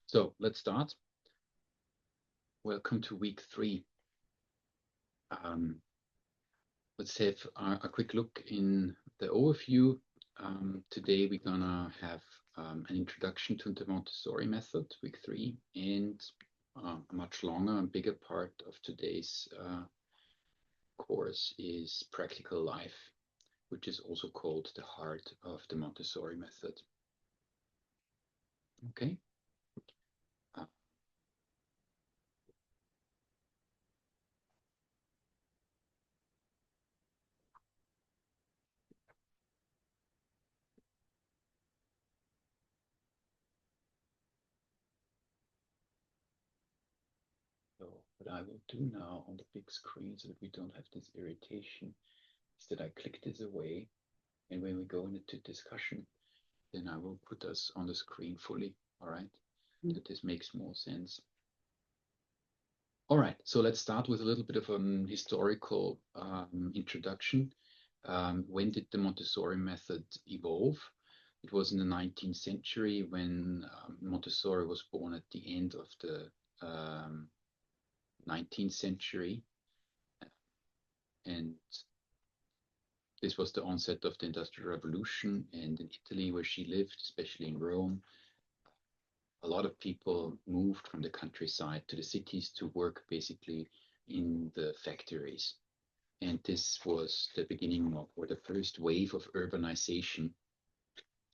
So let's start. Welcome to week 3. Let's have a quick look in the overview. Today we're gonna have an introduction to the Montessori method, week 3, and a much longer and bigger part of today's course is practical life, which is also called the heart of the Montessori method. Okay. So what I will do now on the big screen so that we don't have this irritation is that I click this away, and when we go into discussion, then I will put us on the screen fully, all right? That this makes more sense. All right, so let's start with a little bit of an historical introduction. When did the Montessori method evolve? It was in the 19th century when Montessori was born at the end of the 19th century. And this was the onset of the Industrial Revolution. And in Italy, where she lived, especially in Rome, a lot of people moved from the countryside to the cities to work basically in the factories. And this was the beginning of, or the first wave of urbanization.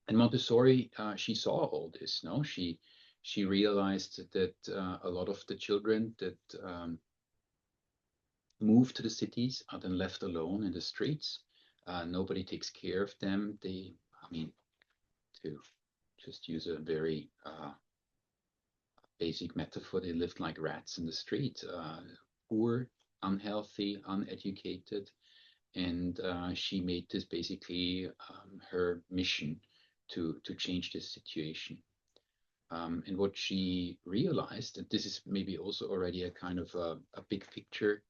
And Montessori, she saw all this, no? She realized that a lot of the children that move to the cities are then left alone in the streets. Nobody takes care of them. They, I mean, to just use a very basic metaphor, they lived like rats in the street, poor, unhealthy, uneducated. And she made this basically her mission to change this situation. And what she realized, and this is maybe also already a kind of a big picture,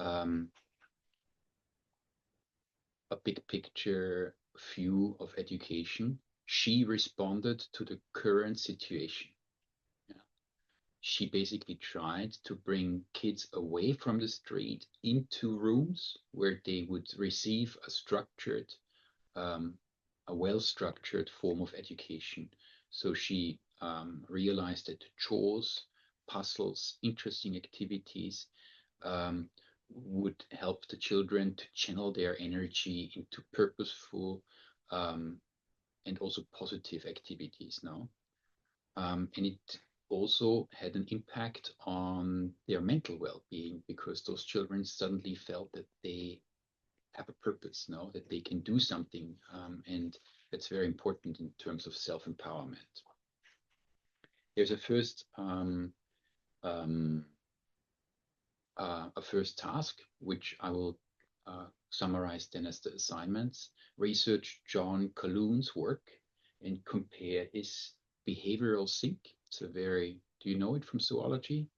a big picture view of education. She responded to the current situation. Yeah. She basically tried to bring kids away from the street into rooms where they would receive a structured, a well-structured form of education. So she realized that chores, puzzles, interesting activities would help the children to channel their energy into purposeful and also positive activities now. And it also had an impact on their mental well-being because those children suddenly felt that they have a purpose now, that they can do something. And that's very important in terms of self-empowerment. There's a first task, which I will summarize then as the assignments. Research John Calhoun's work and compare his behavioral sink. It's a very, do you know it from zoology?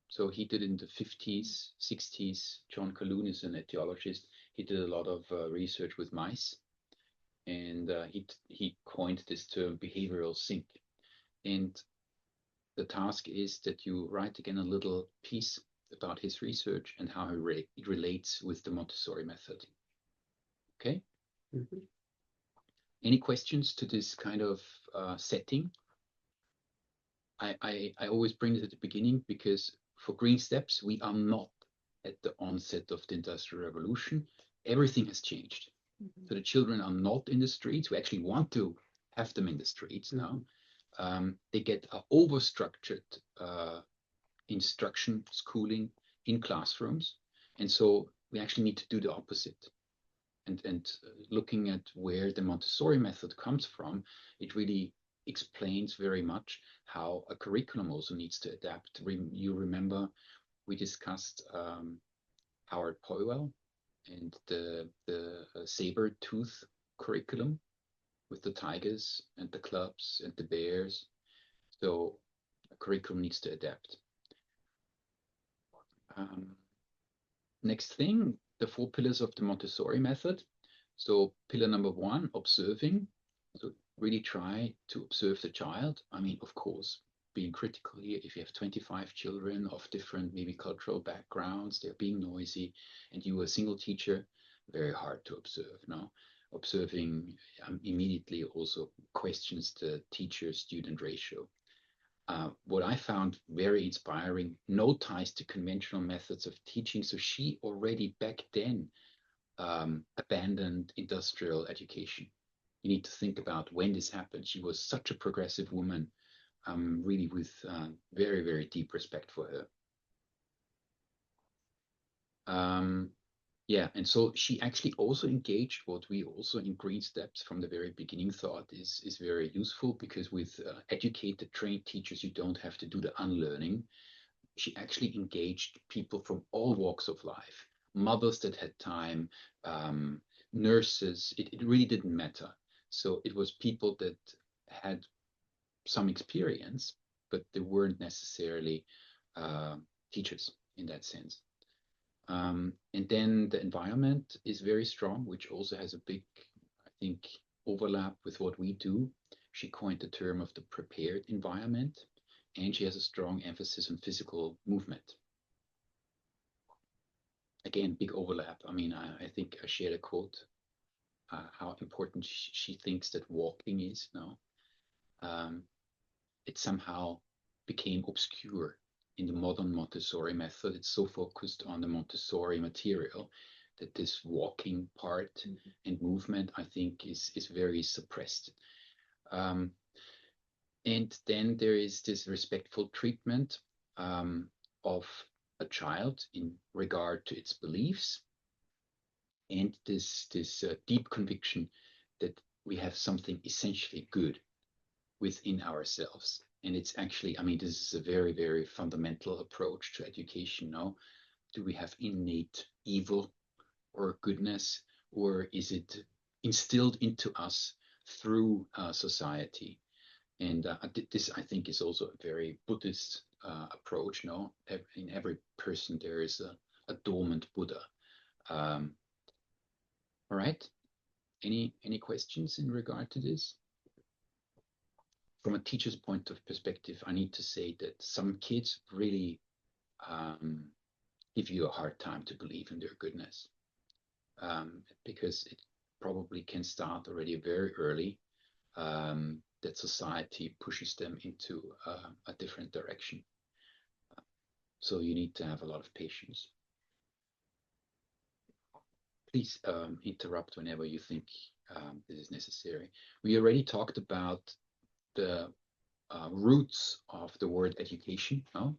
So he did in the 50s, 60s. John Calhoun is an etiologist. He did a lot of research with mice, and he coined this term behavioral sink. And the task is that you write again a little piece about his research and how it relates with the Montessori method. Okay? Mm-hmm. Any questions to this kind of setting? I always bring it at the beginning because for Green Steps, we are not at the onset of the Industrial Revolution. Everything has changed. Mm-hmm. So the children are not in the streets. We actually want to have them in the streets now. They get an over-structured instruction, schooling in classrooms. And so we actually need to do the opposite. And looking at where the Montessori method comes from, it really explains very much how a curriculum also needs to adapt. You remember we discussed Howard Powell and the saber-tooth curriculum with the tigers and the clubs and the bears. So a curriculum needs to adapt. Next thing, the 4 pillars of the Montessori method. So pillar number 1, observing. So really try to observe the child. I mean, of course, being critical here, if you have 25 children of different maybe cultural backgrounds, they're being noisy, and you are a single teacher, very hard to observe, no? Observing immediately also questions the teacher-student ratio. What I found very inspiring, no ties to conventional methods of teaching. So she already back then abandoned industrial education. You need to think about when this happened. She was such a progressive woman, really with very, very deep respect for her. Yeah, and so she actually also engaged what we also in Green Steps from the very beginning thought is very useful, because with educated, trained teachers, you don't have to do the unlearning. She actually engaged people from all walks of life, mothers that had time, nurses. It really didn't matter. So it was people that had some experience, but they weren't necessarily teachers in that sense. And then the environment is very strong, which also has a big, I think, overlap with what we do. She coined the term of the prepared environment, and she has a strong emphasis on physical movement. Again, big overlap. I mean, I think I shared a quote, how important she thinks that walking is now. It somehow became obscure in the modern Montessori method. It's so focused on the Montessori material that this walking part and movement, I think, is very suppressed. And then there is this respectful treatment of a child in regard to its beliefs, and this deep conviction that we have something essentially good within ourselves. And it's actually, I mean, this is a very, very fundamental approach to education now. Do we have innate evil or goodness, or is it instilled into us through society? And this, I think, is also a very Buddhist approach. No, in every person there is a dormant Buddha. All right. Any questions in regard to this? From a teacher's point of perspective, I need to say that some kids really give you a hard time to believe in their goodness, because it probably can start already very early, that society pushes them into a different direction. So you need to have a lot of patience. Please interrupt whenever you think this is necessary. We already talked about the roots of the word education. No?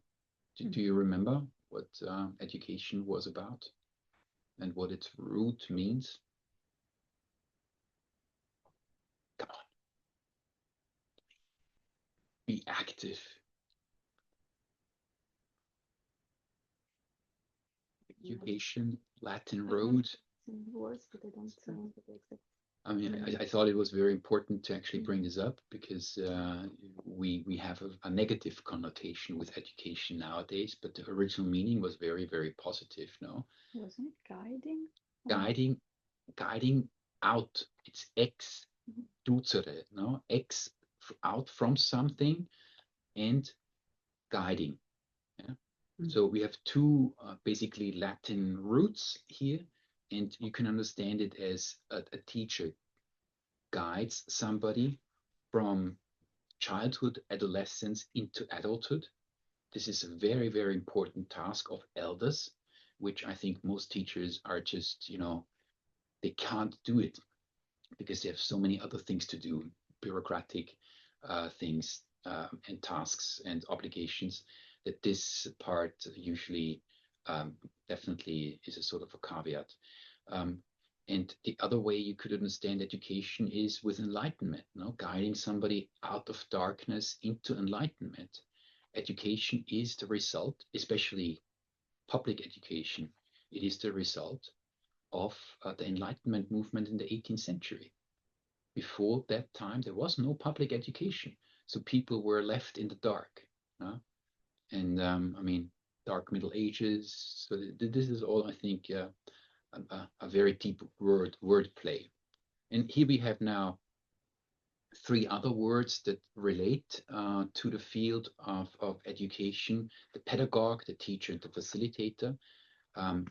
Do you remember what education was about and what its root means? Come on. Be active. Education, Latin root. Words, but I don't remember the exact. I mean, I thought it was very important to actually bring this up, because we have a negative connotation with education nowadays, but the original meaning was very, very positive. No, wasn't it guiding, guiding out. It's ex ducere, no, ex out from something, and guiding. Yeah? So we have two basically Latin roots here, and you can understand it as a teacher guides somebody from childhood, adolescence into adulthood. This is a very, very important task of elders, which I think most teachers are just, they can't do it because they have so many other things to do, bureaucratic things and tasks and obligations, that this part usually definitely is a sort of a caveat. And the other way you could understand education is with enlightenment, guiding somebody out of darkness into enlightenment. Education is the result, especially public education, it is the result of the Enlightenment movement in the 18th century. Before that time, there was no public education. So people were left in the dark. And I mean, dark Middle Ages. So this is all, I think, a very deep word play. And here we have now three other words that relate to the field of education: the pedagogue, the teacher, and the facilitator. Um,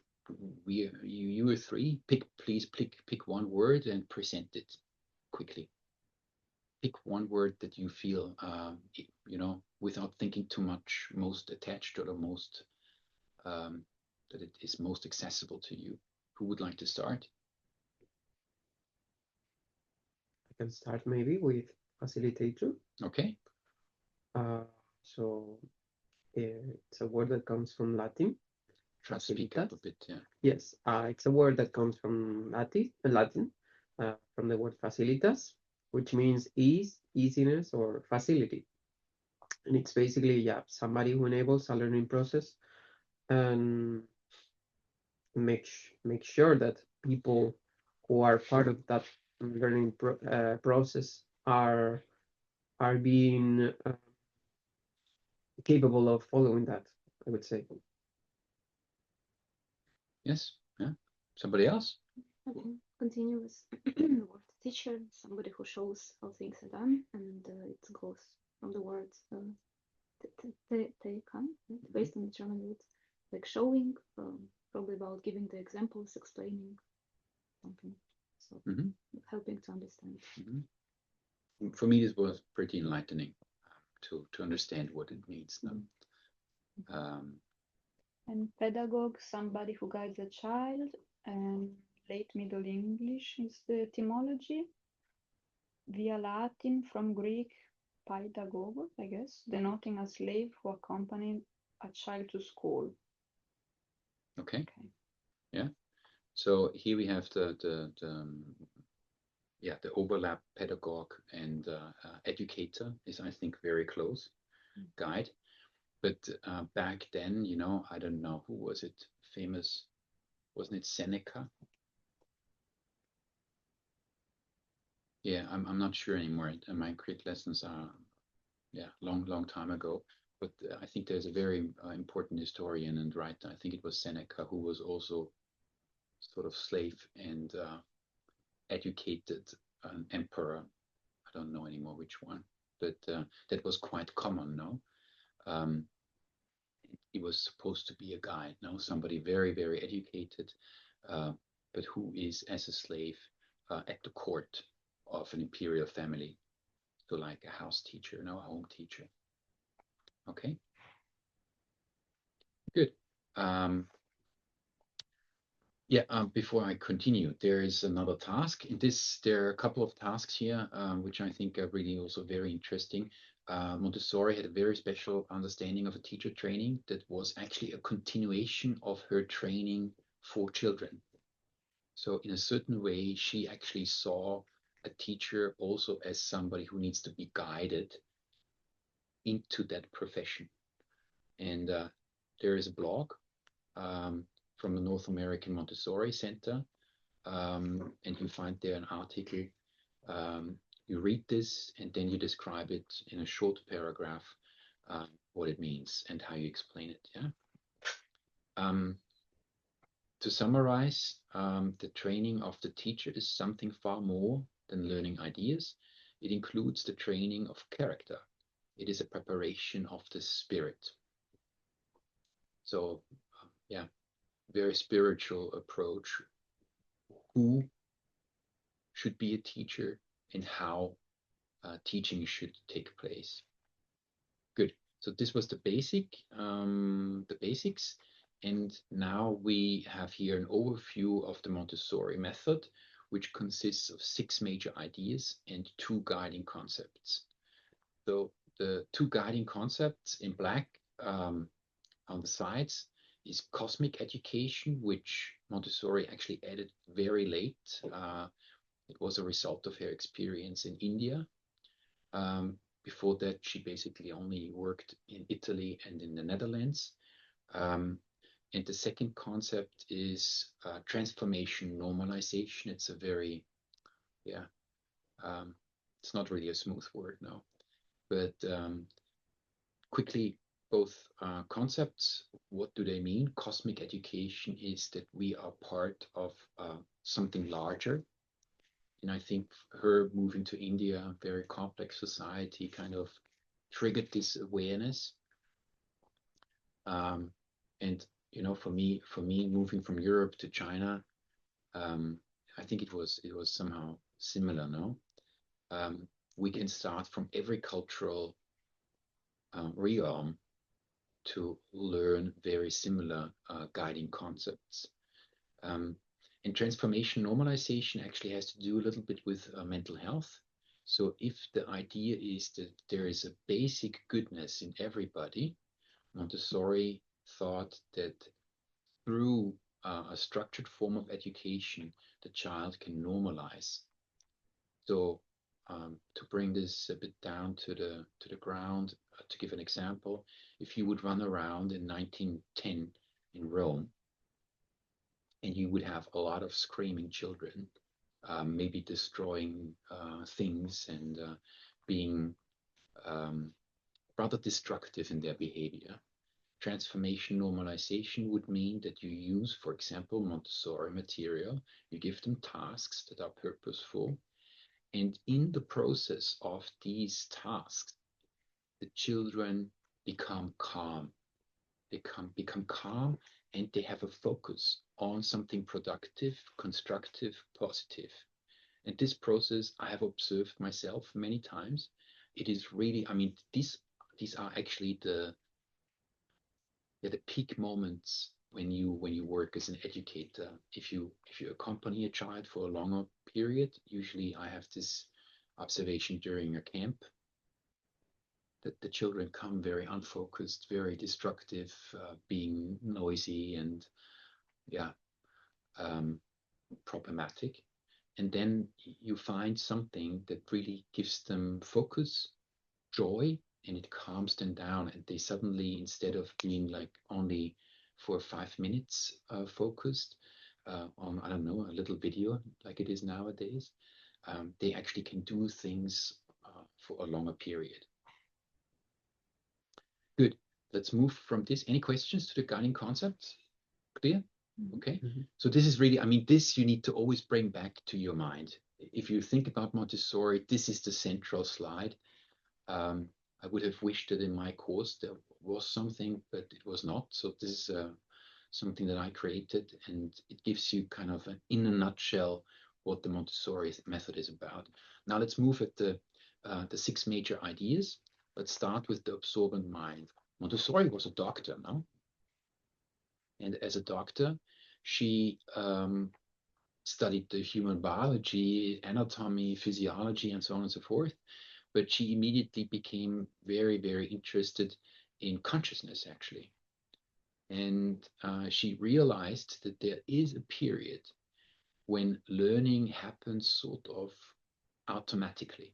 you are three. Please pick one word and present it quickly. Pick one word that you feel, without thinking too much, most attached or the most that it is most accessible to you. Who would like to start? I can start maybe with facilitator. Okay. So it's a word that comes from Latin. Try to speak up a bit. Yeah. Yes, it's a word that comes from Latin, from the word facilitas, which means ease, easiness, or facility. And it's basically, yeah, somebody who enables a learning process and make sure that people who are part of that learning process are being capable of following that, I would say. Yes. Yeah. Somebody else? Okay. Continue with the word teacher, somebody who shows how things are done, and it goes from the word Teikan, based on the German roots, like showing, probably about giving the examples, explaining something, so helping to understand. For me, this was pretty enlightening to understand what it means now. And pedagogue, somebody who guides a child, and late Middle English is the etymology. Via Latin from Greek pedagogue, I guess, denoting a slave who accompanied a child to school. Okay. Yeah. So here we have the overlap: pedagogue and educator is, I think, very close. Guide. But back then, I don't know, who was it? Famous, wasn't it Seneca? Yeah, I'm not sure anymore. My Greek lessons are, long time ago. But I think there's a very important historian and writer. I think it was Seneca, who was also sort of slave and educated an emperor. I don't know anymore which one, but that was quite common, no? He was supposed to be a guide, no? Somebody very, very educated, but who is as a slave at the court of an imperial family. So like a house teacher, no, a home teacher. Okay, good. Before I continue, there is another task. There are a couple of tasks here, which I think are really also very interesting. Montessori had a very special understanding of a teacher training that was actually a continuation of her training for children. So in a certain way, she actually saw a teacher also as somebody who needs to be guided into that profession. And there is a blog from the North American Montessori Center, and you find there an article. You read this, and then you describe it in a short paragraph, what it means and how you explain it. Yeah. To summarize, the training of the teacher is something far more than learning ideas. It includes the training of character. It is a preparation of the spirit. So, very spiritual approach. Who should be a teacher and how teaching should take place. Good. So this was the basics. And now we have here an overview of the Montessori method, which consists of 6 major ideas and 2 guiding concepts. So the 2 guiding concepts in black on the sides is cosmic education, which Montessori actually added very late. It was a result of her experience in India. Before that, she basically only worked in Italy and in the Netherlands. And the second concept is transformation, normalization. It's a very, it's not really a smooth word now, but quickly, both concepts, what do they mean? Cosmic education is that we are part of something larger. And I think her moving to India, very complex society, kind of triggered this awareness. And for me, moving from Europe to China, I think it was somehow similar. No, we can start from every cultural realm to learn very similar guiding concepts. And transformation normalization actually has to do a little bit with mental health. So if the idea is that there is a basic goodness in everybody, Montessori thought that through a structured form of education, the child can normalize. So to bring this a bit down to the ground, to give an example, if you would run around in 1910 in Rome, and you would have a lot of screaming children, maybe destroying things and being rather destructive in their behavior. Transformation normalization would mean that you use, for example, Montessori material, you give them tasks that are purposeful, and in the process of these tasks, the children become calm. They become calm, and they have a focus on something productive, constructive, positive. And this process I have observed myself many times. It is really, I mean, these are actually the peak moments when you work as an educator. If you accompany a child for a longer period, usually I have this observation during a camp, that the children come very unfocused, very destructive, being noisy and problematic. And then you find something that really gives them focus, joy, and it calms them down. And they suddenly, instead of being like only for 5 minutes focused on, I don't know, a little video like it is nowadays, they actually can do things for a longer period. Good. Let's move from this. Any questions to the guiding concepts? Clear? Okay. Mm-hmm. So this is really, I mean, this you need to always bring back to your mind. If you think about Montessori, this is the central slide. I would have wished that in my course there was something, but it was not. So this is something that I created, and it gives you kind of in a nutshell what the Montessori method is about. Now let's move at the 6 major ideas. Let's start with the absorbent mind. Montessori was a doctor, no? And as a doctor, she studied the human biology, anatomy, physiology, and so on and so forth. But she immediately became very, very interested in consciousness, actually. And she realized that there is a period when learning happens sort of automatically.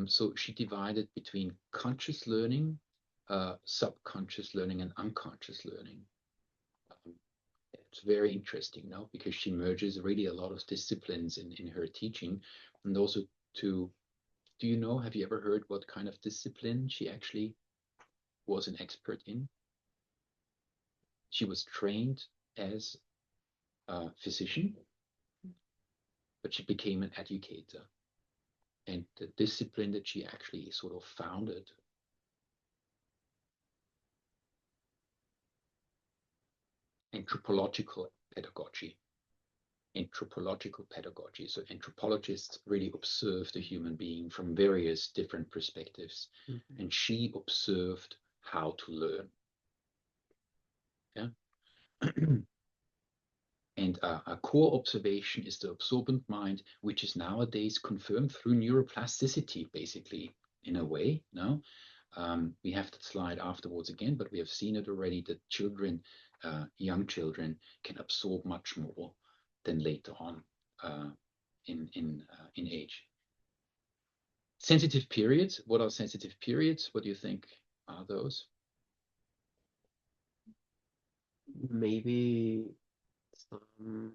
So she divided between conscious learning, subconscious learning, and unconscious learning. It's very interesting now, because she merges really a lot of disciplines in her teaching. And also do you know, have you ever heard what kind of discipline she actually was an expert in? She was trained as a physician, but she became an educator. And the discipline that she actually sort of founded anthropological pedagogy. Anthropological pedagogy. So anthropologists really observe the human being from various different perspectives. Mm-hmm. And she observed how to learn. Yeah. And a core observation is the absorbent mind, which is nowadays confirmed through neuroplasticity, basically, in a way. No, we have that slide afterwards again, but we have seen it already that children, young children, can absorb much more than later on in age. Sensitive periods. What are sensitive periods? What do you think are those? Maybe some,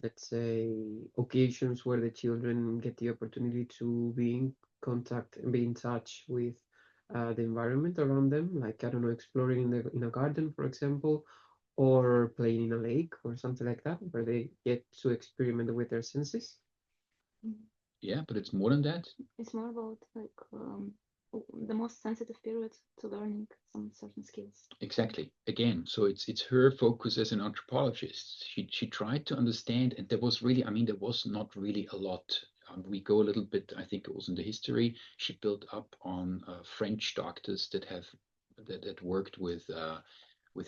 let's say, occasions where the children get the opportunity to be in contact and be in touch with the environment around them, like, I don't know, exploring in a garden, for example, or playing in a lake or something like that, where they get to experiment with their senses. Yeah, but it's more than that. It's more about like the most sensitive period to learning some certain skills. Exactly. Again, so it's her focus as an anthropologist. She tried to understand, and there was really, I mean, there was not really a lot. We go a little bit, I think it was in the history. She built up on French doctors that worked with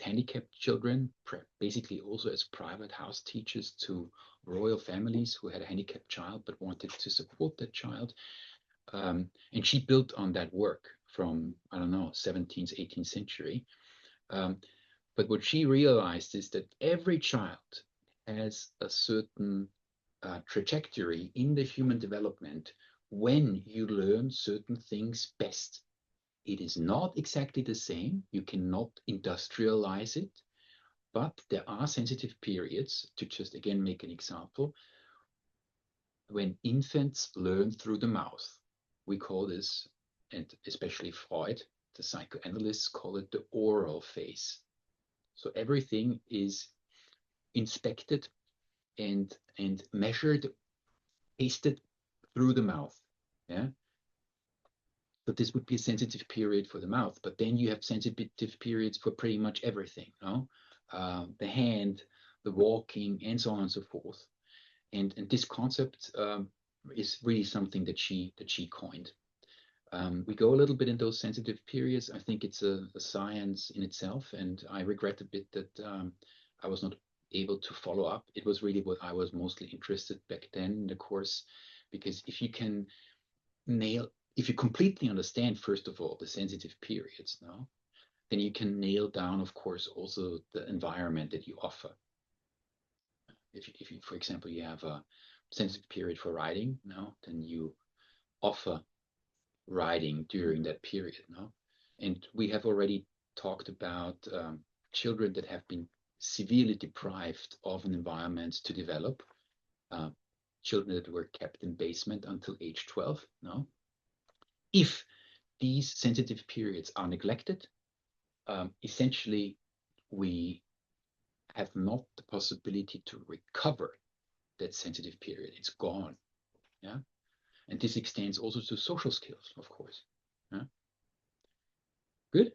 handicapped children, basically also as private house teachers to royal families who had a handicapped child but wanted to support that child. And she built on that work from, I don't know, 17th, 18th century. But what she realized is that every child has a certain trajectory in the human development when you learn certain things best. It is not exactly the same. You cannot industrialize it, but there are sensitive periods. To just again make an example, when infants learn through the mouth, we call this, and especially Freud, the psychoanalysts call it the oral phase. So everything is inspected and measured, tasted through the mouth. Yeah. So this would be a sensitive period for the mouth, but then you have sensitive periods for pretty much everything, no? The hand, the walking, and so on and so forth. And this concept is really something that she coined. We go a little bit in those sensitive periods. I think it's a science in itself, and I regret a bit that I was not able to follow up. It was really what I was mostly interested back then in the course, because if you can if you completely understand, first of all, the sensitive periods, no, then you can nail down, of course, also the environment that you offer. If you, for example, you have a sensitive period for writing, no, then you offer writing during that period, no? And we have already talked about children that have been severely deprived of an environment to develop, children that were kept in basement until age 12, no? If these sensitive periods are neglected, essentially we have not the possibility to recover that sensitive period. It's gone. Yeah. And this extends also to social skills, of course. Yeah? Good.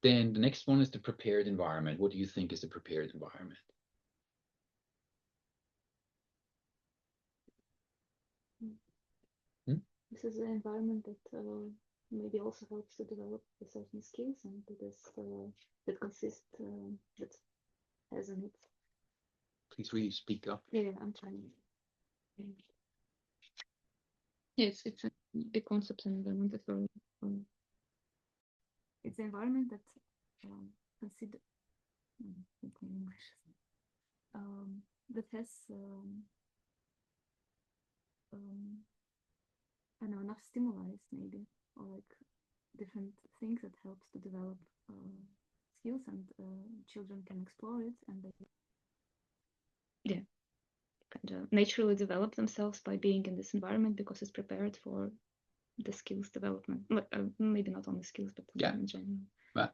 Then the next one is the prepared environment. What do you think is the prepared environment? This is an environment that maybe also helps to develop certain skills, and that consists that has in it. Please really speak up. Yeah, I'm trying. Yes, it's a big concept in the Montessori. It's an environment that consider that has I know, enough stimuli maybe, or like different things that helps to develop skills, and children can explore it, and they Kind of naturally develop themselves by being in this environment because it's prepared for the skills development. Maybe not only skills, but in general. But,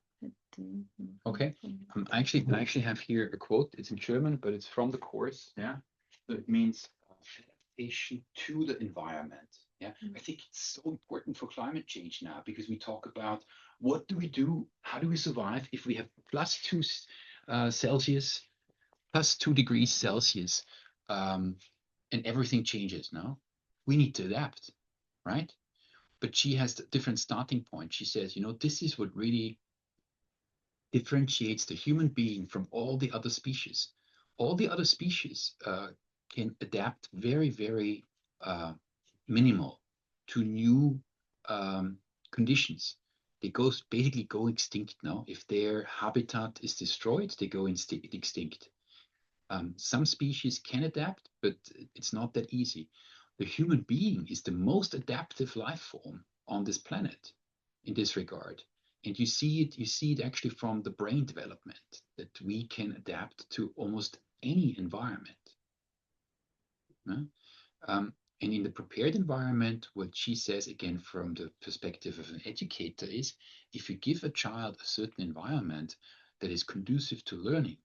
okay. I actually have here a quote. It's in German, but it's from the course. Yeah. So it means adaptation to the environment. Yeah. I think it's so important for climate change now, because we talk about what do we do? How do we survive if we have +2 Celsius, +2 degrees Celsius, and everything changes now? We need to adapt, right? But she has a different starting point. She says, this is what really differentiates the human being from all the other species. All the other species can adapt very, very minimal to new conditions. They basically go extinct now. If their habitat is destroyed, they go extinct. Some species can adapt, but it's not that easy. The human being is the most adaptive life form on this planet in this regard. And you see it actually from the brain development, that we can adapt to almost any environment. And in the prepared environment, what she says, again, from the perspective of an educator, is if you give a child a certain environment, that is conducive to learning,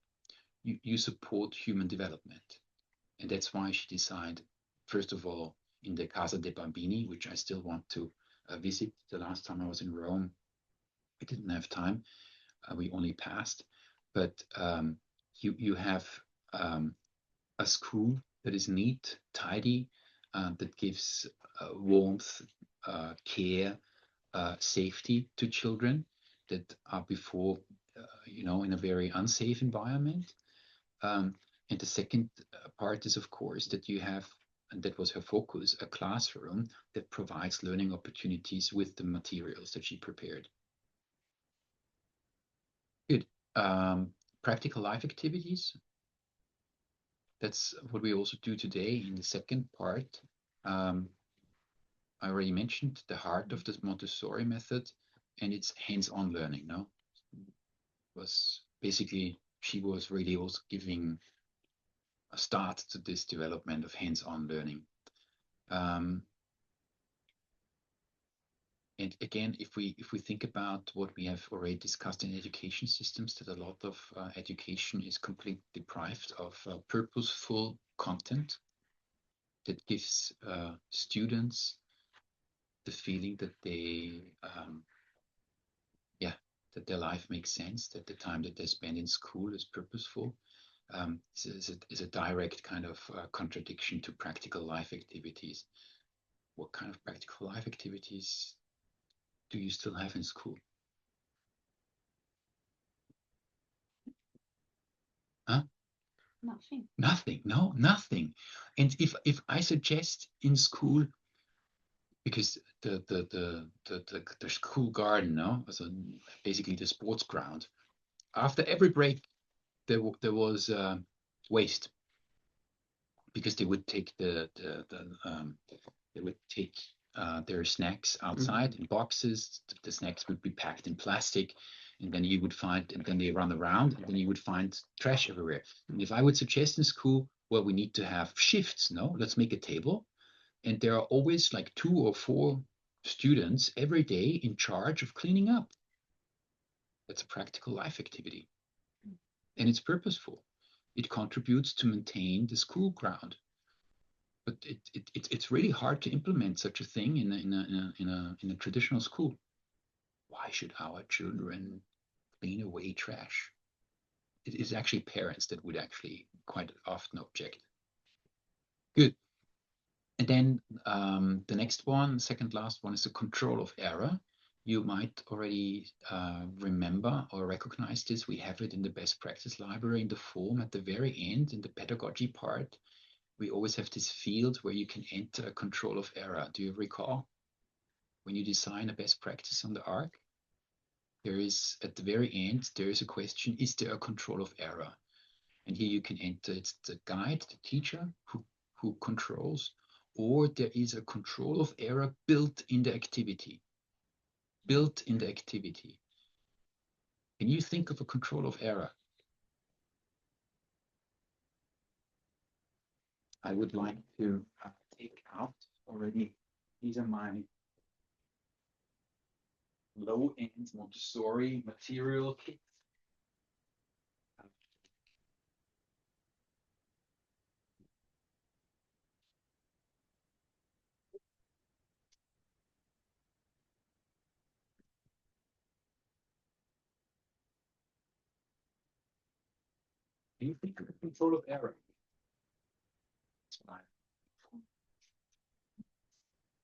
you support human development. And that's why she decided, first of all, in the Casa dei Bambini, which I still want to visit. The last time I was in Rome, we didn't have time. We only passed. But you have a school that is neat, tidy, that gives warmth, care, safety to children that are before, in a very unsafe environment. And the second part is, of course, that you have, and that was her focus, a classroom that provides learning opportunities with the materials that she prepared. Good. Practical life activities. That's what we also do today in the second part. I already mentioned the heart of the Montessori method, and it's hands-on learning. No, was basically she was really also giving a start to this development of hands-on learning. And again, if we think about what we have already discussed in education systems, that a lot of education is completely deprived of purposeful content that gives students the feeling that they, that their life makes sense, that the time that they spend in school is purposeful. Is a direct kind of contradiction to practical life activities. What kind of practical life activities do you still have in school? Huh? Nothing. Nothing. No, nothing. And if I suggest in school, because the school garden, no, so basically the sports ground, after every break there was waste, because they would take they would take their snacks outside in boxes. The snacks would be packed in plastic, and then you would find, and then they run around, and then you would find trash everywhere. And if I would suggest in school, well, we need to have shifts, no? Let's make a table, and there are always like 2 or 4 students every day in charge of cleaning up. That's a practical life activity, and it's purposeful. It contributes to maintain the school ground. But it's really hard to implement such a thing in a traditional school. Why should our children clean away trash? It is actually parents that would actually quite often object. Good. And then the next one, second last one, is the control of error. You might already remember or recognize this. We have it in the best practice library in the form at the very end, in the pedagogy part. We always have this field where you can enter a control of error. Do you recall? When you design a best practice on the ARC, there is, at the very end, there is a question, is there a control of error? And here you can enter, it's the guide, the teacher who controls, or there is a control of error built in the activity. Built in the activity. Can you think of a control of error? I would like to take out already, these are my low-end Montessori material kits. Can you think of the control of error?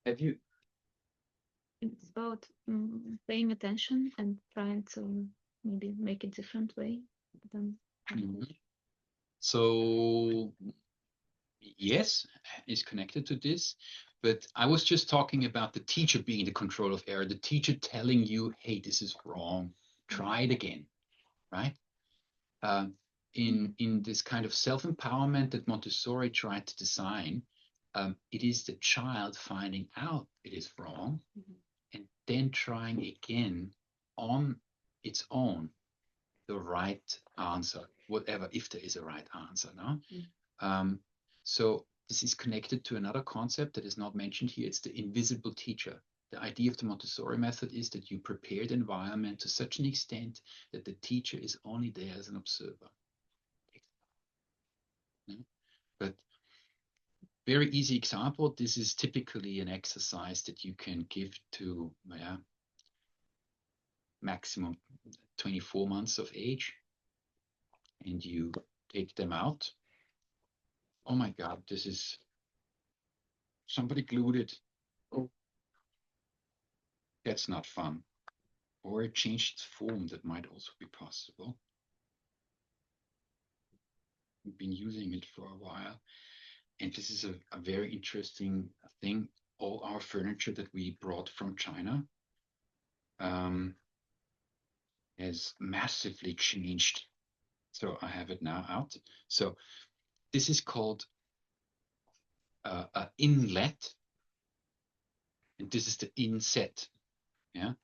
Have you? It's about paying attention and trying to maybe make a different way than. So yes, is connected to this, but I was just talking about the teacher being the control of error, the teacher telling you, hey, this is wrong, try it again, right? In this kind of self-empowerment that Montessori tried to design, it is the child finding out it is wrong and then trying again on its own the right answer, whatever, if there is a right answer. No? So this is connected to another concept that is not mentioned here. It's the invisible teacher. The idea of the Montessori method is that you prepare the environment to such an extent that the teacher is only there as an observer. But very easy example, this is typically an exercise that you can give to maximum 24 months of age, and you take them out. Oh my God, this is, somebody glued it. Oh, that's not fun. Or it changed its form, that might also be possible. We've been using it for a while. And this is a very interesting thing. All our furniture that we brought from China has massively changed. So I have it now out. So this is called an inlet, and this is the inset. Yeah.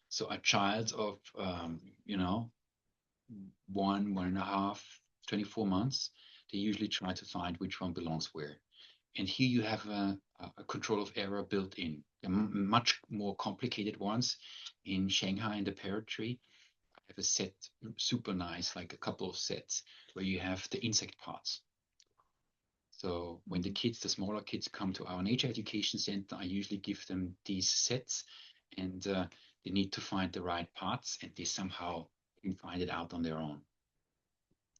So a child of 1.5, 24 months, they usually try to find which one belongs where. And here you have a control of error built in. Much more complicated ones in Shanghai in the Parrot Tree. I have a set, super nice, like a couple of sets where you have the insect parts. So when the smaller kids come to our nature education center, I usually give them these sets, and they need to find the right parts, and they somehow can find it out on their own.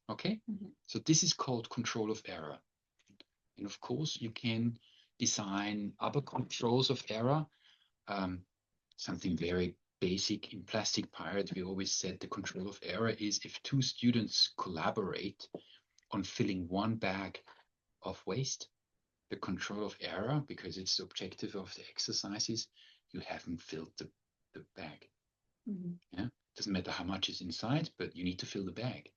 Okay? So this is called control of error. And of course, you can design other controls of error. Something very basic in Plastic Pirate, we always said the control of error is if two students collaborate on filling one bag of waste, the control of error, because it's the objective of the exercises, you haven't filled the bag. Yeah, doesn't matter how much is inside, but you need to fill the bag.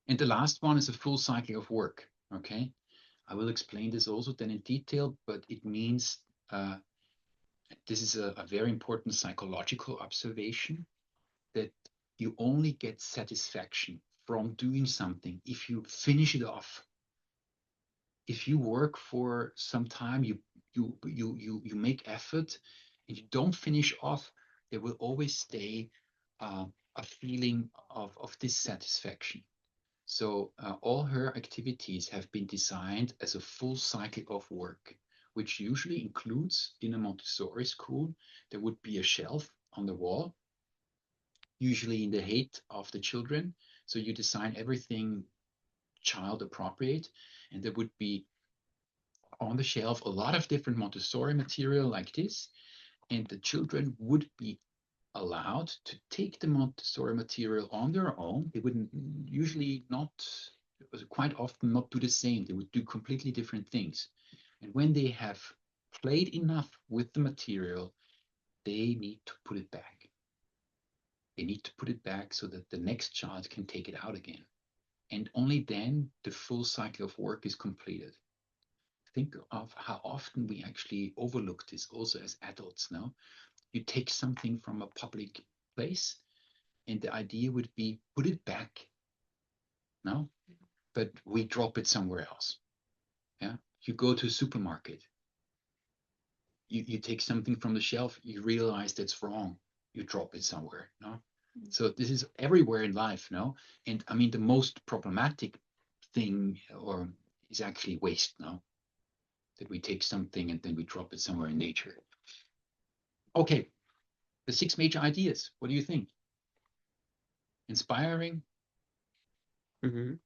And the last one is a full cycle of work. Okay, I will explain this also then in detail, but it means this is a very important psychological observation, that you only get satisfaction from doing something if you finish it off. If you work for some time, you make effort, and you don't finish off, there will always stay a feeling of dissatisfaction. So all her activities have been designed as a full cycle of work, which usually includes, in a Montessori school, there would be a shelf on the wall, usually in the height of the children. So you design everything child appropriate, and there would be on the shelf a lot of different Montessori material like this, and the children would be allowed to take the Montessori material on their own. They would usually not, quite often not do the same. They would do completely different things. And when they have played enough with the material, they need to put it back. They need to put it back so that the next child can take it out again. And only then the full cycle of work is completed. Think of how often we actually overlook this also as adults now. You take something from a public place, and the idea would be put it back. No, but we drop it somewhere else. Yeah, you go to a supermarket, you take something from the shelf, you realize that's wrong, you drop it somewhere. No, so this is everywhere in life. No, and I mean the most problematic thing is actually waste. No, that we take something and then we drop it somewhere in nature. Okay, the 6 major ideas. What do you think? Inspiring? Does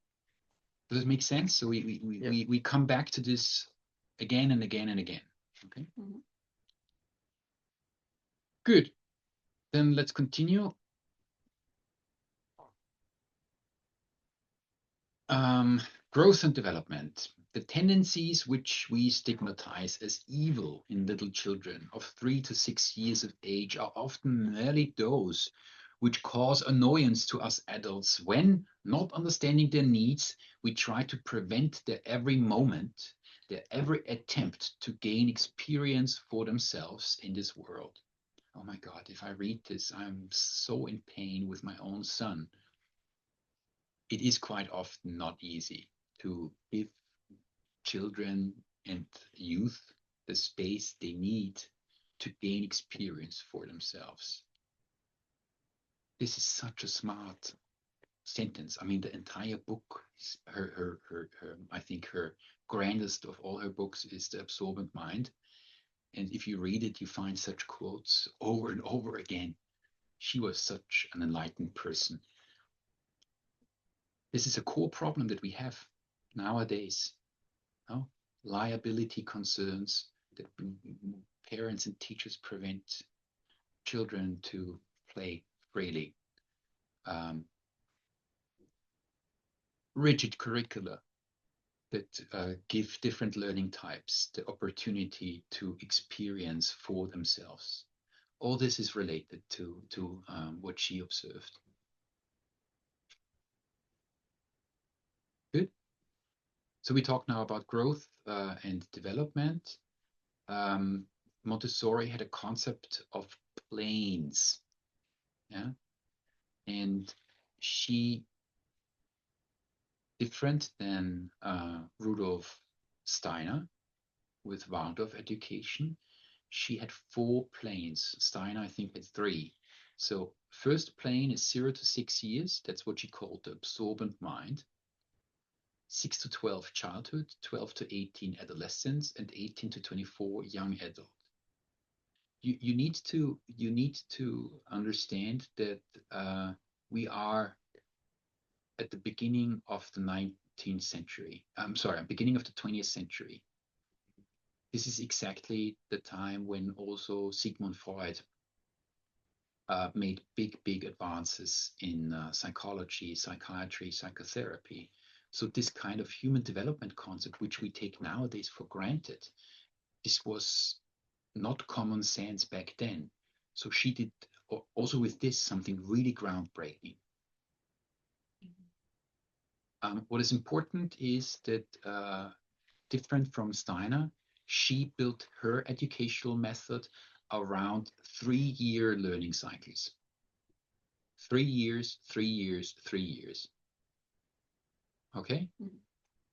it make sense? So we come back to this again and again and again. Okay. Good. Then let's continue. Growth and development. The tendencies which we stigmatize as evil in little children of 3 to 6 years of age are often merely those which cause annoyance to us adults when, not understanding their needs, we try to prevent their every moment, their every attempt to gain experience for themselves in this world. Oh my God, if I read this, I'm so in pain with my own son. It is quite often not easy to give children and youth the space they need to gain experience for themselves. This is such a smart sentence. I mean, the entire book is her I think her grandest of all her books is The Absorbent Mind. And if you read it, you find such quotes over and over again. She was such an enlightened person. This is a core problem that we have nowadays. No? Liability concerns that parents and teachers prevent children to play freely. Rigid curricula that give different learning types the opportunity to experience for themselves. All this is related to what she observed. Good. So we talk now about growth and development. Montessori had a concept of planes, yeah, and she, different than Rudolf Steiner with Waldorf education, she had 4 planes. Steiner, I think, had 3. So first plane is 0 to 6 years. That's what she called the absorbent mind. 6 to 12 childhood, 12 to 18 adolescence, and 18 to 24 young adult. You need to understand that we are at the beginning of the 19th century. I'm sorry, beginning of the 20th century. This is exactly the time when also Sigmund Freud made big advances in psychology, psychiatry, psychotherapy. So this kind of human development concept, which we take nowadays for granted, this was not common sense back then. So she did also with this something really groundbreaking. What is important is that different from Steiner, she built her educational method around 3-year learning cycles. 3 years, 3 years, 3 years. Okay? Mm-hmm.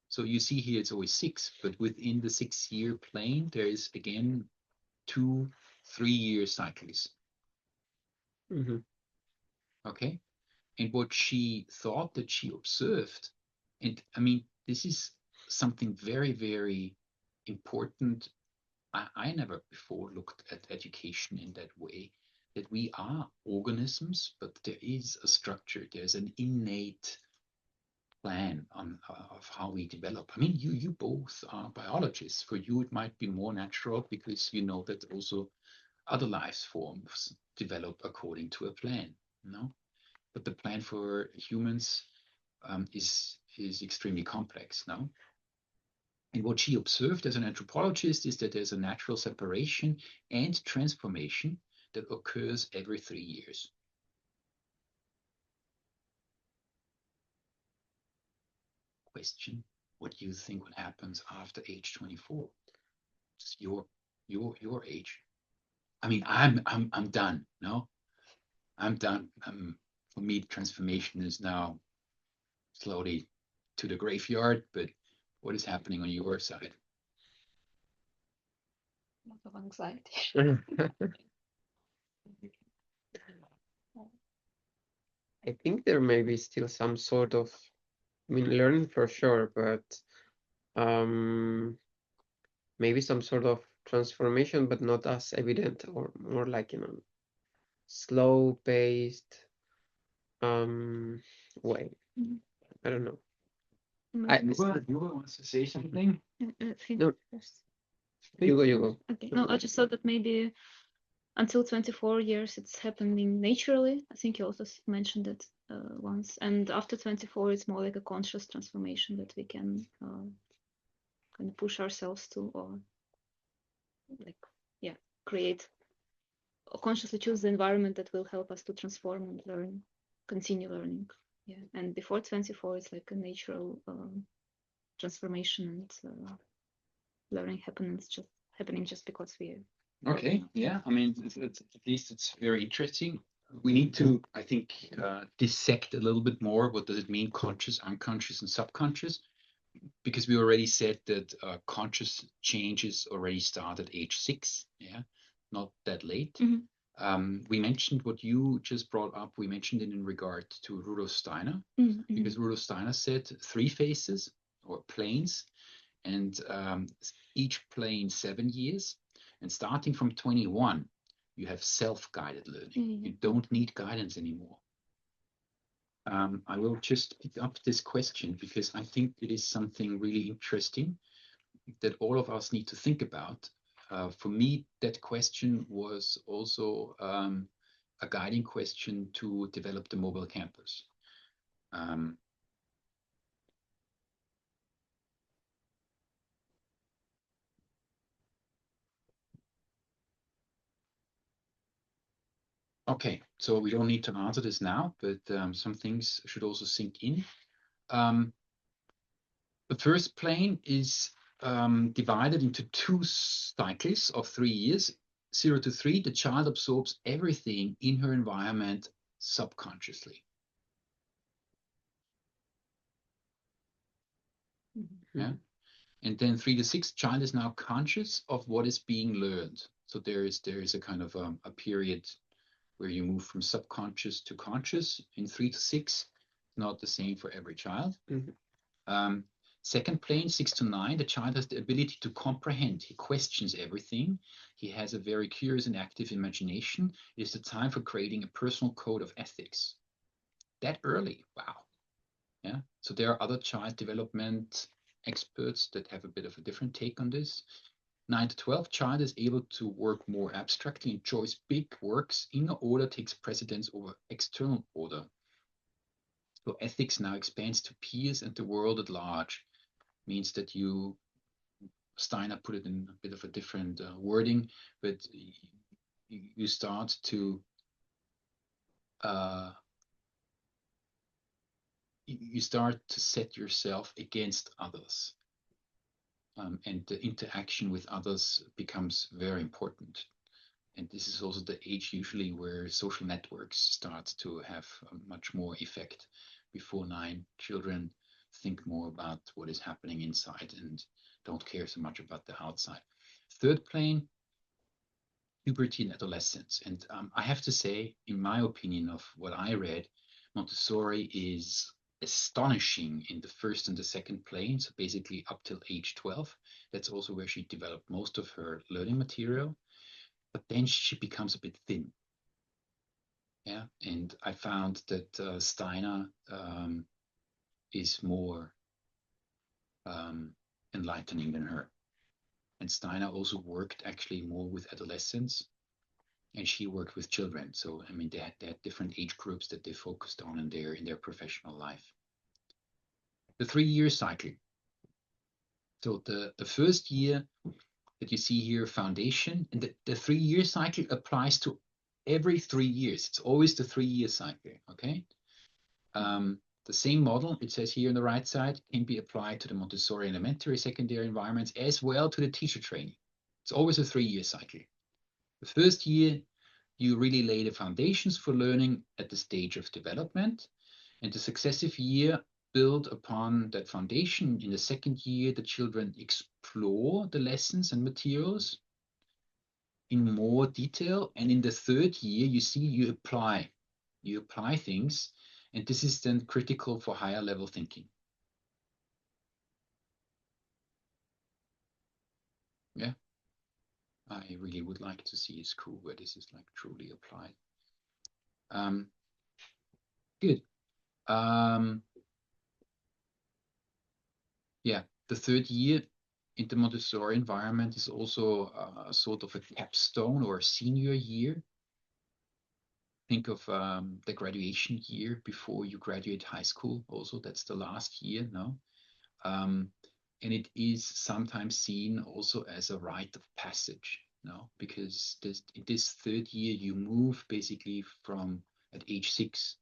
So you see here it's always 6, but within the 6-year plane, there is again 2 3-year cycles. Mm-hmm. Okay? And what she thought that she observed, and I mean, this is something very, very important. I never before looked at education in that way, that we are organisms, but there is a structure, there's an innate plan of how we develop. I mean, you both are biologists. For you, it might be more natural because you know that also other life forms develop according to a plan, no? But the plan for humans is extremely complex, no? And what she observed as an anthropologist is that there's a natural separation and transformation that occurs every 3 years. Question: what do you think what happens after age 24? It's your age. I mean, I'm done. No, I'm done. For me, transformation is now slowly to the graveyard. But what is happening on your side? A lot of anxiety. I think there may be still some sort of, I mean, learning for sure, but maybe some sort of transformation, but not as evident, or more like, slow paced way. Mhm. I don't know. Yuba wants to say something. No. You go. Okay. No, I just thought that maybe until 24 years it's happening naturally. I think you also mentioned it once. And after 24, it's more like a conscious transformation that we can kind of push ourselves to, or like, yeah, create or consciously choose the environment that will help us to transform and learn, continue learning. Yeah. And before 24, it's like a natural transformation and learning happening just because we are. Okay, yeah, I mean, at least it's very interesting. We need to, I think, dissect a little bit more. What does it mean, conscious, unconscious, and subconscious? Because we already said that conscious changes already start at age 6, yeah, not that late. Mhm. We mentioned what you just brought up. We mentioned it in regard to Rudolf Steiner, Mhm. because Rudolf Steiner said 3 phases or planes, and each plane 7 years. And starting from 21, you have self-guided learning. You don't need guidance anymore. I will just pick up this question because I think it is something really interesting that all of us need to think about. For me, that question was also a guiding question to develop the mobile campus. Okay, so we don't need to answer this now, but some things should also sink in. The first plane is divided into 2 cycles of 3 years. 0 to 3, the child absorbs everything in her environment subconsciously. Yeah. And then 3 to 6, child is now conscious of what is being learned. So there is a kind of a period where you move from subconscious to conscious. In 3 to 6, not the same for every child. Second plane, 6 to 9, the child has the ability to comprehend. He questions everything. He has a very curious and active imagination. It is the time for creating a personal code of ethics. That early, wow. Yeah. So there are other child development experts that have a bit of a different take on this. 9 to 12, child is able to work more abstractly, enjoys big works. Inner order takes precedence over external order. So ethics now expands to peers and the world at large. Means that Steiner put it in a bit of a different wording, but you start to set yourself against others. And the interaction with others becomes very important. And this is also the age usually where social networks start to have much more effect. Before 9, children think more about what is happening inside and don't care so much about the outside. Third plane, puberty and adolescence. And I have to say, in my opinion of what I read, Montessori is astonishing in the first and the second plane, so basically up till age 12. That's also where she developed most of her learning material. But then she becomes a bit thin. Yeah, and I found that Steiner is more enlightening than her. And Steiner also worked actually more with adolescents, and she worked with children. So I mean, they had different age groups that they focused on in their professional life. The 3-year cycle. So the first year that you see here, foundation, and the 3-year cycle applies to every 3 years. It's always the 3-year cycle. Okay. The same model, it says here on the right side, can be applied to the Montessori elementary, secondary environments, as well to the teacher training. It's always a 3-year cycle. The first year, you really lay the foundations for learning at the stage of development, and the successive year build upon that foundation. In the second year, the children explore the lessons and materials in more detail, and in the third year, you apply things. And this is then critical for higher level thinking. Yeah, I really would like to see a school where this is like truly applied. Good. Yeah, the third year in the Montessori environment is also a sort of a capstone or a senior year. Think of the graduation year before you graduate high school. Also, that's the last year, no? And it is sometimes seen also as a rite of passage, no? Because in this third year, you move basically from at age 6,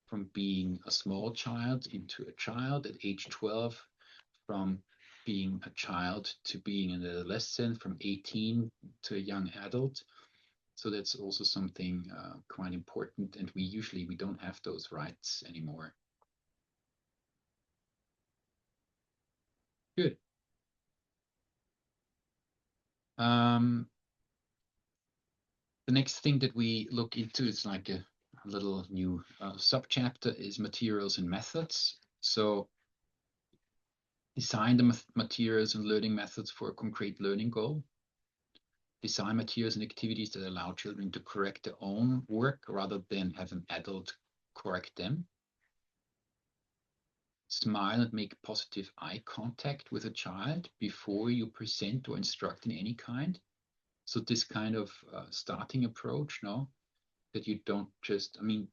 from being a small child into a child. At age 12, from being a child to being an adolescent, from 18 to a young adult. So that's also something quite important. And we don't have those rights anymore. Good. The next thing that we look into is like a little new subchapter is materials and methods. So design the materials and learning methods for a concrete learning goal. Design materials and activities that allow children to correct their own work rather than have an adult correct them. Smile and make positive eye contact with a child before you present or instruct in any kind. So this kind of starting approach, no, that you don't just, I mean,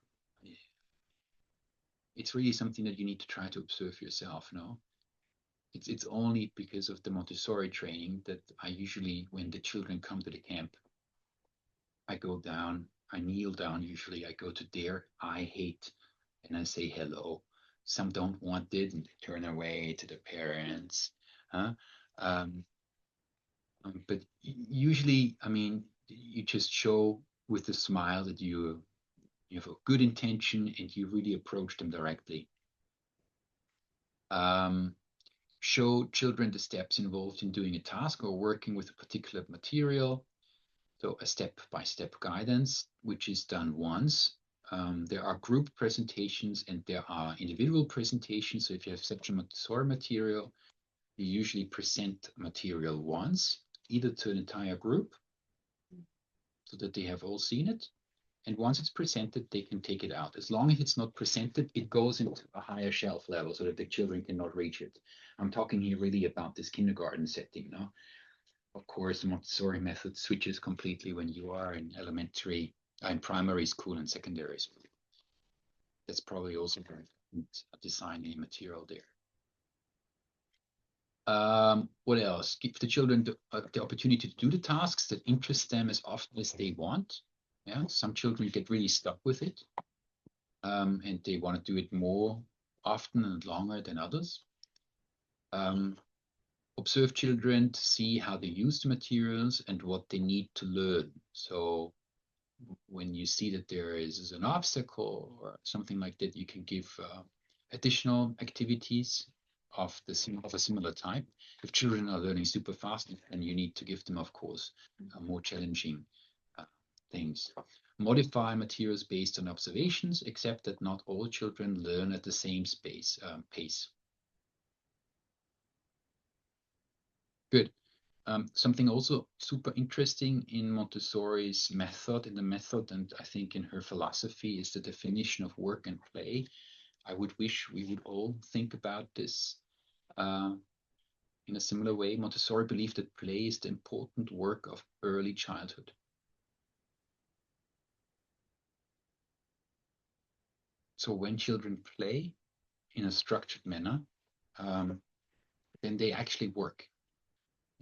it's really something that you need to try to observe yourself, no? It's only because of the Montessori training that I usually, when the children come to the camp, I go down, I kneel down, usually I go to their I hate and I say hello. Some don't want it and they turn away to the parents. Huh? But usually, I mean, you just show with a smile that you have a good intention and you really approach them directly. Show children the steps involved in doing a task or working with a particular material. So a step-by-step guidance, which is done once. There are group presentations and there are individual presentations. So if you have such a Montessori material, you usually present material once, either to an entire group, so that they have all seen it. And once it's presented, they can take it out. As long as it's not presented, it goes into a higher shelf level so that the children cannot reach it. I'm talking here really about this kindergarten setting, no? Of course, the Montessori method switches completely when you are in elementary, in primary school and secondary school. That's probably also very important, designing material there. What else? Give the children the opportunity to do the tasks that interest them as often as they want. Yeah, some children get really stuck with it, and they want to do it more often and longer than others. Observe children to see how they use the materials and what they need to learn. So when you see that there is an obstacle or something like that, you can give additional activities of a similar type. If children are learning super fast, then you need to give them, of course, more challenging things. Modify materials based on observations, except that not all children learn at the same pace. Good. Something also super interesting in Montessori's method, and I think in her philosophy, is the definition of work and play. I would wish we would all think about this in a similar way. Montessori believed that play is the important work of early childhood. So when children play in a structured manner, then they actually work.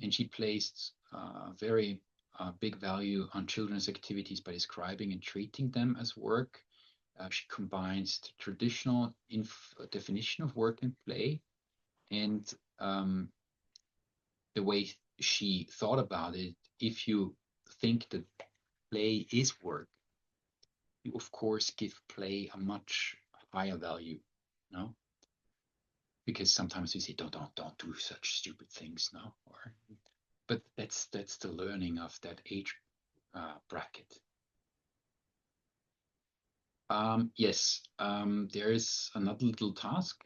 And she placed very big value on children's activities by describing and treating them as work. She combines the traditional definition of work and play and the way she thought about it. If you think that play is work, you of course give play a much higher value, no? Because sometimes we say, don't do such stupid things, no? But that's the learning of that age bracket. Yes, there is another little task.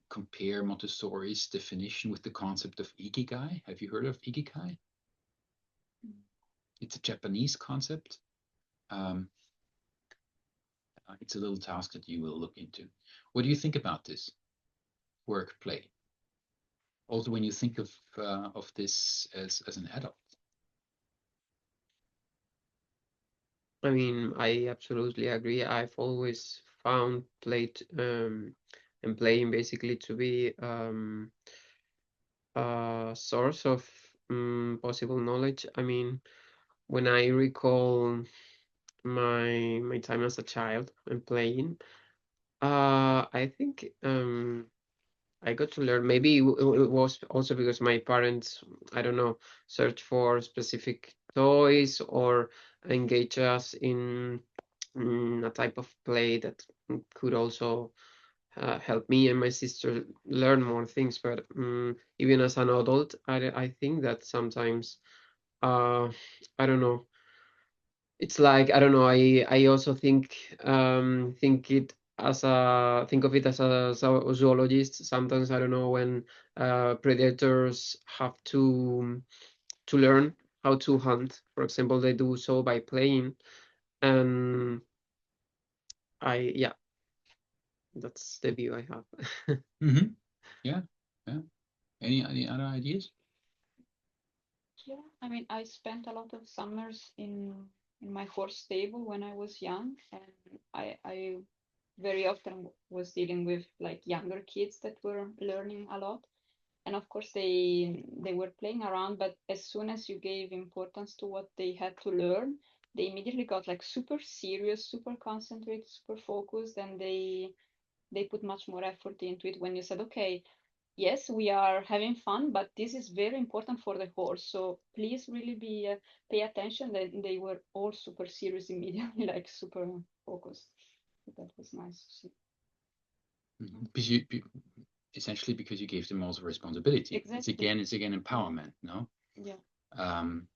Compare Montessori's definition with the concept of ikigai. Have you heard of ikigai? It's a Japanese concept. It's a little task that you will look into. What do you think about this? Work, play. Also, when you think of this as an adult. I mean, I absolutely agree. I've always found and playing basically to be a source of possible knowledge. I mean, when I recall my time as a child and playing, I think I got to learn. Maybe it was also because my parents, I don't know, search for specific toys or engage us in a type of play that could also help me and my sister learn more things. But even as an adult, I think that sometimes, I don't know, It's like, I don't know, I also think think it as a think of it as a zoologist. Sometimes, I don't know, when predators have to learn how to hunt, for example, they do so by playing. And yeah, that's the view I have. Mm-hmm. Yeah. Any other ideas? Yeah, I mean, I spent a lot of summers in my horse stable when I was young, and I very often was dealing with like younger kids that were learning a lot. And of course they were playing around, but as soon as you gave importance to what they had to learn, they immediately got like super serious, super concentrated, super focused, and they put much more effort into it when you said, okay, yes, we are having fun, but this is very important for the horse. So please really be pay attention. That they were all super serious immediately, like super focused. So that was nice to see. Mm-hmm. Because essentially because you gave them also responsibility. Exactly. It's again empowerment, no? Yeah. And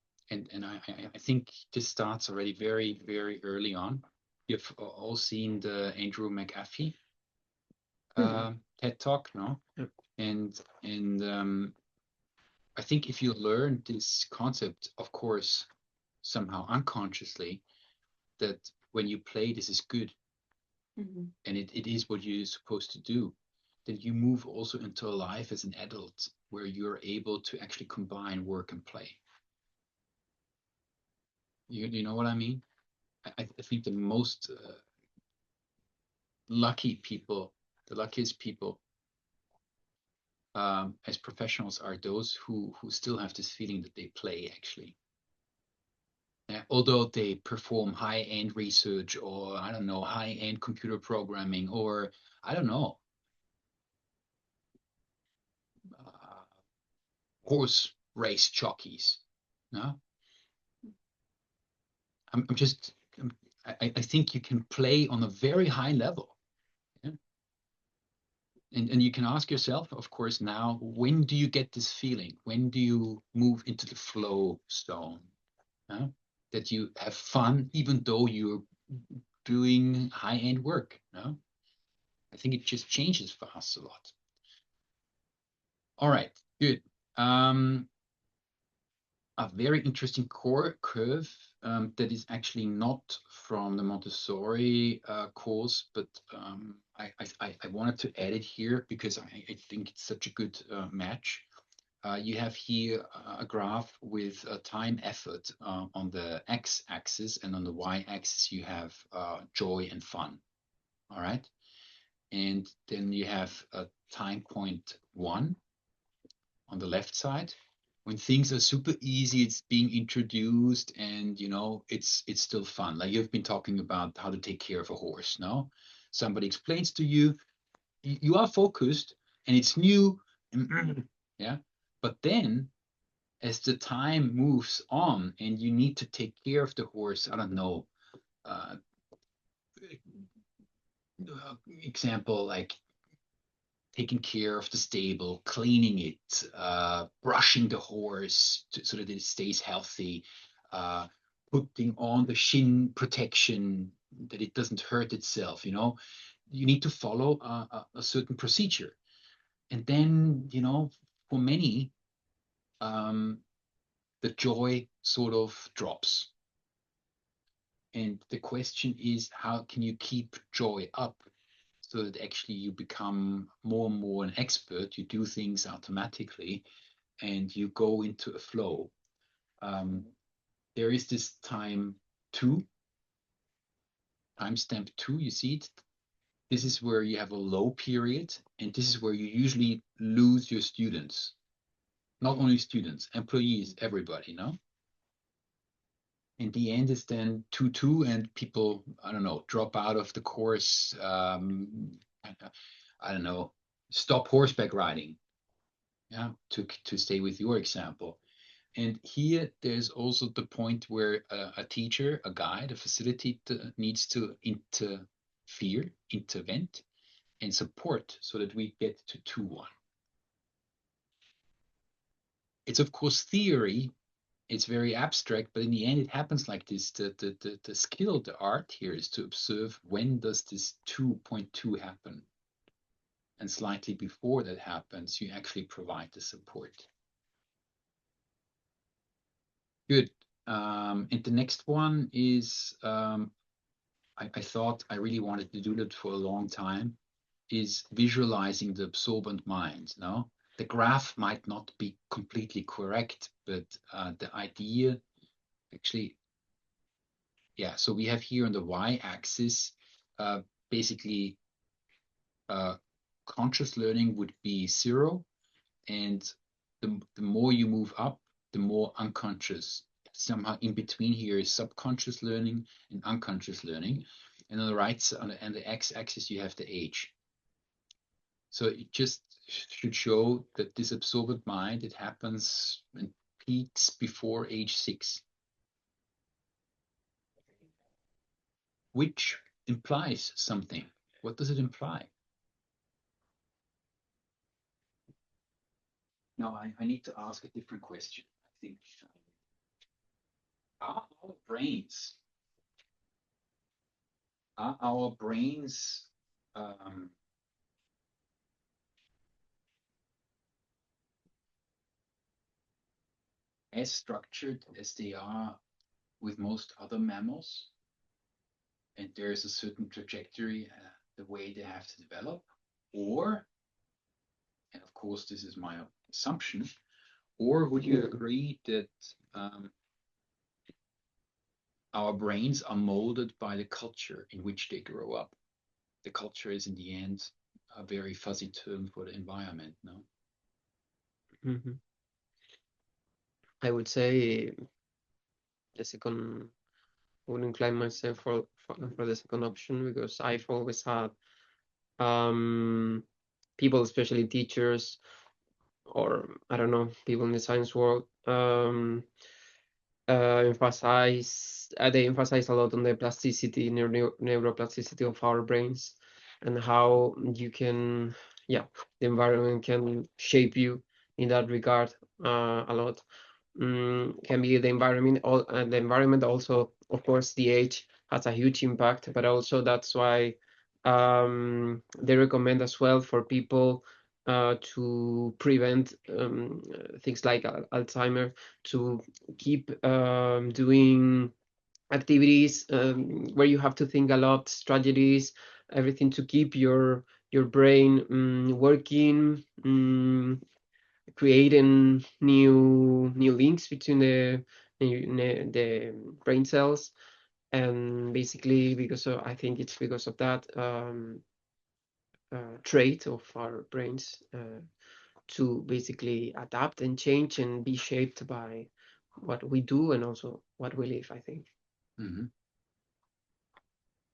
I think this starts already very, very early on. You've all seen the Andrew McAfee TED Talk, no? Yep. And I think if you learn this concept, of course, somehow unconsciously, that when you play, this is good, Mm-hmm. and it is what you're supposed to do, then you move also into a life as an adult where you're able to actually combine work and play. You know what I mean? I think the most lucky people, the luckiest people as professionals are those who still have this feeling that they play actually. Although they perform high-end research, or I don't know, high-end computer programming, or I don't know, uh, horse race jockeys. No, I'm just, I think you can play on a very high level. Yeah? And you can ask yourself, of course, now, when do you get this feeling? When do you move into the flow zone? Huh? That you have fun, even though you're doing high-end work. No? I think it just changes for us a lot. All right, good. A very interesting core curve that is actually not from the Montessori course, but I wanted to add it here because I think it's such a good match. You have here a graph with time effort on the x-axis, and on the y-axis you have joy and fun. All right, and then you have a time point 1 on the left side. When things are super easy, it's being introduced, and it's still fun. Like you've been talking about how to take care of a horse. No, somebody explains to you, you are focused, and it's new. Yeah, but then as the time moves on and you need to take care of the horse, I don't know, uh, example like taking care of the stable, cleaning it, brushing the horse so that it stays healthy, putting on the shin protection that it doesn't hurt itself. You need to follow a certain procedure. And then, for many, the joy sort of drops. And the question is, how can you keep joy up so that actually you become more and more an expert? You do things automatically and you go into a flow. There is this timestamp 2, you see it? This is where you have a low period, and this is where you usually lose your students. Not only students, employees, everybody, no? And the end is then 2-2, and people, I don't know, drop out of the course. I don't know, stop horseback riding. Yeah, to stay with your example. And here there's also the point where a teacher, a guide, a facilitator needs to intervene, and support so that we get to 2-1. It's of course theory, it's very abstract, but in the end, it happens like this. The skill, the art here is to observe when does this 2.2 happen. And slightly before that happens, you actually provide the support. Good. And the next one is, I thought I really wanted to do that for a long time, is visualizing the absorbent mind. No? The graph might not be completely correct, but the idea actually, yeah, so we have here on the y-axis, basically conscious learning would be 0, and the more you move up, the more unconscious. Somehow in between here is subconscious learning and unconscious learning. And on the right side, on the x-axis, you have the age. So it just should show that this absorbent mind, it happens and peaks before age 6, which implies something. What does it imply? Now, I need to ask a different question. I think, are our brains as structured as they are with most other mammals? And there's a certain trajectory, the way they have to develop? Or, and of course, this is my assumption, or would you agree that our brains are molded by the culture in which they grow up? The culture is, in the end, a very fuzzy term for the environment, no? Mhm. I would say the second, I would incline myself for the second option, because I've always had people, especially teachers, or I don't know, people in the science world, they emphasize a lot on the plasticity, neuroplasticity of our brains, and how you can, yeah, the environment can shape you in that regard a lot. Can be the environment, and the environment also, of course, the age has a huge impact, but also that's why they recommend as well for people to prevent things like Alzheimer, to keep doing activities where you have to think a lot, strategies, everything to keep your brain working, creating new links between the brain cells. And basically, I think it's because of that trait of our brains to basically adapt and change and be shaped by what we do and also what we live, I think. Mm-hmm.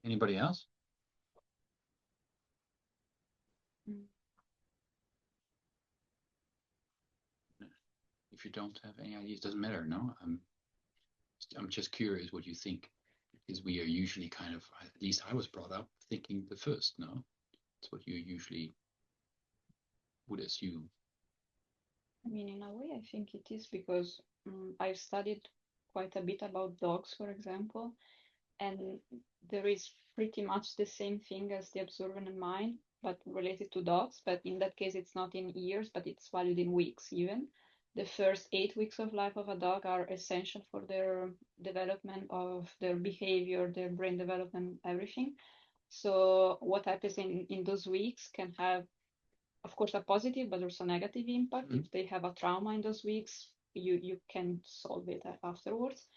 Anybody else? If you don't have any ideas, doesn't matter, no? I'm just curious what you think, because we are usually kind of, at least I was brought up thinking the first, no? It's what you usually would assume. I mean, in a way, I think it is, because I've studied quite a bit about dogs, for example, and there is pretty much the same thing as the absorbent mind, but related to dogs. But in that case, it's not in years, but it's valued in weeks even. The first 8 weeks of life of a dog are essential for their development of their behavior, their brain development, everything. So what happens in those weeks can have, of course, a positive but also negative impact. If they have a trauma in those weeks, you can solve it afterwards.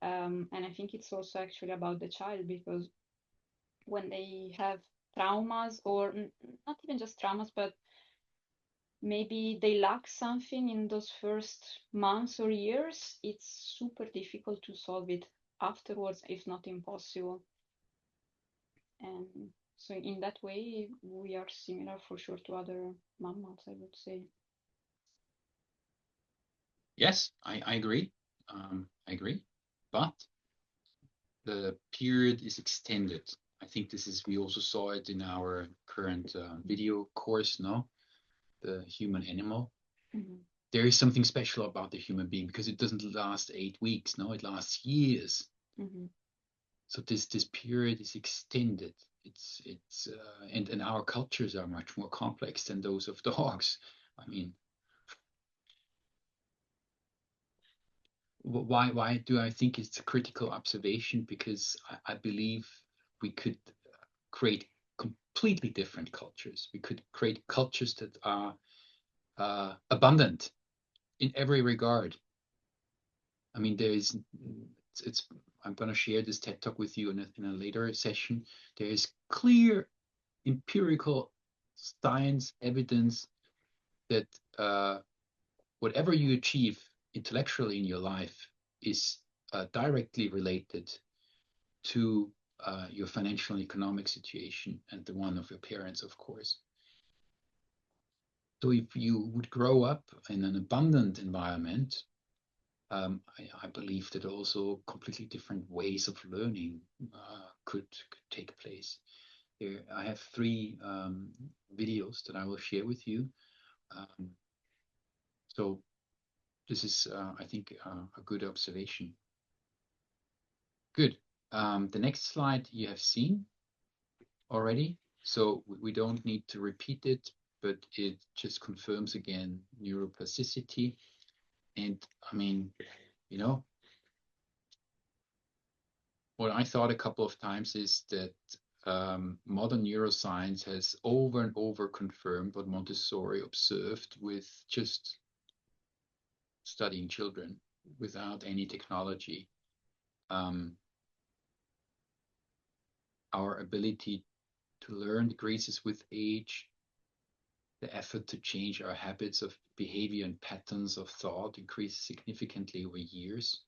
And I think it's also actually about the child, because when they have traumas, or not even just traumas, but maybe they lack something in those first months or years, it's super difficult to solve it afterwards, if not impossible. And so in that way, we are similar for sure to other mammals, I would say. Yes, I agree. I agree. But the period is extended. I think we also saw it in our current video course, no? The human animal. Mhm. there is something special about the human being because it doesn't last 8 weeks. No, it lasts years. Mhm. So this period is extended. It's and our cultures are much more complex than those of dogs. I mean, why do I think it's a critical observation? Because I believe we could create completely different cultures. We could create cultures that are abundant in every regard. I mean, it's I'm going to share this TED Talk with you in a later session. There is clear empirical science evidence that whatever you achieve intellectually in your life is directly related to your financial and economic situation and the one of your parents, of course. So if you would grow up in an abundant environment, I believe that also completely different ways of learning could take place. Here, I have 3 videos that I will share with you. So this is, I think, a good observation. Good. The next slide you have seen already, so we don't need to repeat it, but it just confirms again neuroplasticity. And I mean, you know, what I thought a couple of times is that modern neuroscience has over and over confirmed what Montessori observed with just studying children without any technology. Our ability to learn decreases with age. The effort to change our habits of behavior and patterns of thought increases significantly over years.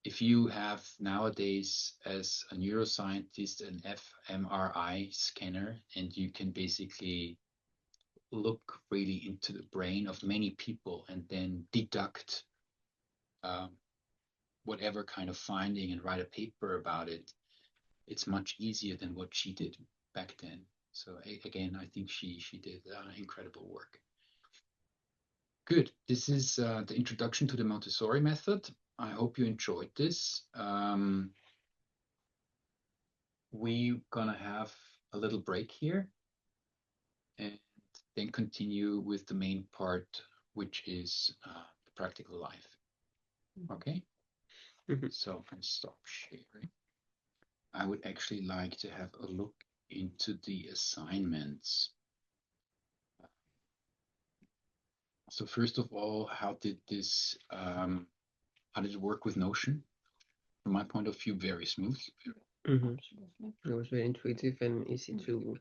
If you have nowadays, as a neuroscientist, an fMRI scanner, and you can basically look really into the brain of many people and then deduct whatever kind of finding and write a paper about it, it's much easier than what she did back then. So again, I think she did incredible work. Good. This is the introduction to the Montessori method. I hope you enjoyed this. We're gonna have a little break here and then continue with the main part, which is the practical life. Okay? So I stop sharing. I would actually like to have a look into the assignments. So first of all, how did it work with Notion? From my point of view, very smooth. It was very intuitive and easy to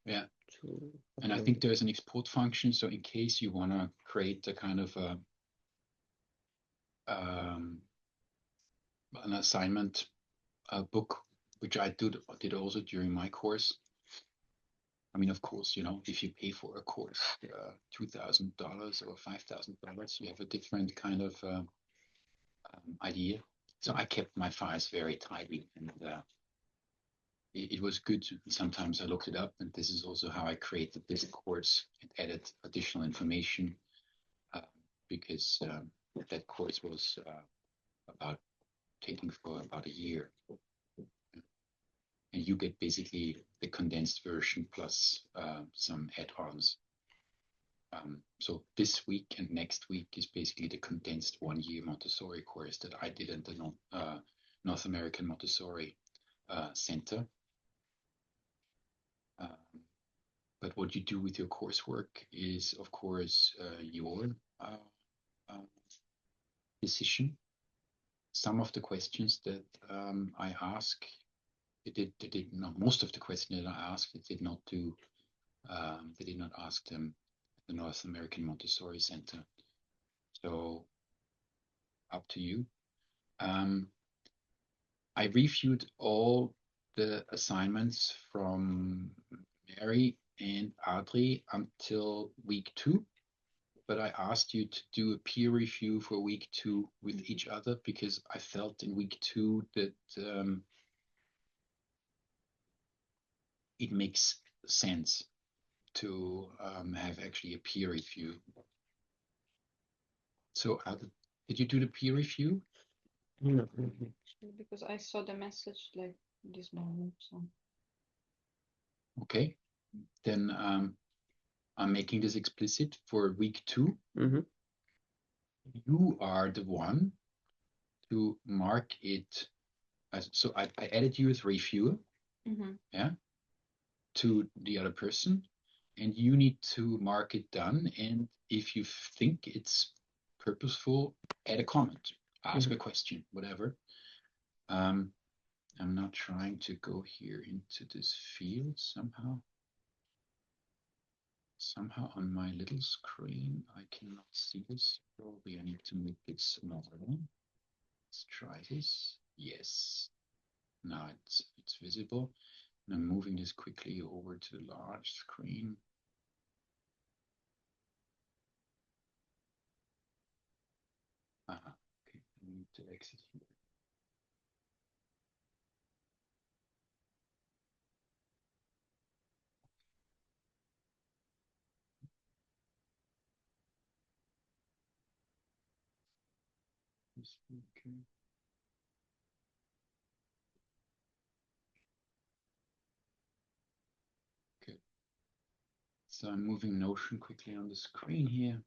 And I think there's an export function. So in case you want to create a kind of an assignment book, which I did also during my course. I mean, of course, you know, if you pay for a course, $2,000 or $5,000, you have a different kind of idea. So I kept my files very tidy, and it was good. Sometimes I looked it up, and this is also how I created this course and added additional information because that course was about taking for about a year. And you get basically the condensed version plus some add-ons. So this week and next week is basically the condensed 1-year Montessori course that I did at the North American Montessori Center. But what you do with your coursework is, of course, your decision. Some of the questions that I ask, most of the questions that I asked, they did not ask them at the North American Montessori Center. So up to you. I reviewed all the assignments from Mary and Adri until week 2, but I asked you to do a peer review for week 2 with each other because I felt in week 2 that it makes sense to have actually a peer review. So did you do the peer review? No. Because I saw the message like this morning. So Okay, then I'm making this explicit for week 2. Mhm. You are the one to mark it as, so I added you as reviewer, yeah, to the other person, and you need to mark it done. And if you think it's purposeful, add a comment, ask a question, whatever. I'm not trying to go here into this field somehow. Somehow on my little screen, I cannot see this. Probably I need to make it smaller. Let's try this. Yes. Now it's visible. And I'm moving this quickly over to the large screen. Okay, I need to exit here. Okay. Good. So I'm moving Notion quickly on the screen here.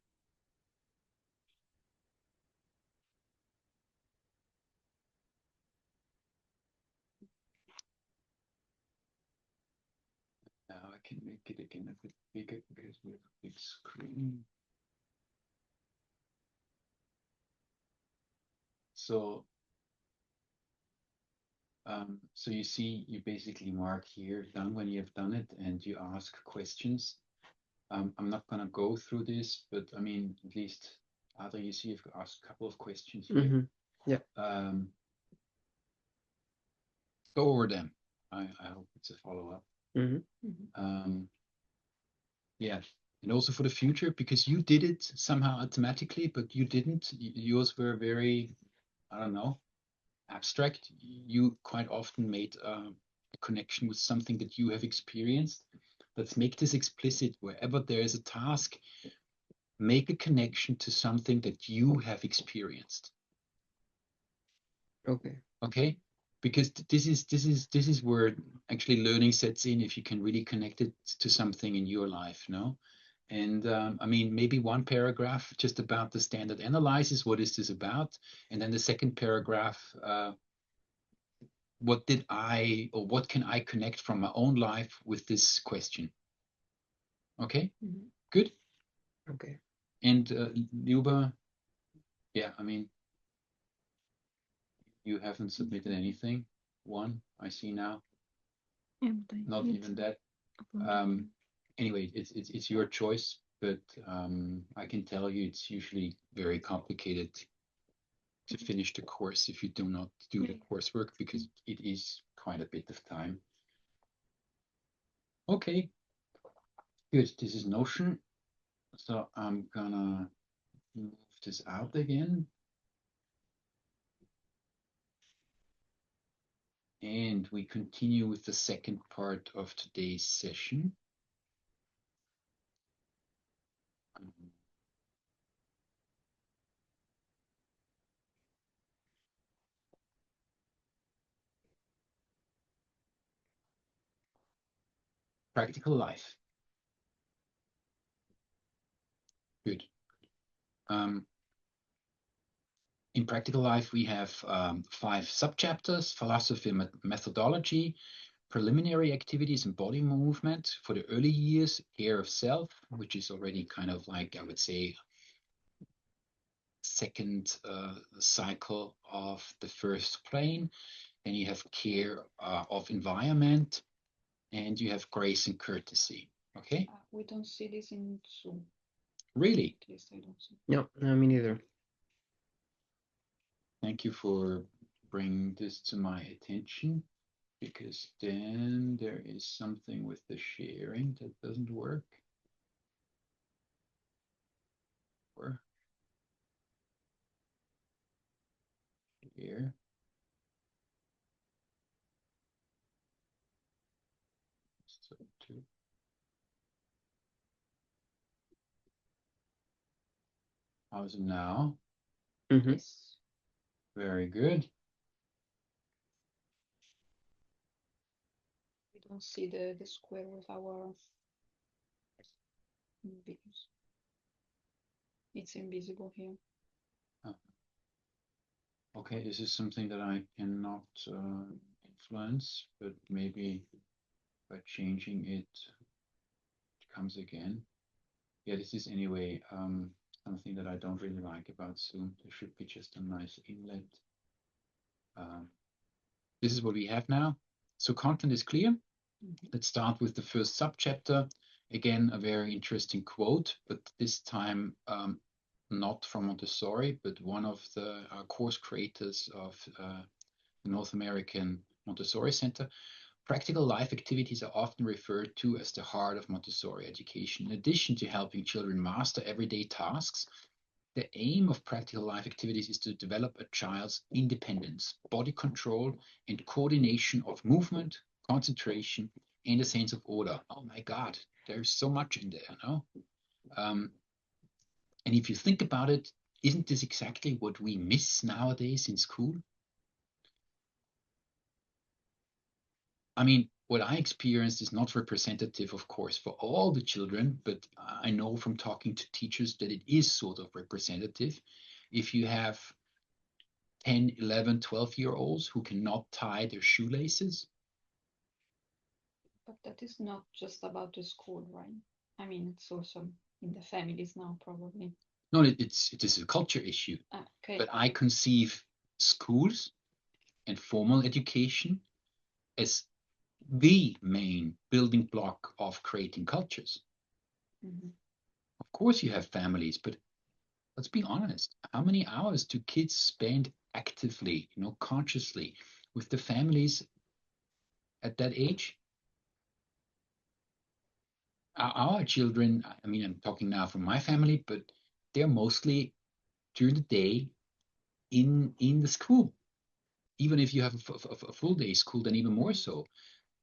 Now I can make it again a bit bigger because we have a big screen. So so you see, you basically mark here done when you have done it, and you ask questions. I'm not going to go through this, but I mean, at least Ada, you see, you've asked a couple of questions here. Yeah. Go over them. I hope it's a follow-up. Yeah, and also for the future, because you did it somehow automatically, but you didn't. Yours were very, I don't know, abstract. You quite often made a connection with something that you have experienced. Let's make this explicit. Wherever there is a task, make a connection to something that you have experienced. Okay. Okay, because this is where actually learning sets in, if you can really connect it to something in your life, no? And I mean, maybe one paragraph just about the standard analysis, what is this about? And then the second paragraph, what did I, or what can I connect from my own life with this question? Okay, good. Okay. And Luba, yeah, I mean, you haven't submitted anything. One, I see now. Yeah, Not even that. Anyway, it's your choice, but I can tell you it's usually very complicated to finish the course if you do not do the coursework, because it is quite a bit of time. Okay, good. This is Notion. So I'm gonna move this out again. And we continue with the second part of today's session. Practical life. Good. In practical life, we have 5 subchapters: philosophy and methodology, preliminary activities and body movement for the early years, care of self, which is already kind of like, I would say, second cycle of the first plane. Then you have care of environment, and you have grace and courtesy. Okay? we don't see this in Zoom. Really? At least I don't see. No, me neither. Thank you for bringing this to my attention, because then there is something with the sharing that doesn't work. Or here. So two. How's it now? Mhm. Yes. Very good. We don't see the square with our videos. It's invisible here. Okay, this is something that I cannot influence, but maybe by changing it, it comes again. Yeah, this is anyway something that I don't really like about Zoom. There should be just a nice inlet. This is what we have now. So content is clear. Let's start with the first subchapter. Again, a very interesting quote, but this time not from Montessori, but one of the course creators of the North American Montessori Center. Practical life activities are often referred to as the heart of Montessori education. In addition to helping children master everyday tasks, the aim of practical life activities is to develop a child's independence, body control, and coordination of movement, concentration, and a sense of order. Oh my God, there's so much in there, no? And if you think about it, isn't this exactly what we miss nowadays in school? I mean, what I experienced is not representative, of course, for all the children, but I know from talking to teachers that it is sort of representative. If you have 10, 11, 12-year-olds who cannot tie their shoelaces. But that is not just about the school, right? I mean, it's also in the families now, probably. No, it is a culture issue. Okay. But I conceive schools and formal education as the main building block of creating cultures. Mhm. Of course, you have families, but let's be honest. How many hours do kids spend actively, consciously with the families at that age? Our children, I mean, I'm talking now from my family, but they're mostly during the day in the school. Even if you have a full day school, then even more so.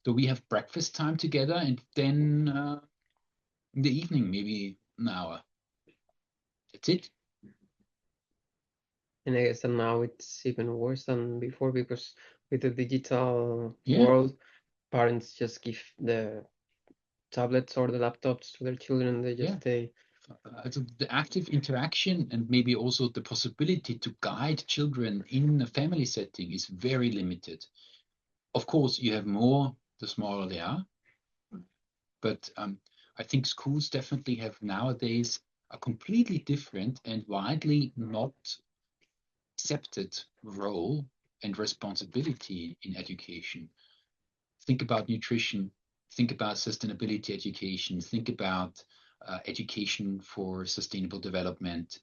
So we have breakfast time together, and then in the evening, maybe an hour. That's it. And I guess that now it's even worse than before because with the digital Yeah. world, parents just give the tablets or the laptops to their children. They just Yeah. stay. So the active interaction and maybe also the possibility to guide children in a family setting is very limited. Of course, you have more the smaller they are, but I think schools definitely have nowadays a completely different and widely not accepted role and responsibility in education. Think about nutrition, think about sustainability education, think about education for sustainable development,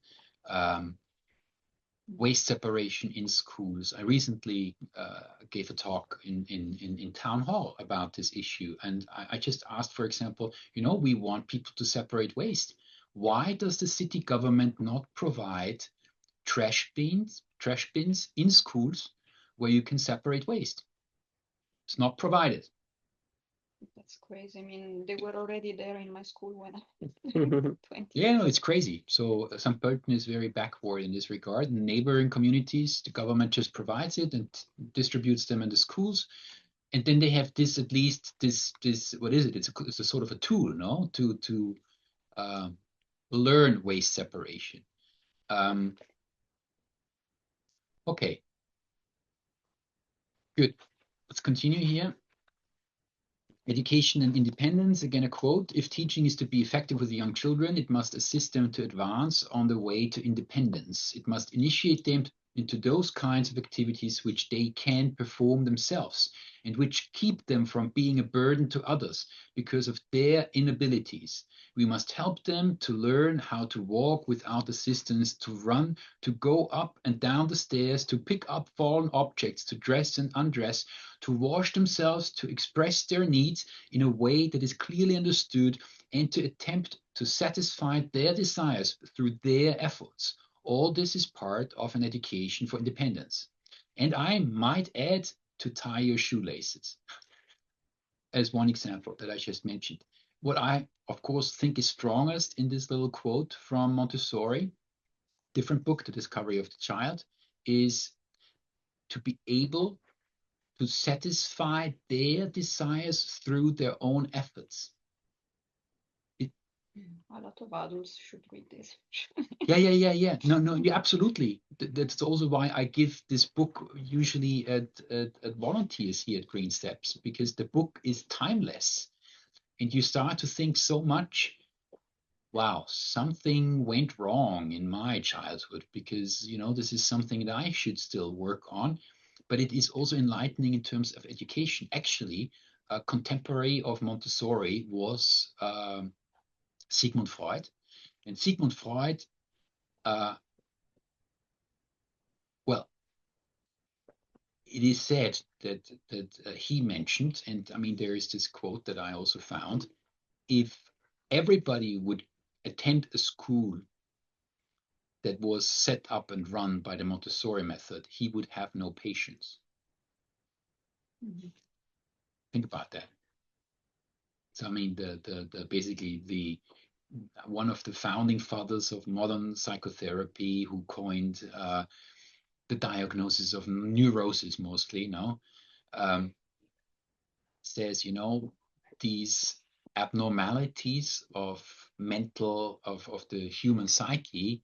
waste separation in schools. I recently gave a talk in town hall about this issue, and I just asked, for example, we want people to separate waste. Why does the city government not provide trash bins in schools where you can separate waste? It's not provided. That's crazy. I mean, they were already there in my school when I was 20 Yeah, years no, it's crazy. So St. Pölten is very backward in this regard. In neighboring communities, the government just provides it and distributes them in the schools. And then they have this, at least this what is it? It's a sort of a tool, no, to learn waste separation. Okay, good. Let's continue here. Education and independence, again, a quote: if teaching is to be effective with young children, it must assist them to advance on the way to independence. It must initiate them into those kinds of activities which they can perform themselves and which keep them from being a burden to others because of their inabilities. We must help them to learn how to walk without assistance, to run, to go up and down the stairs, to pick up fallen objects, to dress and undress, to wash themselves, to express their needs in a way that is clearly understood, and to attempt to satisfy their desires through their efforts. All this is part of an education for independence. And I might add, to tie your shoelaces as one example that I just mentioned. What I, of course, think is strongest in this little quote from Montessori different book, The Discovery of the Child, is to be able to satisfy their desires through their own efforts. A lot of adults should read this. Yeah. No, yeah, absolutely. That's also why I give this book usually at volunteers here at Green Steps, because the book is timeless. And you start to think so much, wow, something went wrong in my childhood, because, you know, this is something that I should still work on. But it is also enlightening in terms of education. Actually, a contemporary of Montessori was Sigmund Freud. And Sigmund Freud, well, it is said that he mentioned, and I mean, there is this quote that I also found: if everybody would attend a school that was set up and run by the Montessori method, he would have no patience. Think about that. So I mean, the basically the one of the founding fathers of modern psychotherapy, who coined the diagnosis of neurosis mostly, says, you know, these abnormalities of the human psyche,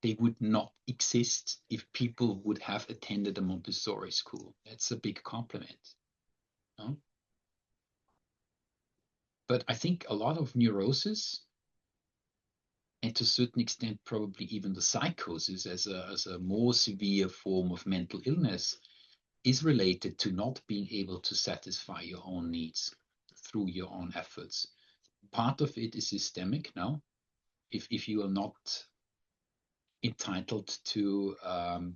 they would not exist if people would have attended a Montessori school. That's a big compliment. No? But I think a lot of neurosis, and to a certain extent probably even the psychosis as a more severe form of mental illness, is related to not being able to satisfy your own needs through your own efforts. Part of it is systemic now. If you are not entitled to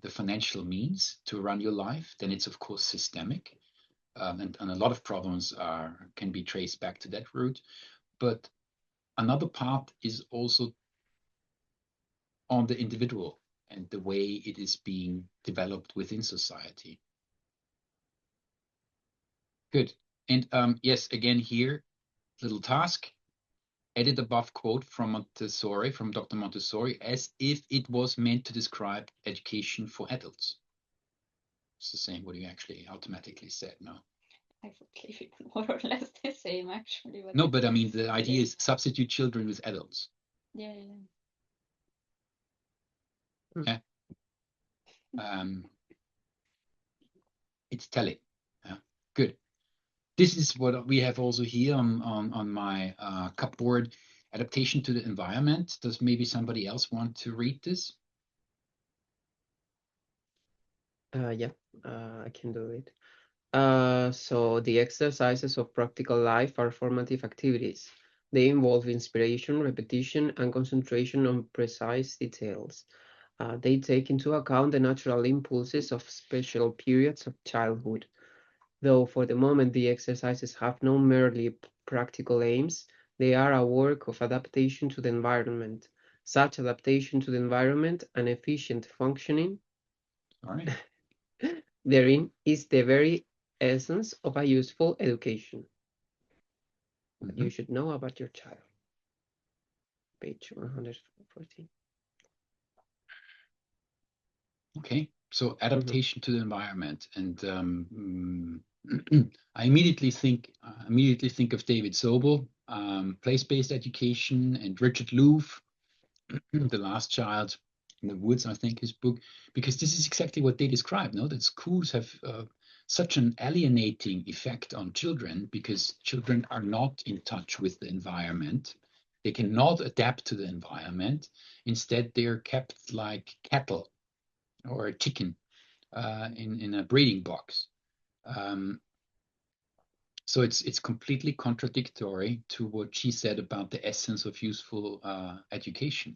the financial means to run your life, then it's of course systemic. And a lot of problems can be traced back to that root. But another part is also on the individual and the way it is being developed within society. Good. And yes, again here, little task. Edit above quote from Montessori, from Dr. Montessori, as if it was meant to describe education for adults. It's the same what you actually automatically said, no? I would leave it more or less the same, actually. No, but I mean, the idea is substitute children with adults. Yeah. Yeah. It's telling. Yeah. Good. This is what we have also here on my cupboard. Adaptation to the environment. Does maybe somebody else want to read this? Yeah, I can do it. So the exercises of practical life are formative activities. They involve inspiration, repetition, and concentration on precise details. They take into account the natural impulses of special periods of childhood. Though for the moment the exercises have no merely practical aims, they are a work of adaptation to the environment. Such adaptation to the environment and efficient functioning All right. therein is the very essence of a useful education. What you should know about your child. Page 114. Okay, so adaptation to the environment, and I immediately think of David Sobel, place-based education, and Richard Louv, The Last Child in the Woods, I think his book, because this is exactly what they describe. No, that schools have such an alienating effect on children because children are not in touch with the environment. They cannot adapt to the environment. Instead, they are kept like cattle or a chicken in a breeding box. So it's completely contradictory to what she said about the essence of useful education.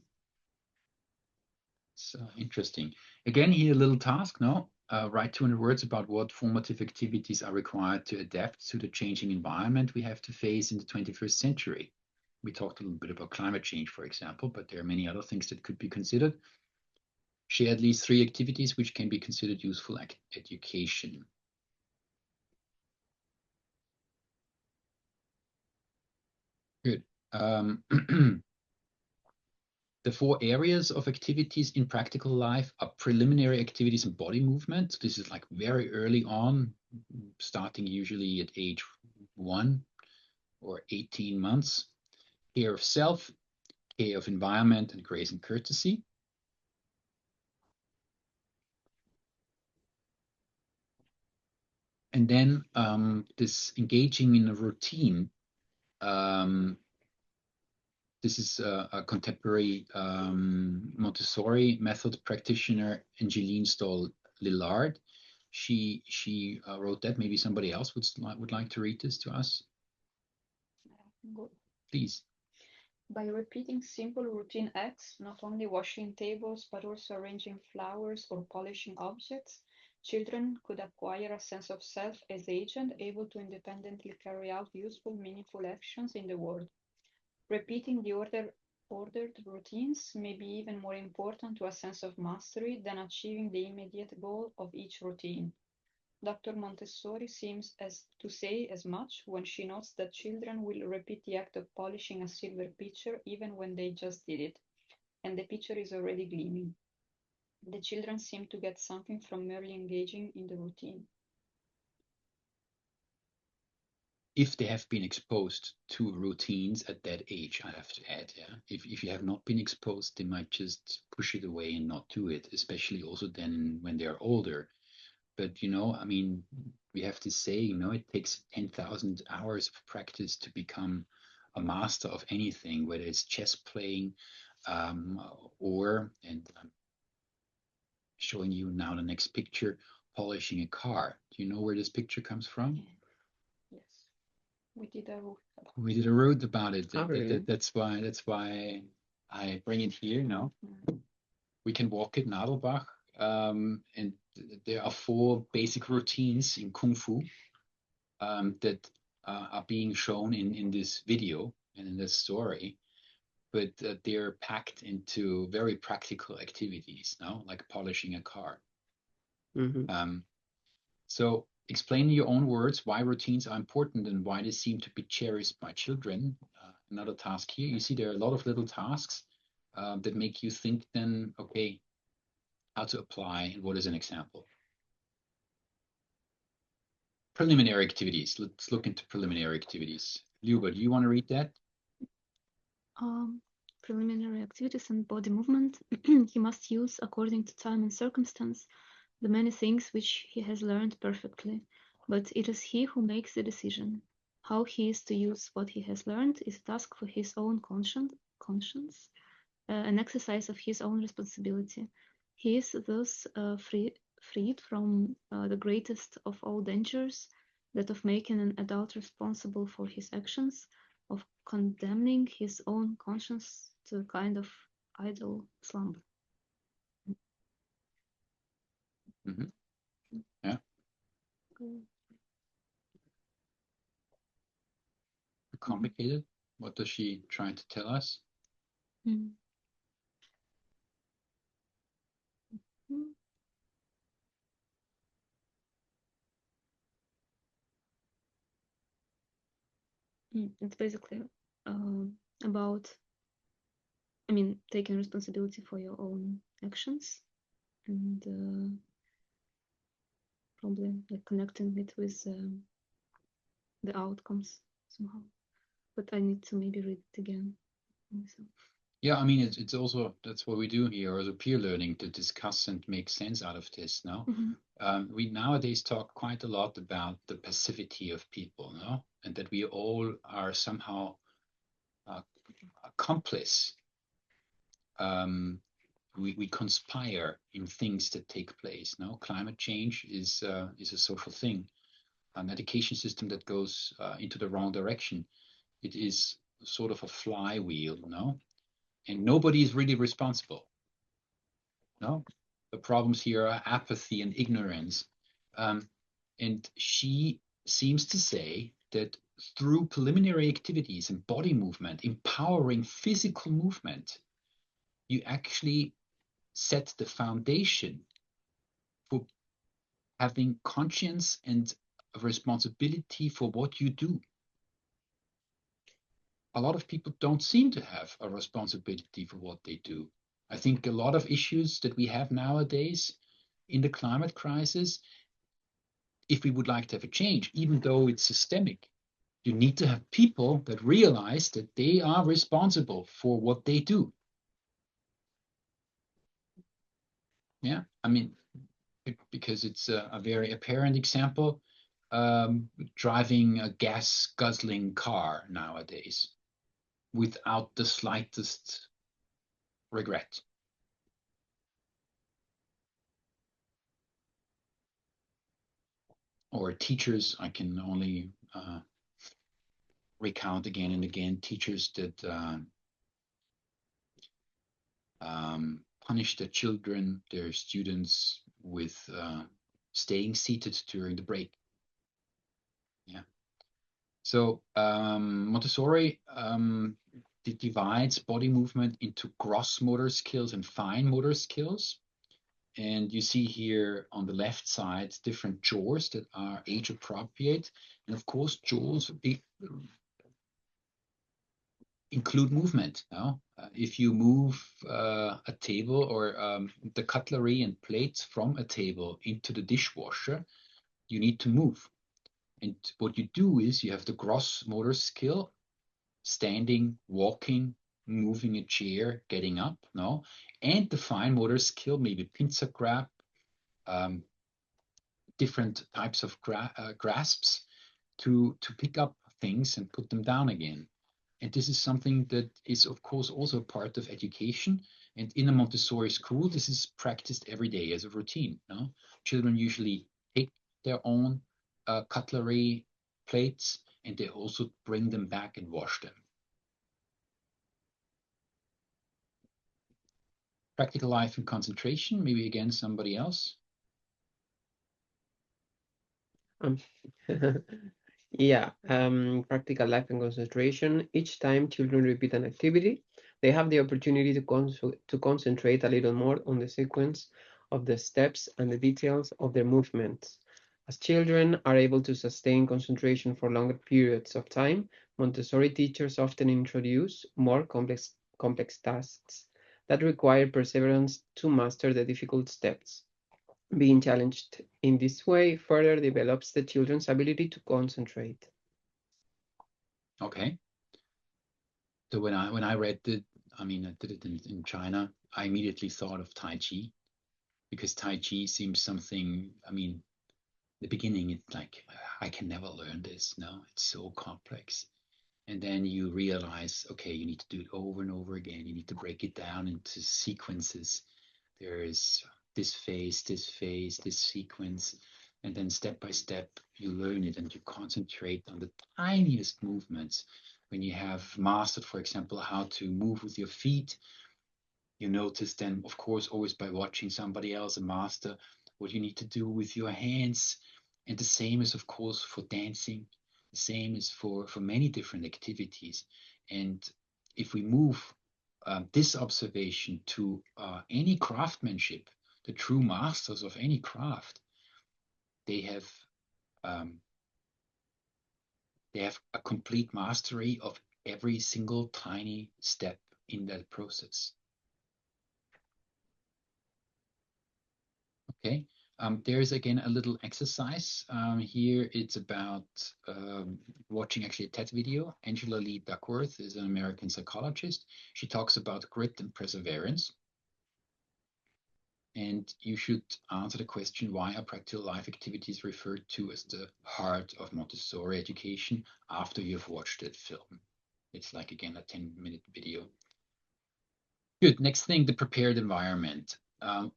So interesting. Again, here a little task now. Write 200 words about what formative activities are required to adapt to the changing environment we have to face in the 21st century. We talked a little bit about climate change, for example, but there are many other things that could be considered. Share at least 3 activities which can be considered useful education. Good. The 4 areas of activities in practical life are preliminary activities and body movement. This is like very early on, starting usually at age 1 or 18 months. Care of self, care of environment, and grace and courtesy. And then this engaging in a routine. This is a contemporary Montessori method practitioner, Angeline Stoll-Lillard. She wrote that. Maybe somebody else would like to read this to us. Good. Please. By repeating simple routine acts, not only washing tables, but also arranging flowers or polishing objects, children could acquire a sense of self as agent, able to independently carry out useful, meaningful actions in the world. Repeating the ordered routines may be even more important to a sense of mastery than achieving the immediate goal of each routine. Dr. Montessori seems to say as much when she notes that children will repeat the act of polishing a silver pitcher even when they just did it, and the pitcher is already gleaming. The children seem to get something from merely engaging in the routine. If they have been exposed to routines at that age, I have to add, yeah. If you have not been exposed, they might just push it away and not do it, especially also then when they're older. But, you know, I mean, we have to say, you know, it takes 10,000 hours of practice to become a master of anything, whether it's chess playing or, and I'm showing you now the next picture, polishing a car. Do you know where this picture comes from? Yes, we did a road about it. Oh, really? That's why I bring it here. No, we can walk it, Nadelbach, and there are 4 basic routines in Kung Fu that are being shown in this video and in this story, but they're packed into very practical activities. No, like polishing a car. Mm-hmm. So explain in your own words why routines are important and why they seem to be cherished by children. Another task here. You see there are a lot of little tasks that make you think then, okay, how to apply and what is an example. Preliminary activities. Let's look into preliminary activities. Luba, do you want to read that? Preliminary activities and body movement. He must use, according to time and circumstance, the many things which he has learned perfectly, but it is he who makes the decision. How he is to use what he has learned is a task for his own conscience, an exercise of his own responsibility. He is thus freed from the greatest of all dangers, that of making an adult responsible for his actions, of condemning his own conscience to a kind of idle slumber. Mm-hmm. Yeah. Complicated. What does she try to tell us? Mm. It's basically about, I mean, taking responsibility for your own actions and probably like connecting it with the outcomes somehow. But I need to maybe read it again myself. Yeah, I mean, it's also, that's what we do here as a peer learning, to discuss and make sense out of this. No, we nowadays talk quite a lot about the passivity of people, no, and that we all are somehow accomplice. We conspire in things that take place. No, climate change is a social thing. An education system that goes into the wrong direction, it is sort of a flywheel, no, and nobody is really responsible. No, the problems here are apathy and ignorance. And she seems to say that through preliminary activities and body movement, empowering physical movement, you actually set the foundation for having conscience and responsibility for what you do. a lot of people don't seem to have a responsibility for what they do. I think a lot of issues that we have nowadays in the climate crisis, if we would like to have a change, even though it's systemic, you need to have people that realize that they are responsible for what they do. Yeah, I mean, because it's a very apparent example, driving a gas guzzling car nowadays without the slightest regret. Or teachers, I can only recount again and again, teachers that punish their children, their students, with staying seated during the break. Yeah. So Montessori divides body movement into gross motor skills and fine motor skills. And you see here on the left side different chores that are age appropriate. And of course, chores include movement. No? If you move a table or the cutlery and plates from a table into the dishwasher, you need to move. And what you do is you have the gross motor skill, standing, walking, moving a chair, getting up, no? And the fine motor skill, maybe pincer grab, different types of grasps to pick up things and put them down again. And this is something that is, of course, also part of education. And in a Montessori school, this is practiced every day as a routine. No? Children usually take their own cutlery, plates, and they also bring them back and wash them. Practical life and concentration, maybe again somebody else. Yeah, practical life and concentration. Each time children repeat an activity, they have the opportunity to concentrate a little more on the sequence of the steps and the details of their movements. As children are able to sustain concentration for longer periods of time, Montessori teachers often introduce more complex tasks that require perseverance to master the difficult steps. Being challenged in this way further develops the children's ability to concentrate. Okay. So when I read it, I mean, I did it in China, I immediately thought of Tai Chi, because Tai Chi seems something, I mean, the beginning, it's like, I can never learn this. No, it's so complex. And then you realize, okay, you need to do it over and over again. You need to break it down into sequences. There is this phase, this sequence. And then step by step, you learn it and you concentrate on the tiniest movements. When you have mastered, for example, how to move with your feet, you notice then, of course, always by watching somebody else, a master, what you need to do with your hands. And the same is, of course, for dancing. The same is for many different activities. And if we move this observation to any craftsmanship, the true masters of any craft, they have a complete mastery of every single tiny step in that process. Okay, there's again a little exercise. Here it's about watching actually a TED video. Angela Lee Duckworth is an American psychologist. She talks about grit and perseverance. And you should answer the question, why are practical life activities referred to as the heart of Montessori education after you've watched that film? It's like, again, a 10-minute video. Good. Next thing, the prepared environment.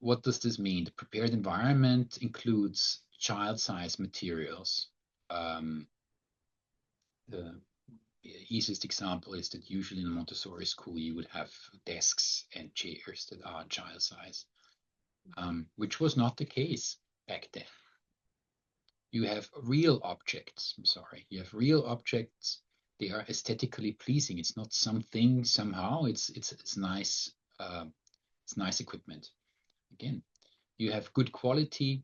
What does this mean? The prepared environment includes child-sized materials. The easiest example is that usually in a Montessori school, you would have desks and chairs that are child-size, which was not the case back then. You have real objects. I'm sorry. You have real objects. They are aesthetically pleasing. It's not something somehow. It's nice. It's nice equipment. Again, you have good quality.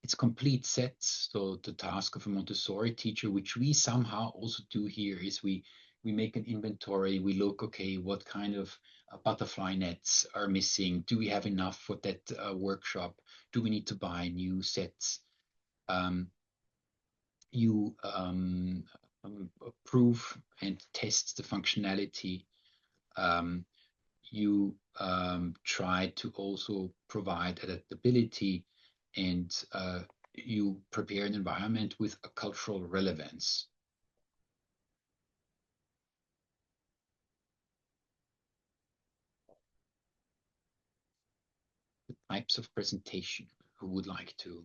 It's complete sets. So the task of a Montessori teacher, which we somehow also do here, is we we make an inventory. We look, okay, what kind of butterfly nets are missing? Do we have enough for that workshop? Do we need to buy new sets? You prove and test the functionality. You try to also provide adaptability, and you prepare an environment with a cultural relevance. The types of presentation. Who would like to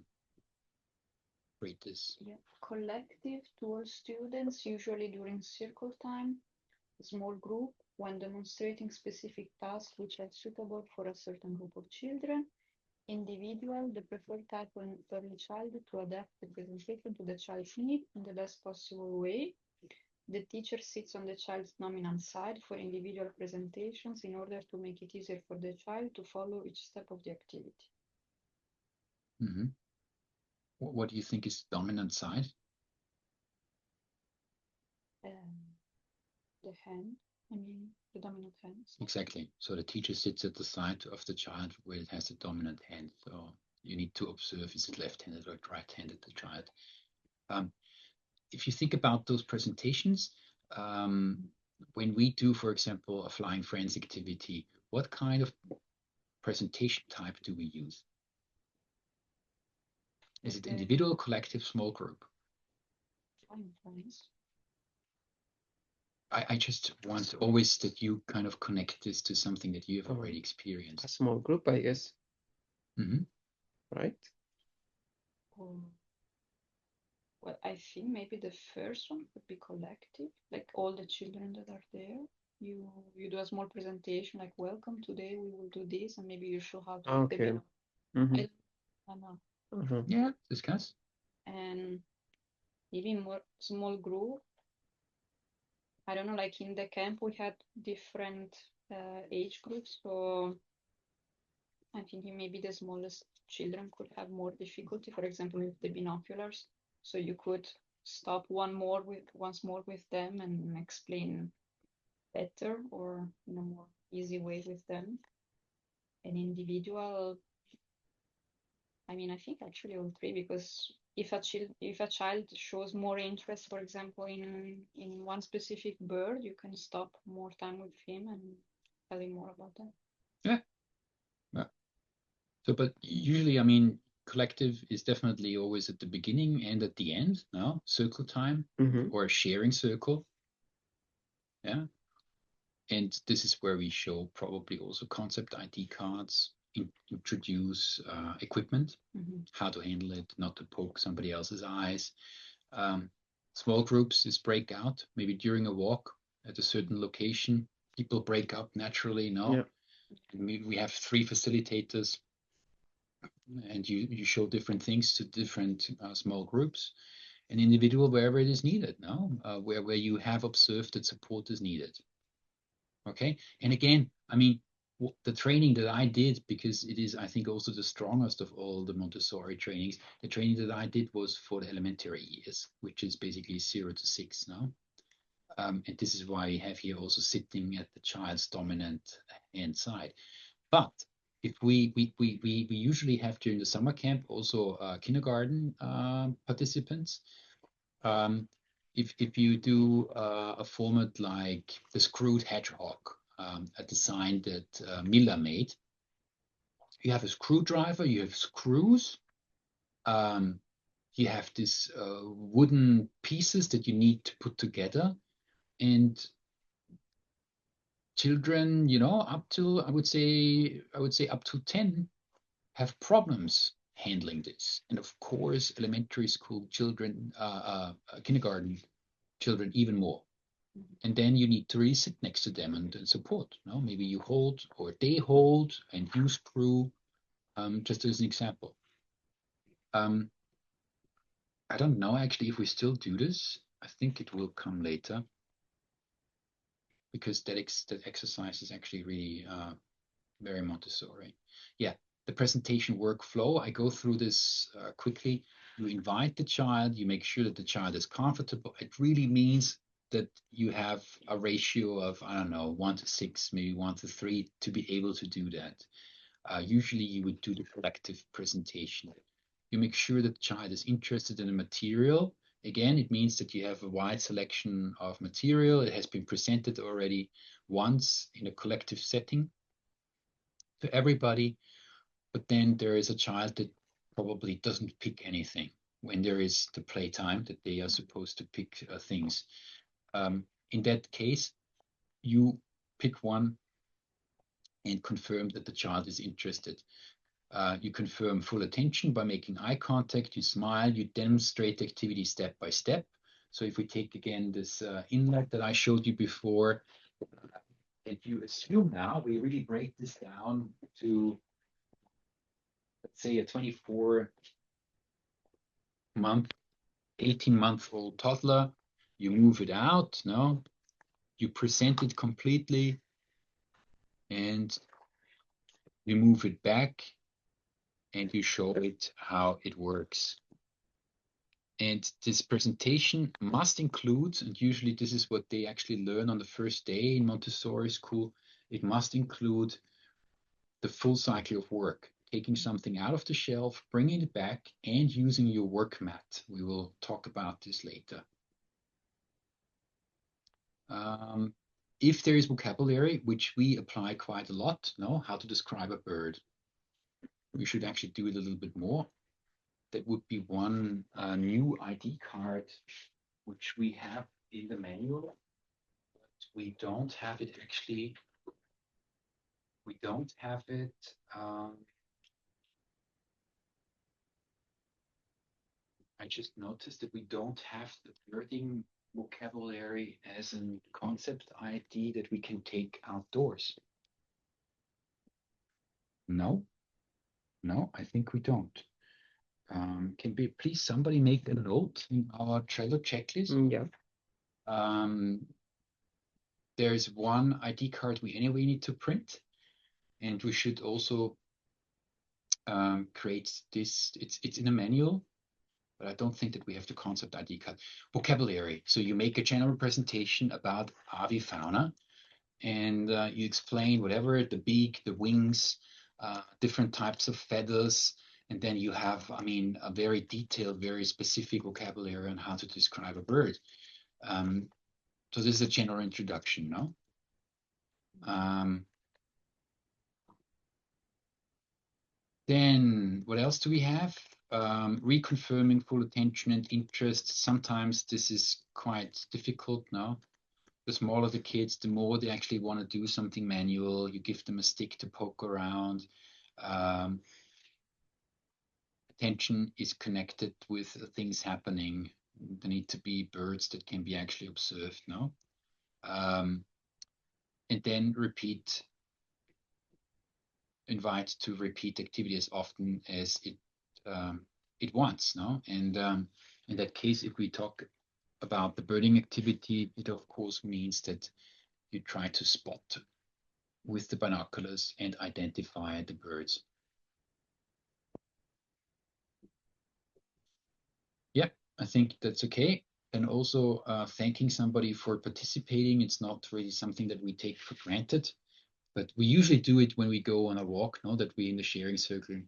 read this? Yeah. Collective towards students, usually during circle time. Small group when demonstrating specific tasks which are suitable for a certain group of children. Individual, the preferred type when early childhood to adapt the presentation to the child's need in the best possible way. The teacher sits on the child's dominant side for individual presentations in order to make it easier for the child to follow each step of the activity. Mm-hmm. What do you think is the dominant side? The hand, the dominant hands. Exactly. So the teacher sits at the side of the child where it has the dominant hand. So you need to observe, is it left-handed or right-handed, the child? If you think about those presentations, when we do, for example, a Flying Friends activity, what kind of presentation type do we use? Is it individual, collective, small group? Flying Friends. I just want always that you kind of connect this to something that you have already A experienced. small group, I guess. Mm-hmm. Right? Well, I think maybe the first one would be collective, like all the children that are there. You do a small presentation, like welcome. Today we will do this, and maybe you show how to make the Okay. binaural. Mhm. I don't know. Yeah, discuss. And maybe more small group. I don't know. Like in the camp, we had different age groups, so I'm thinking maybe the smallest children could have more difficulty. For example, with the binoculars, so you could stop once more with them and explain better or in a more easy way with them. An individual, I think actually all three, because if a child shows more interest, for example, in one specific bird, you can stop more time with him and tell him more about that. Yeah. So, but usually, collective is definitely always at the beginning and at the end. No, circle time or a sharing circle. Yeah. And this is where we show probably also concept ID cards, introduce equipment, how to handle it, not to poke somebody else's eyes. Small groups is breakout, maybe during a walk at a certain location, people break up naturally, no? Yeah. We have 3 facilitators, and you show different things to different small groups. An individual wherever it is needed, no? Where you have observed that support is needed. Okay, and again, the training that I did, because it is, I think, also the strongest of all the Montessori trainings, the training that I did was for the elementary years, which is basically 0 to 6 now. And this is why I have here also sitting at the child's dominant hand side. But if we usually have during the summer camp also kindergarten participants. If you do a format like the screwed hedgehog, a design that Miller made, you have a screwdriver, you have screws, you have these wooden pieces that you need to put together, and children, up to I would say up to 10 have problems handling this, and of course, elementary school children, kindergarten children even more. And then you need to really sit next to them and support. Maybe you hold or they hold and you screw, just as an example. I don't know actually if we still do this. I think it will come later, because that exercise is actually really very Montessori. Yeah, the presentation workflow, I go through this quickly. You invite the child, you make sure that the child is comfortable. It really means that you have a ratio of, I don't know, 1:6, maybe 1:3 to be able to do that. Usually you would do the collective presentation. You make sure that the child is interested in the material. Again, it means that you have a wide selection of material. It has been presented already once in a collective setting to everybody, but then there is a child that probably doesn't pick anything when there is the playtime that they are supposed to pick things. In that case, you pick one and confirm that the child is interested. You confirm full attention by making eye contact, you smile, you demonstrate the activity step by step. So if we take again this inlet that I showed you before, and you assume now, we really break this down to, let's say, a 24-month, 18-month-old toddler, you move it out, no? You present it completely, and you move it back, and you show it how it works. And this presentation must include, and usually this is what they actually learn on the first day in Montessori school, it must include the full cycle of work, taking something out of the shelf, bringing it back, and using your work mat. We will talk about this later. If there is vocabulary, which we apply quite a lot, no, how to describe a bird, we should actually do it a little bit more. That would be one new ID card, which we have in the manual, but we don't have it actually. We don't have it. I just noticed that we don't have the birding vocabulary as a concept ID that we can take outdoors. No, I think we don't. Can please somebody make a note in our Trello checklist? Yeah. There's one ID card we anyway need to print, and we should also create this. It's in a manual, but I don't think that we have the concept ID card. Vocabulary. So you make a general presentation about avifauna, and you explain whatever, the beak, the wings, different types of feathers, and then you have, I mean, a very detailed, very specific vocabulary on how to describe a bird. So this is a general introduction, no? Then what else do we have? Reconfirming full attention and interest. Sometimes this is quite difficult now. The smaller the kids, the more they actually want to do something manual. You give them a stick to poke around. Attention is connected with things happening. There need to be birds that can be actually observed, no? And then invite to repeat activity as often as it wants, no? And in that case, if we talk about the birding activity, it of course means that you try to spot with the binoculars and identify the birds. Yeah, I think that's okay. And also thanking somebody for participating. It's not really something that we take for granted, but we usually do it when we go on a walk, no? That we in the sharing circle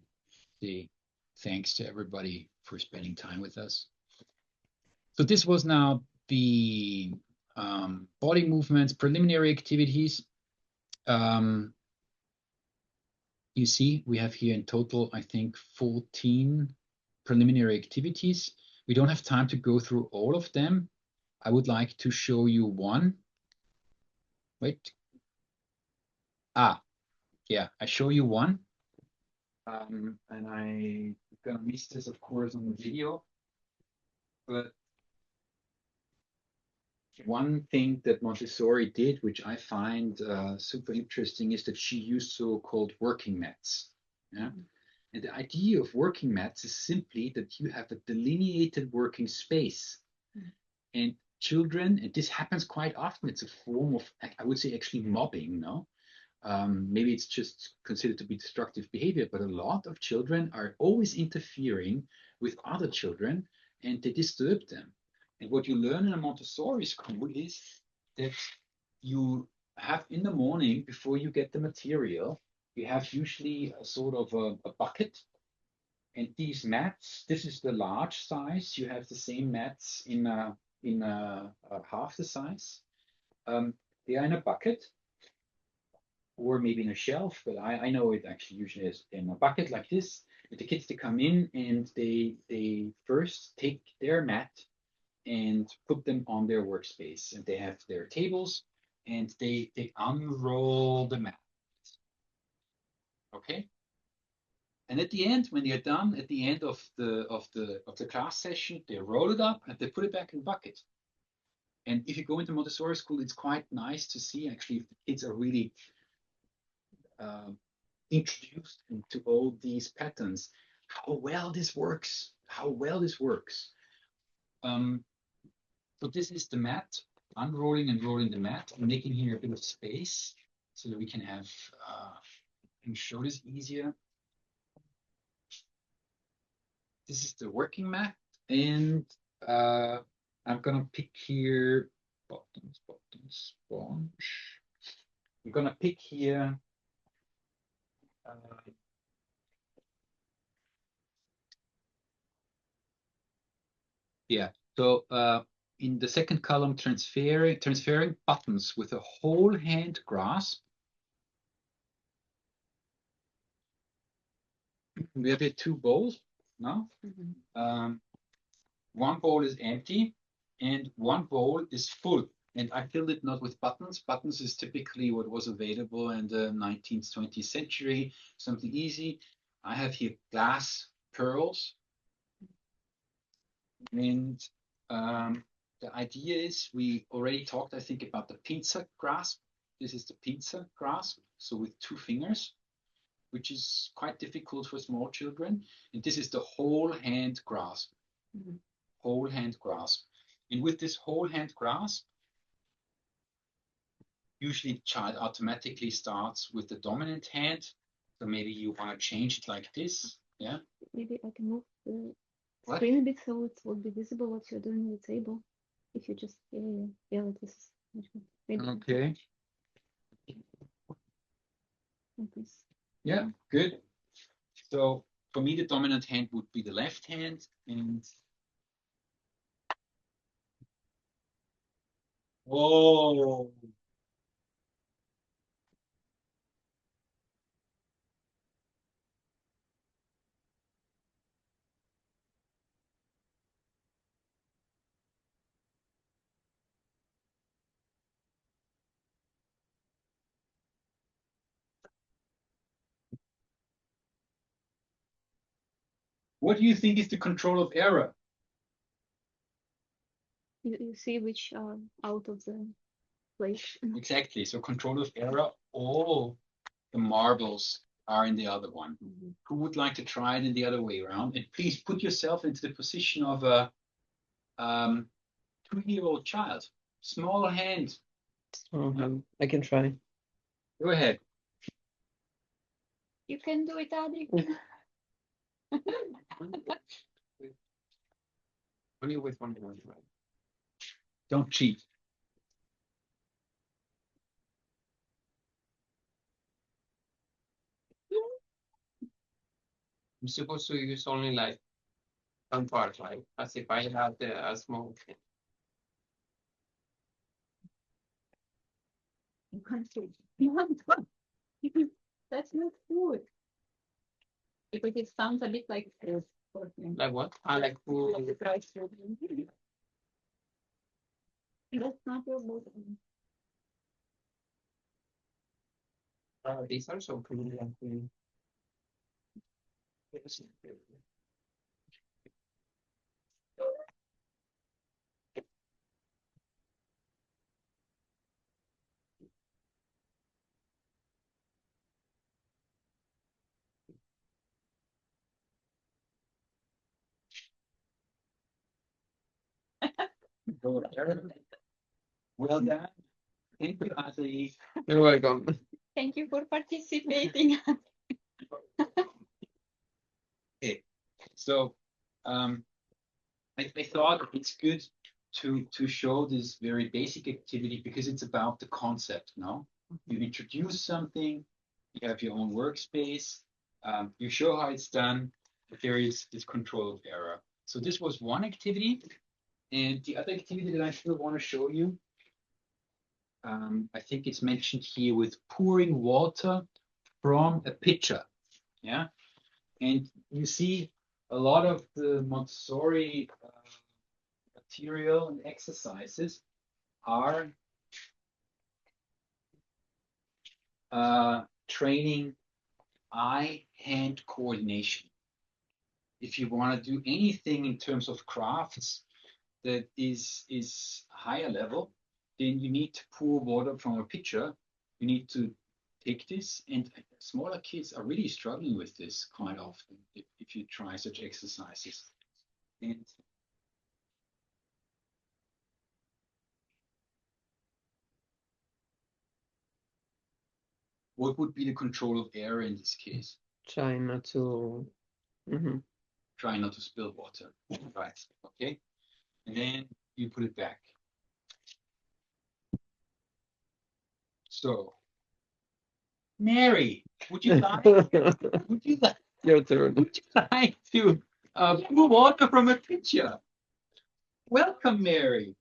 say thanks to everybody for spending time with us. So this was now the body movements, preliminary activities. You see, we have here in total, I think, 14 preliminary activities. We don't have time to go through all of them. I would like to show you one. Wait. Yeah, I show you one. And I'm gonna miss this, of course, on the video. But one thing that Montessori did, which I find super interesting, is that she used so-called working mats. Yeah. And the idea of working mats is simply that you have a delineated working space. And children, and this happens quite often, it's a form of, I would say, actually mobbing, no? Maybe it's just considered to be destructive behavior, but a lot of children are always interfering with other children and they disturb them. And what you learn in a Montessori school is that you have in the morning, before you get the material, you have usually a sort of a bucket. And these mats, this is the large size. You have the same mats in half the size. They are in a bucket or maybe in a shelf, but I know it actually usually is in a bucket like this. With the kids, they come in and they first take their mat and put them on their workspace, and they have their tables, and they unroll the mat. Okay. And at the end, when they're done, at the end of the class session, they roll it up and they put it back in the bucket. And if you go into Montessori school, it's quite nice to see actually if the kids are really introduced into all these patterns, how well this works, how well this works. So this is the mat, unrolling and rolling the mat, and making here a bit of space so that we can have, can show this easier. This is the working mat, and I'm gonna pick here buttons, sponge. I'm gonna pick here yeah. So in the second column, transferring buttons with a whole hand grasp. We have here two bowls now. One bowl is empty and one bowl is full. And I filled it not with buttons. Buttons is typically what was available in the 19th, 20th century, something easy. I have here glass pearls. And the idea is, we already talked, I think, about the pincer grasp. This is the pincer grasp, so with two fingers, which is quite difficult for small children. And this is the whole hand grasp. Whole hand grasp. And with this whole hand grasp, usually the child automatically starts with the dominant hand. So maybe you want to change it like this. Yeah. Maybe I can move the screen a bit so it will be visible what you're doing on the table. If you just this is much more. Maybe Okay. like this. Yeah, good. So for me, the dominant hand would be the left hand, and whoa. What do you think is the control of error? You see which are out of the place. Exactly. So control of error, all the marbles are in the other one. Who would like to try it in the other way around? And please put yourself into the position of a 2-year-old child. Small hand. I can try. Go ahead. You can do it, Adri. Only with one hand, right? Don't cheat. I'm supposed to use only like some part, right? As if I had a small. That's not good. Because it sounds a bit like Like what? I like who? that's not your bottom. These are so pretty. Well done. Thank you, Adri. You're welcome. Thank you for participating. Okay. So I thought it's good to show this very basic activity because it's about the concept. No, you introduce something, you have your own workspace, you show how it's done, but there is this control of error. So this was one activity, and the other activity that I still want to show you, I think it's mentioned here with pouring water from a pitcher. Yeah, and you see a lot of the Montessori material and exercises are training eye-hand coordination. If you want to do anything in terms of crafts that is higher level, then you need to pour water from a pitcher. You need to take this, and smaller kids are really struggling with this quite often if you try such exercises. And what would be the control of error in this case? Try not to. Mhm. Try not to spill water. Right. Okay. And then you put it back. So, Mary, would you like would you like Your turn. would you like to pour water from a pitcher? Welcome, Mary.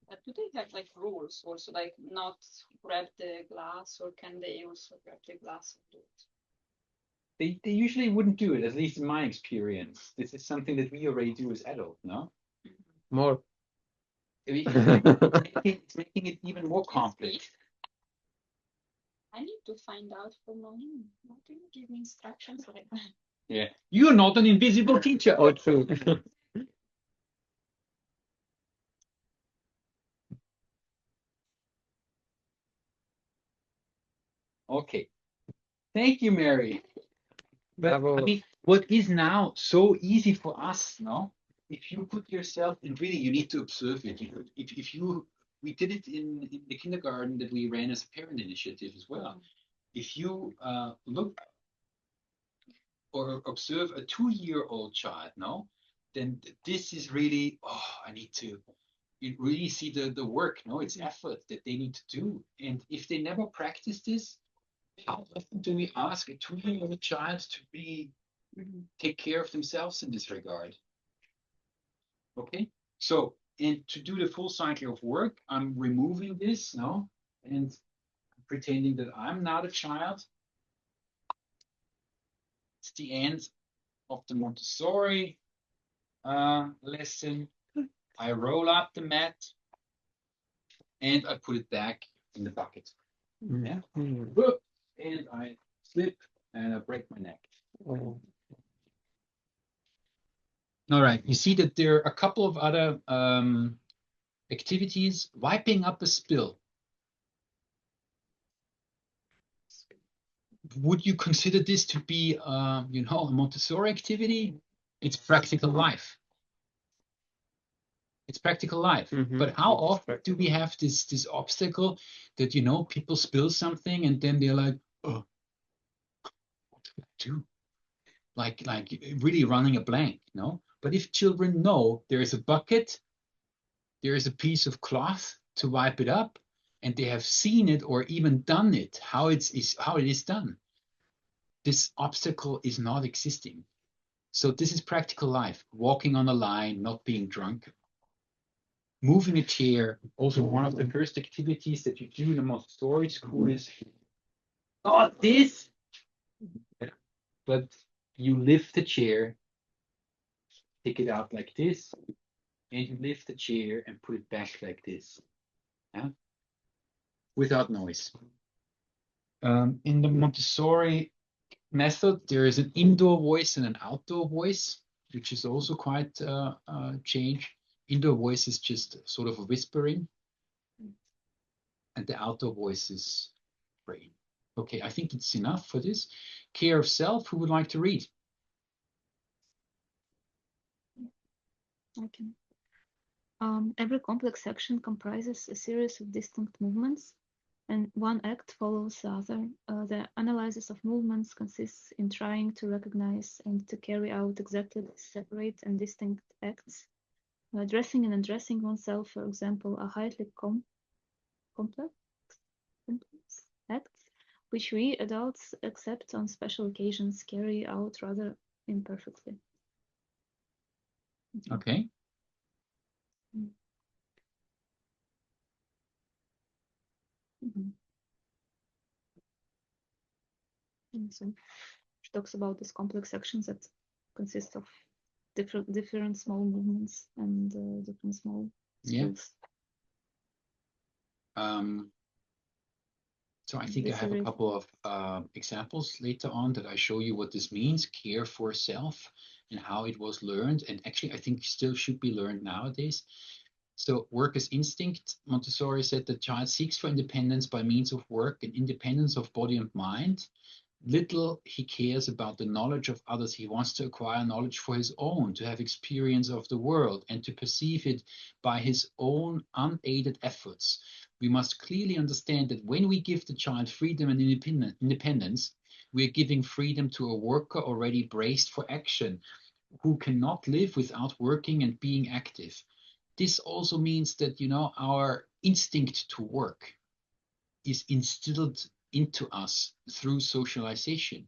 But do they have like rules also, like not grab the glass, or can they also grab the glass and do it? They usually wouldn't do it, at least in my experience. This is something that we already do as adults, no? More. It's making it even more complex. I need to find out from Mom. Why do you give me instructions like that? Yeah. You're not an invisible teacher. Oh, true. Okay. Thank you, Mary. But I Bravo. mean, what is now so easy for us, no? If you put yourself, and really you need to observe it. If you, we did it in the kindergarten that we ran as a parent initiative as well. If you look or observe a 2-year-old child, no, then this is really, oh, I need to, you really see the work, no, it's effort that they need to do. And if they never practice this, how often do we ask a 2-year-old child to be take care of themselves in this regard? Okay, so and to do the full cycle of work, I'm removing this, no, and pretending that I'm not a child. It's the end of the Montessori lesson. I roll up the mat and I put it back in the bucket. Yeah. And I slip and I break my neck. Oh. All right. You see that there are a couple of other activities. Wiping up a spill. Would you consider this to be, a Montessori activity? It's practical life. It's practical life. But how often do we have this obstacle that, people spill something and then they're like, oh, what do I do? Like really running a blank, no? But if children know there is a bucket, there is a piece of cloth to wipe it up, and they have seen it or even done it, how it is done, this obstacle is not existing. So this is practical life, walking on a line, not being drunk. Moving a chair, also one of the first activities that you do in a Montessori school is not this, but you lift the chair, take it out like this, and you lift the chair and put it back like this, yeah? Without noise. In the Montessori method, there is an indoor voice and an outdoor voice, which is also quite a change. Indoor voice is just sort of a whispering, and the outdoor voice is brain. Okay, I think it's enough for this. Care of self, who would like to read? Okay. Every complex action comprises a series of distinct movements. and one act follows the other. The analysis of movements consists in trying to recognize and to carry out exactly separate and distinct acts. Dressing and undressing oneself, for example, are highly complex acts, which we adults, except on special occasions, carry out rather imperfectly. Okay. Mhm. And so she talks about these complex actions that consist of different small movements and different small skills. So I think I have a couple of examples later on that I show you what this means, care for self, and how it was learned. And actually, I think still should be learned nowadays. So work as instinct, Montessori said the child seeks for independence by means of work and independence of body and mind. Little he cares about the knowledge of others. He wants to acquire knowledge for his own, to have experience of the world, and to perceive it by his own unaided efforts. We must clearly understand that when we give the child freedom and independence, we're giving freedom to a worker already braced for action, who cannot live without working and being active. This also means that, our instinct to work is instilled into us through socialization.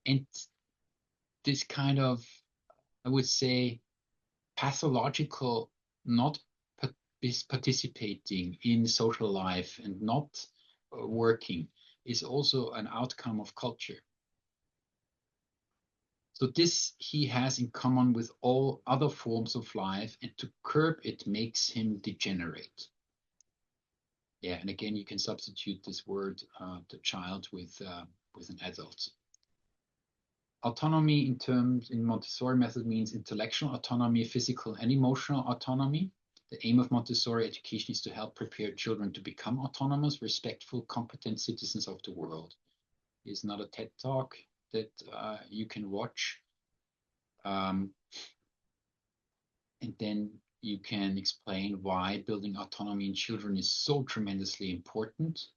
And this kind of, I would say, pathological not participating in social life and not working is also an outcome of culture. So this he has in common with all other forms of life, and to curb it makes him degenerate. Yeah, and again, you can substitute this word, the child, with an adult. Autonomy in Montessori method means intellectual autonomy, physical and emotional autonomy. The aim of Montessori education is to help prepare children to become autonomous, respectful, competent citizens of the world. It's not a TED Talk that you can watch. And then you can explain why building autonomy in children is so tremendously important.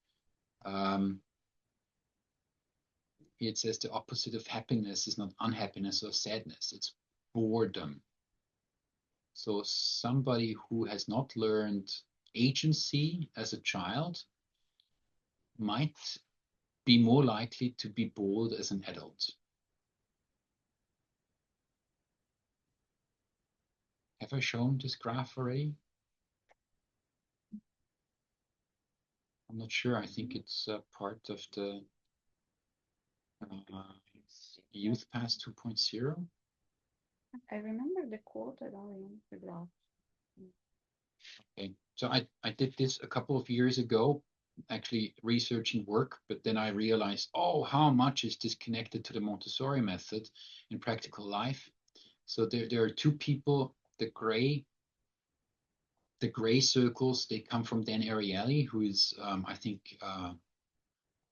It says the opposite of happiness is not unhappiness or sadness, it's boredom. So somebody who has not learned agency as a child might be more likely to be bored as an adult. Have I shown this graph already? I'm not sure. I think it's part of the Youth Pass 2.0. I remember the quote, I don't remember the graph. Okay, so I did this a couple of years ago, actually researching work, but then I realized, oh, how much is disconnected to the Montessori method in practical life. So there are two people, the gray circles, they come from Dan Ariely, who is, I think,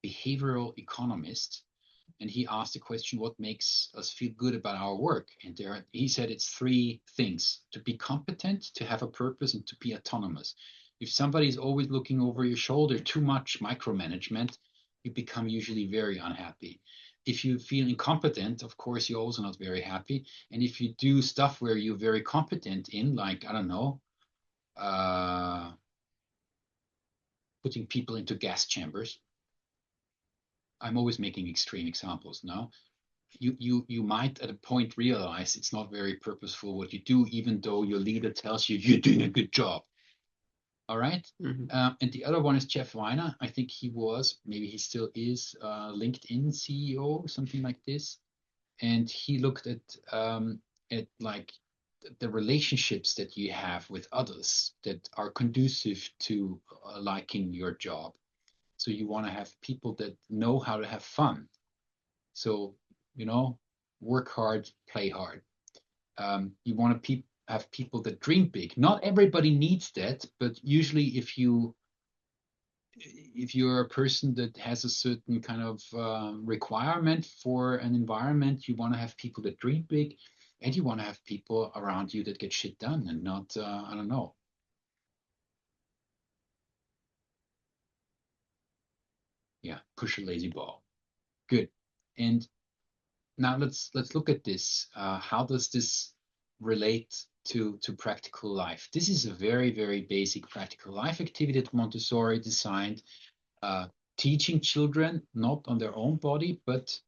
behavioral economist. And he asked the question, what makes us feel good about our work? And he said it's three things: to be competent, to have a purpose, and to be autonomous. If somebody is always looking over your shoulder, too much micromanagement, you become usually very unhappy. If you feel incompetent, of course, you're also not very happy. And if you do stuff where you're very competent in, like, I don't know, putting people into gas chambers. I'm always making extreme examples now. You might at a point realize it's not very purposeful what you do, even though your leader tells you you're doing a good job. All right. Mhm. And the other one is Jeff Weiner. I think he was, maybe he still is, LinkedIn CEO, something like this. And he looked at like the relationships that you have with others that are conducive to liking your job. So you want to have people that know how to have fun. So, work hard, play hard. You want to have people that dream big. Not everybody needs that, but usually if you're a person that has a certain kind of requirement for an environment, you want to have people that dream big, and you want to have people around you that get shit done and not, I don't know. Yeah, push a lazy ball. Good. And now let's look at this. How does this relate to practical life? This is a very, very basic practical life activity that Montessori designed, teaching children not on their own body, but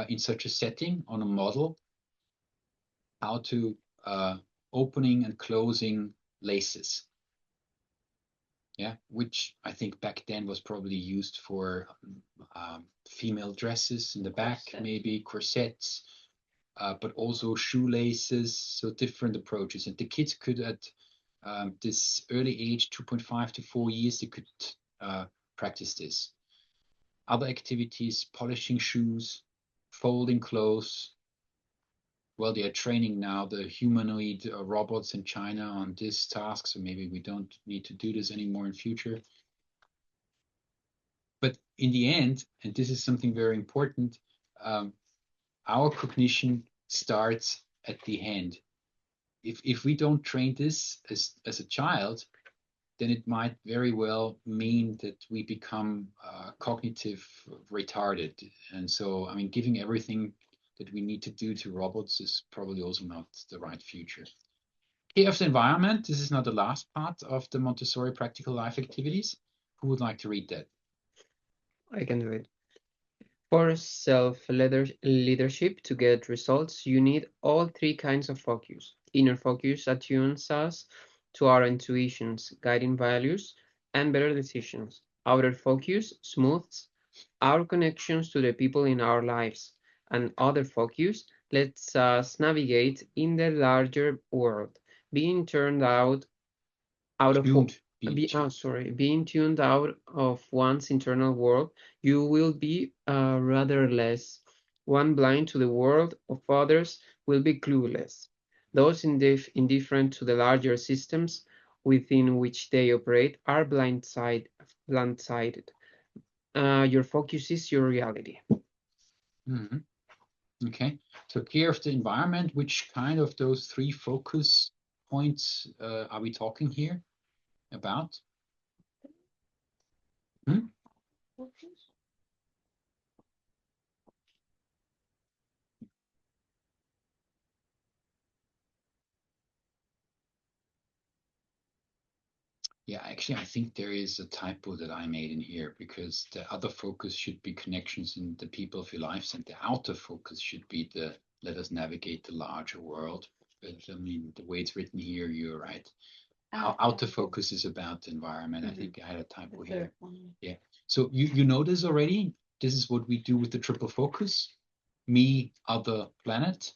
in such a setting, on a model, how to opening and closing laces. Yeah, which I think back then was probably used for female dresses in the back, maybe corsets, but also shoelaces, so different approaches. And the kids could, at this early age, 2.5 to 4 years, they could practice this. Other activities, polishing shoes, folding clothes. Well, they are training now the humanoid robots in China on this task, so maybe we don't need to do this anymore in future. But in the end, and this is something very important, our cognition starts at the hand. If we don't train this as a child, then it might very well mean that we become cognitive retarded. And so, I mean, giving everything that we need to do to robots is probably also not the right future. Care of the environment, this is not the last part of the Montessori practical life activities. Who would like to read that? I can do it. For self-leadership to get results, you need all three kinds of focus. Inner focus attunes us to our intuitions, guiding values, and better decisions. Outer focus smooths our connections to the people in our lives, and other focus lets us navigate in the larger world, being turned out of being tuned out of one's internal world, you will be rather less. One blind to the world of others will be clueless. Those indifferent to the larger systems within which they operate are blindsided. Your focus is your reality. Mm-hmm. Okay, so care of the environment, which kind of those three focus points are we talking here about? Hmm? Yeah, actually, I think there is a typo that I made in here, because the other focus should be connections in the people of your lives, and the outer focus should be the let us navigate the larger world. But I mean, the way it's written here, you're right. Outer focus is about the environment. I think I had a typo here. Yeah. So you know this already. This is what we do with the triple focus: me, other, planet.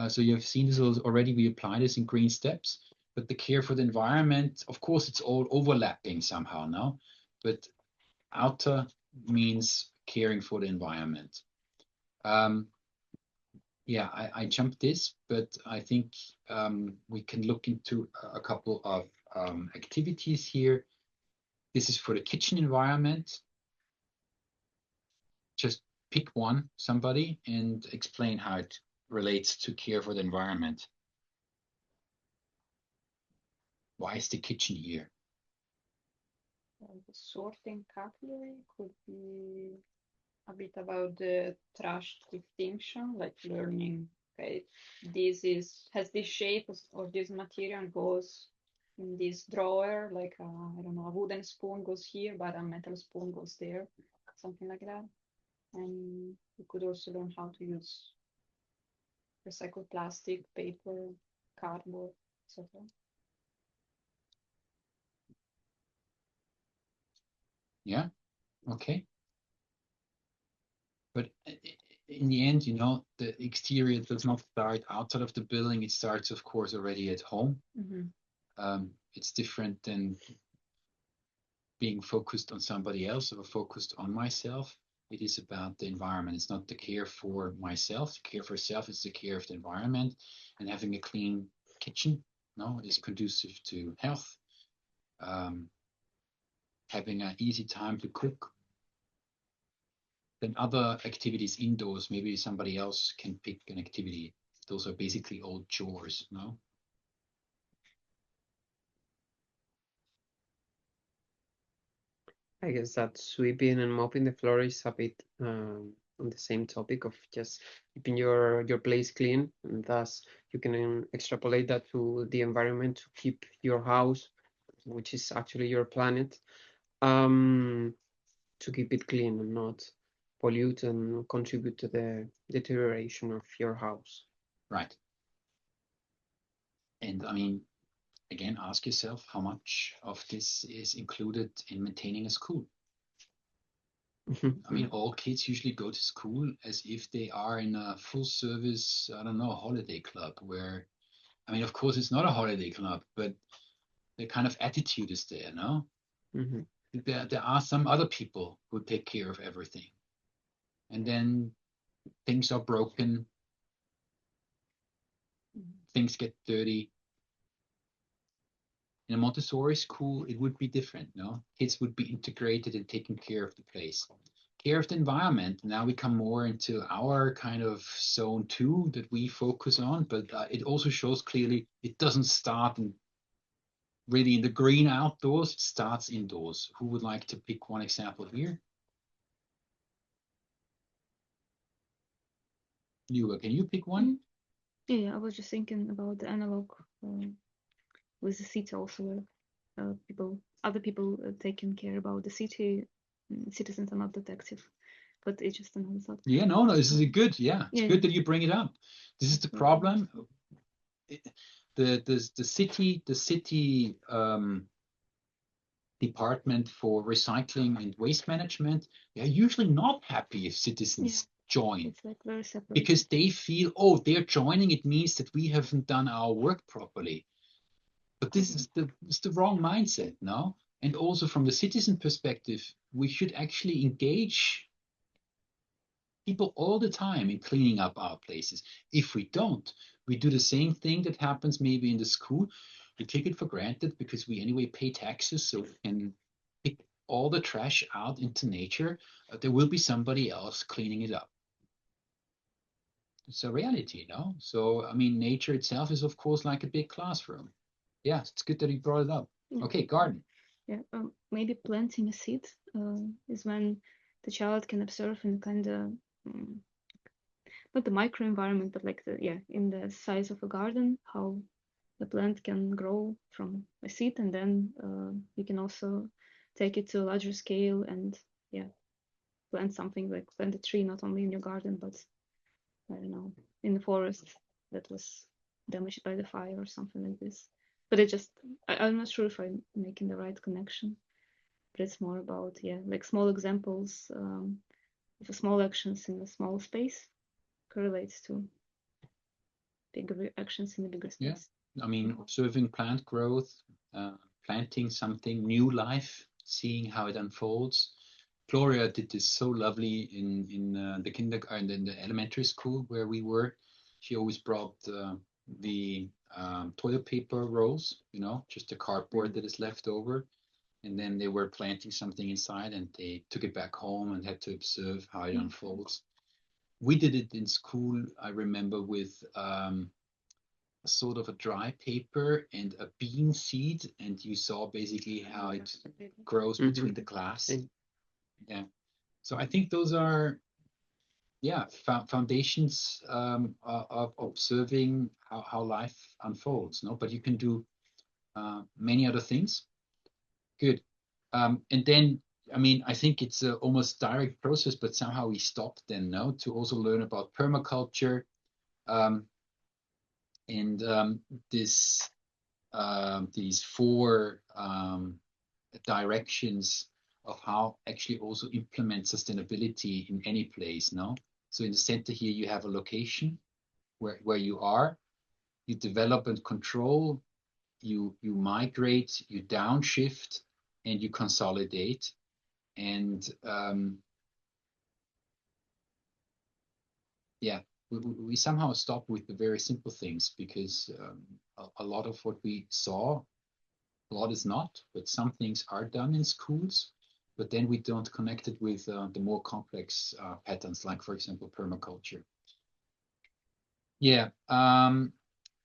So you have seen this already. We apply this in green steps. But the care for the environment, of course, it's all overlapping somehow now. But outer means caring for the environment. Yeah, I jumped this, but I think we can look into a couple of activities here. This is for the kitchen environment. Just pick one, somebody, and explain how it relates to care for the environment. Why is the kitchen here? The sorting cutlery could be a bit about the trash distinction, like learning, okay, has this shape or this material goes in this drawer, like I don't know, a wooden spoon goes here, but a metal spoon goes there, something like that. And you could also learn how to use recycled plastic, paper, cardboard, etc. Yeah, okay. But in the end, you know, the exterior does not start outside of the building. It starts, of course, already at home. It's different than being focused on somebody else or focused on myself. It is about the environment. It's not the care for myself. The care for self is the care of the environment, and having a clean kitchen, no, is conducive to health. Having an easy time to cook. Then other activities indoors, maybe somebody else can pick an activity. Those are basically all chores, no? I guess that sweeping and mopping the floor is a bit on the same topic of just keeping your place clean, and thus you can extrapolate that to the environment to keep your house, which is actually your planet, to keep it clean and not pollute and contribute to the deterioration of your house. Right. And I mean, again, ask yourself how much of this is included in maintaining a school. I mean, all kids usually go to school as if they are in a full service, I don't know, holiday club where, I mean, of course, it's not a holiday club, but the kind of attitude is there, no? Mhm. There are some other people who take care of everything. And then things are broken, things get dirty. In a Montessori school, it would be different, no? Kids would be integrated and taking care of the place. Care of the environment. Now we come more into our kind of zone two that we focus on, but it also shows clearly it doesn't start really in the green outdoors, it starts indoors. Who would like to pick one example here? Nuva, can you pick one? Yeah, I was just thinking about the analog with the city also, where other people taking care about the city. Citizens are not detective, but it's just another thought. Yeah, no, this is good. Yeah, it's Yeah, good that you bring it up. This is the absolutely. problem. The city department for recycling and waste management, they're usually not happy if citizens join It's like very separate. because they feel, oh, they're joining, it means that we haven't done our work properly. But this is the wrong mindset, no? And also from the citizen perspective, we should actually engage people all the time in cleaning up our places. If we don't, we do the same thing that happens maybe in the school. We take it for granted because we anyway pay taxes, so we can pick all the trash out into nature. There will be somebody else cleaning it up. It's a reality, no? So, I mean, nature itself is, of course, like a big classroom. Yeah, it's good that you brought it up. Yeah. Okay, garden. Yeah, maybe planting a seed is when the child can observe in kind of not the microenvironment, but like in the size of a garden, how the plant can grow from a seed, and then you can also take it to a larger scale and plant something like plant a tree not only in your garden but I don't know in the forest that was damaged by the fire or something like this. But I'm not sure if I'm making the right connection. But it's more about like small examples of small actions in a small space correlates to bigger actions in a bigger space. I mean, observing plant growth, planting something, new life, seeing how it unfolds. Gloria did this so lovely in the kindergarten, in the elementary school where we were. She always brought the toilet paper rolls, just the cardboard that is left over. And then they were planting something inside and they took it back home and had to observe how it unfolds. We did it in school, I remember, with sort of a dry paper and a bean seed, and you saw basically how it grows between the glass. Yeah. So I think those are foundations of observing how life unfolds. No, but you can do many other things. Good. And then I mean, I think it's a almost direct process, but somehow we stopped then, no, to also learn about permaculture. And these 4 directions of how actually also implement sustainability in any place. No, so in the center here you have a location where you are, you develop and control, you migrate, you downshift, and you consolidate. And we somehow stop with the very simple things because a lot of what we saw, a lot is not, but some things are done in schools, but then we don't connect it with the more complex patterns, like, for example, permaculture. Yeah,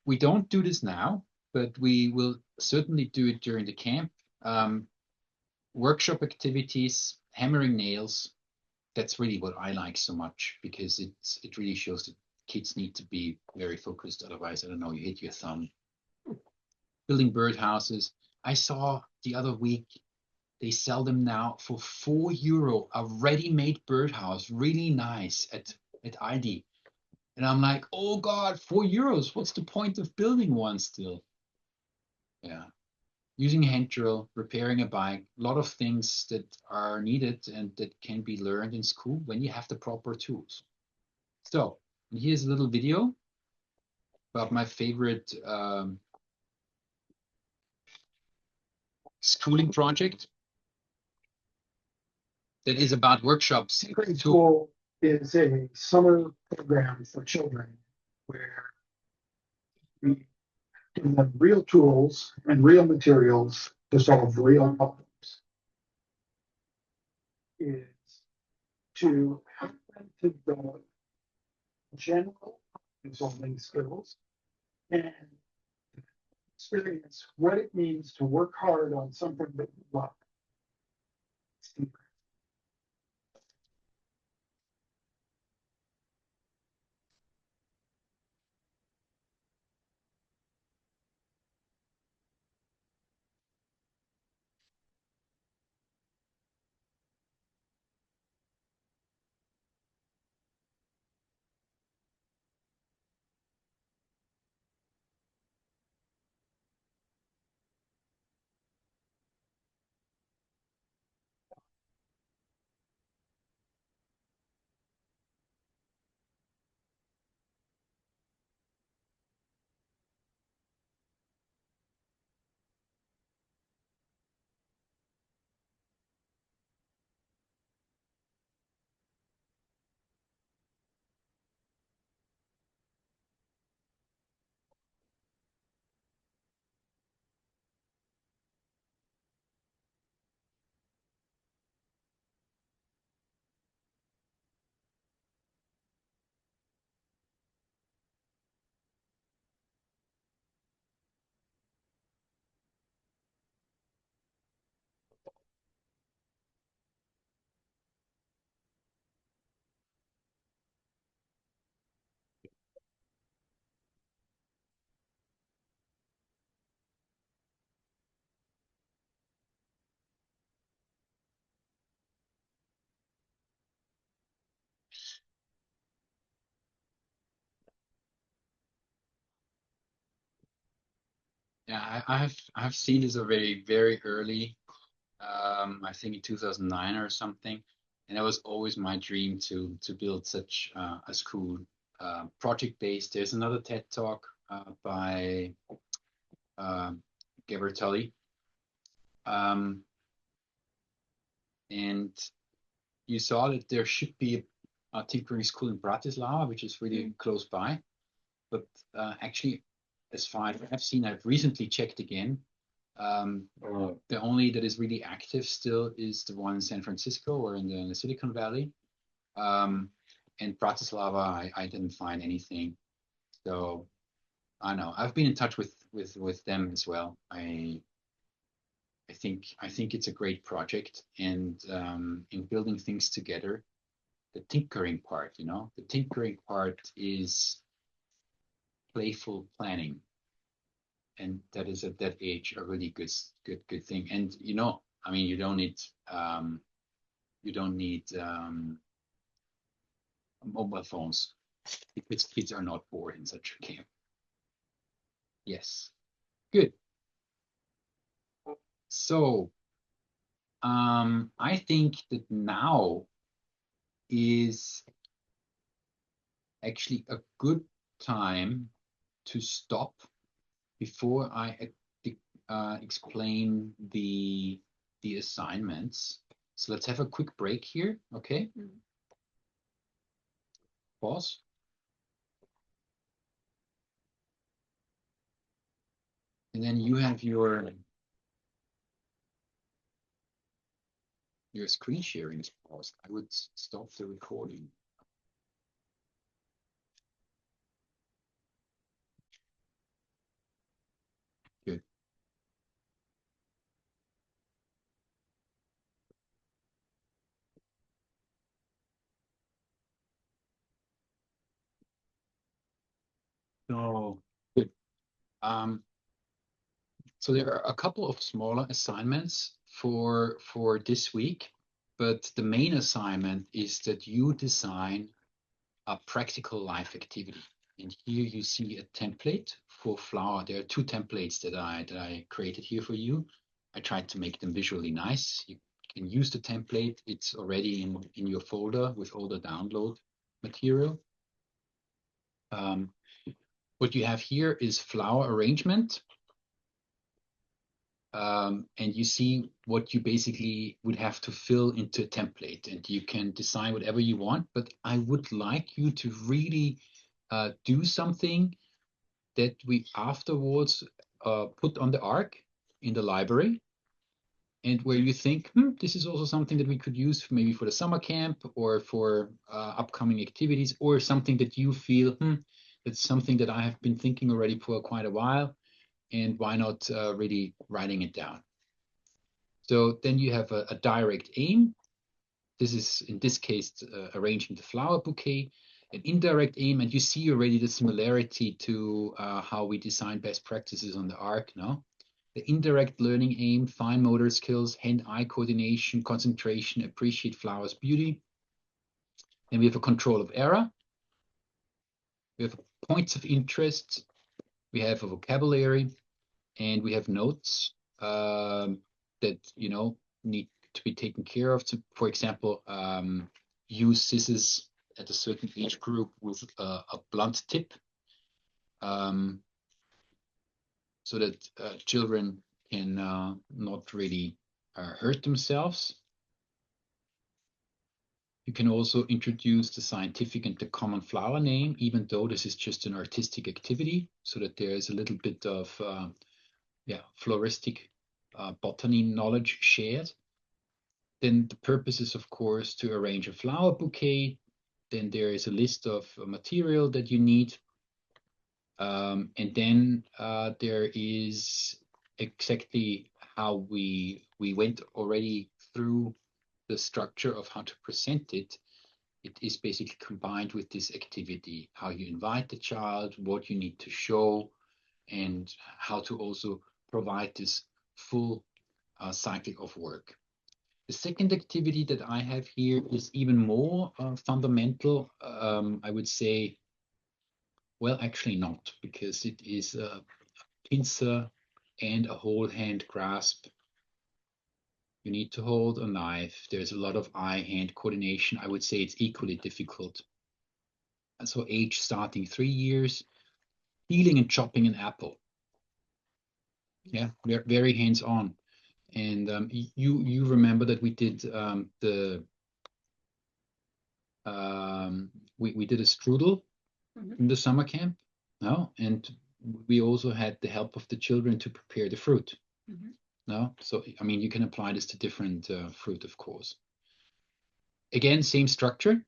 we don't do this now, but we will certainly do it during the camp. workshop activities, hammering nails. That's really what I like so much, because it really shows that kids need to be very focused. Otherwise, I don't know, you hit your thumb. Building birdhouses. I saw the other week, they sell them now for €4, a ready-made birdhouse, really nice at Aldi. And I'm like, oh God, €4. What's the point of building one still? Yeah. Using a hand drill, repairing a bike, a lot of things that are needed and that can be learned in school when you have the proper tools. So here's a little video about my favorite schooling project that is about workshops. Grade school is a summer program for children where we give them real tools and real materials to solve real problems. Is to help them to develop general solving skills and experience what it means to work hard on something that you love. Yeah, I have seen this already very early. I think in 2009 or something, and it was always my dream to build such a school, project based. There's another TED talk by uh, Gabriel Tully, um, and you saw that there should be a tinkering school in Bratislava, which is really close by. But actually, as far as I've seen, I've recently checked again. The only that is really active still is the one in San Francisco or in the Silicon Valley. And Bratislava, I didn't find anything. So I know I've been in touch with them as well. I think it's a great project, and in building things together, the tinkering part, the tinkering part is playful planning, and that is at that age a really good thing. And I mean, you don't need mobile phones because kids are not bored in such a game. Yes, good. So I think that now is actually a good time to stop before I explain the assignments. So let's have a quick break here, okay? Pause. And then you have your screen sharing is paused. I would stop the recording. Good. So good. So there are a couple of smaller assignments for this week, but the main assignment is that you design a practical life activity. And here you see a template for flower. There are two templates that I created here for you. I tried to make them visually nice. You can use the template. It's already in your folder with all the download material. What you have here is flower arrangement. And you see what you basically would have to fill into a template, and you can design whatever you want, but I would like you to really do something that we afterwards put on the arc in the library, and where you think, this is also something that we could use maybe for the summer camp or for upcoming activities, or something that you feel, that's something that I have been thinking already for quite a while, and why not really writing it down. So then you have a direct aim. This is, in this case, arranging the flower bouquet. An indirect aim, and you see already the similarity to how we design best practices on the arc, no? The indirect learning aim, fine motor skills, hand-eye coordination, concentration, appreciate flowers' beauty. Then we have a control of error. We have points of interest. We have a vocabulary, and we have notes that, you know, need to be taken care of. To, for example, use scissors at a certain age group with a blunt tip, so that children can not really hurt themselves. You can also introduce the scientific and the common flower name, even though this is just an artistic activity, so that there is a little bit of floristic botany knowledge shared. Then the purpose is, of course, to arrange a flower bouquet. Then there is a list of material that you need. And then there is exactly how we went already through the structure of how to present it. It is basically combined with this activity, how you invite the child, what you need to show, and how to also provide this full cycle of work. The second activity that I have here is even more fundamental. I would say, well, actually not, because it is a pincer and a whole hand grasp. You need to hold a knife. There's a lot of eye-hand coordination. I would say it's equally difficult. And so age starting 3 years, peeling and chopping an apple. Yeah, very hands-on. And you remember that we did we did a strudel in the summer camp, no? And we also had the help of the children to prepare the fruit. No, so I mean, you can apply this to different fruit, of course. Again, same structure.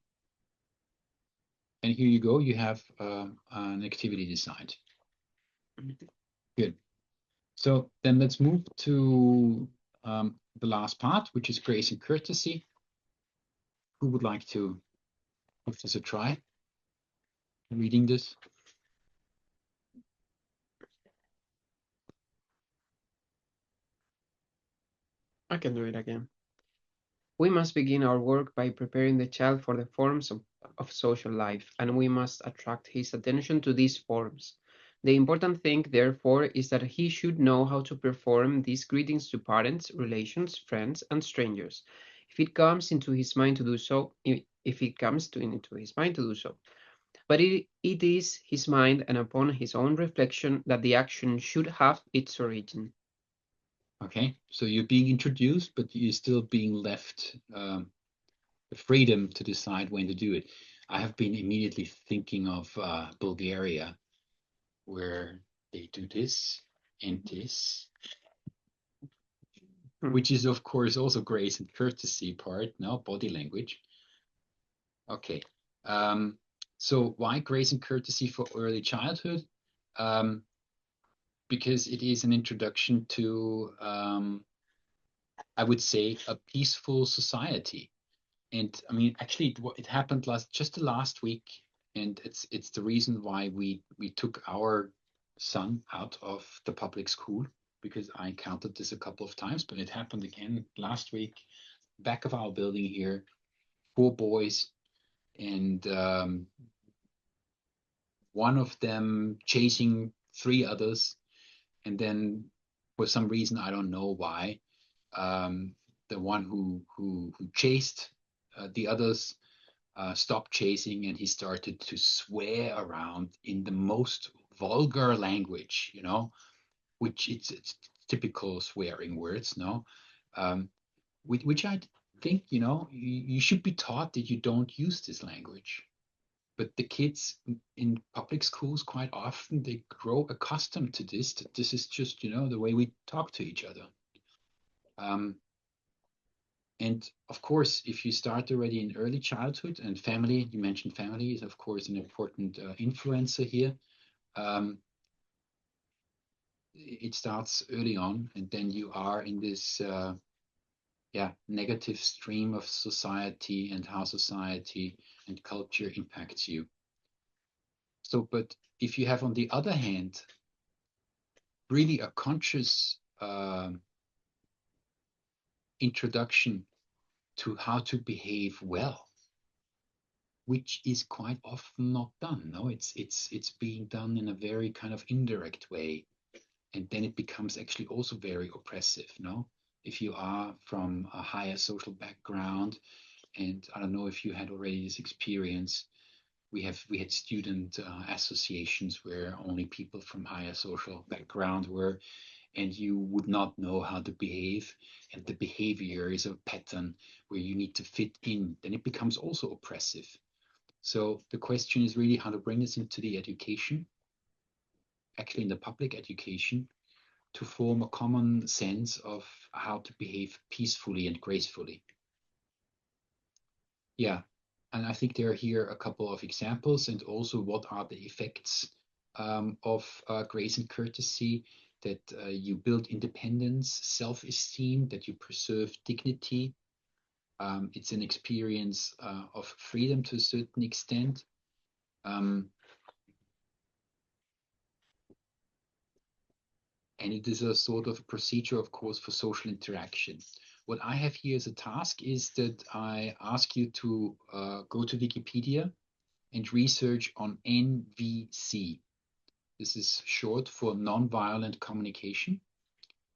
And here you go, you have an activity designed. Good. So then let's move to the last part, which is grace and courtesy. Who would like to give this a try? Reading this? I can do it again. We must begin our work by preparing the child for the forms of social life, and we must attract his attention to these forms. The important thing, therefore, is that he should know how to perform these greetings to parents, relations, friends, and strangers, if it comes into his mind to do so, into his mind to do so. But it is his mind and upon his own reflection that the action should have its origin. Okay, so you're being introduced, but you're still being left the freedom to decide when to do it. I have been immediately thinking of Bulgaria, where they do this and this, which is, of course, also grace and courtesy part, no? Body language. Okay, so why grace and courtesy for early childhood? Because it is an introduction to, I would say, a peaceful society. And I mean, actually, it happened just the last week. And it's the reason why we took our son out of the public school, because I encountered this a couple of times, but it happened again last week. Back of our building here, 4 boys, and one of them chasing 3 others, and then for some reason, I don't know why, the one who chased the others stopped chasing, and he started to swear around in the most vulgar language, which it's typical swearing words, no, which I think, you should be taught that you don't use this language. But the kids in public schools, quite often, they grow accustomed to this, that this is just, the way we talk to each other. And of course, if you start already in early childhood, and family, you mentioned family is, of course, an important influencer here. It starts early on, and then you are in this negative stream of society and how society and culture impacts you. So, but if you have, on the other hand, really a conscious introduction to how to behave well, which is quite often not done. No, it's being done in a very kind of indirect way, and then it becomes actually also very oppressive. No, if you are from a higher social background, and I don't know if you had already this experience. We had student associations where only people from higher social background were, and you would not know how to behave, and the behavior is a pattern where you need to fit in, then it becomes also oppressive. So the question is really how to bring this into the education, actually in the public education, to form a common sense of how to behave peacefully and gracefully. Yeah, and I think there are here a couple of examples, and also what are the effects of grace and courtesy, that you build independence, self-esteem, that you preserve dignity. It's an experience of freedom to a certain extent. And it is a sort of procedure, of course, for social interaction. What I have here as a task is that I ask you to go to Wikipedia and research on NVC. This is short for nonviolent communication,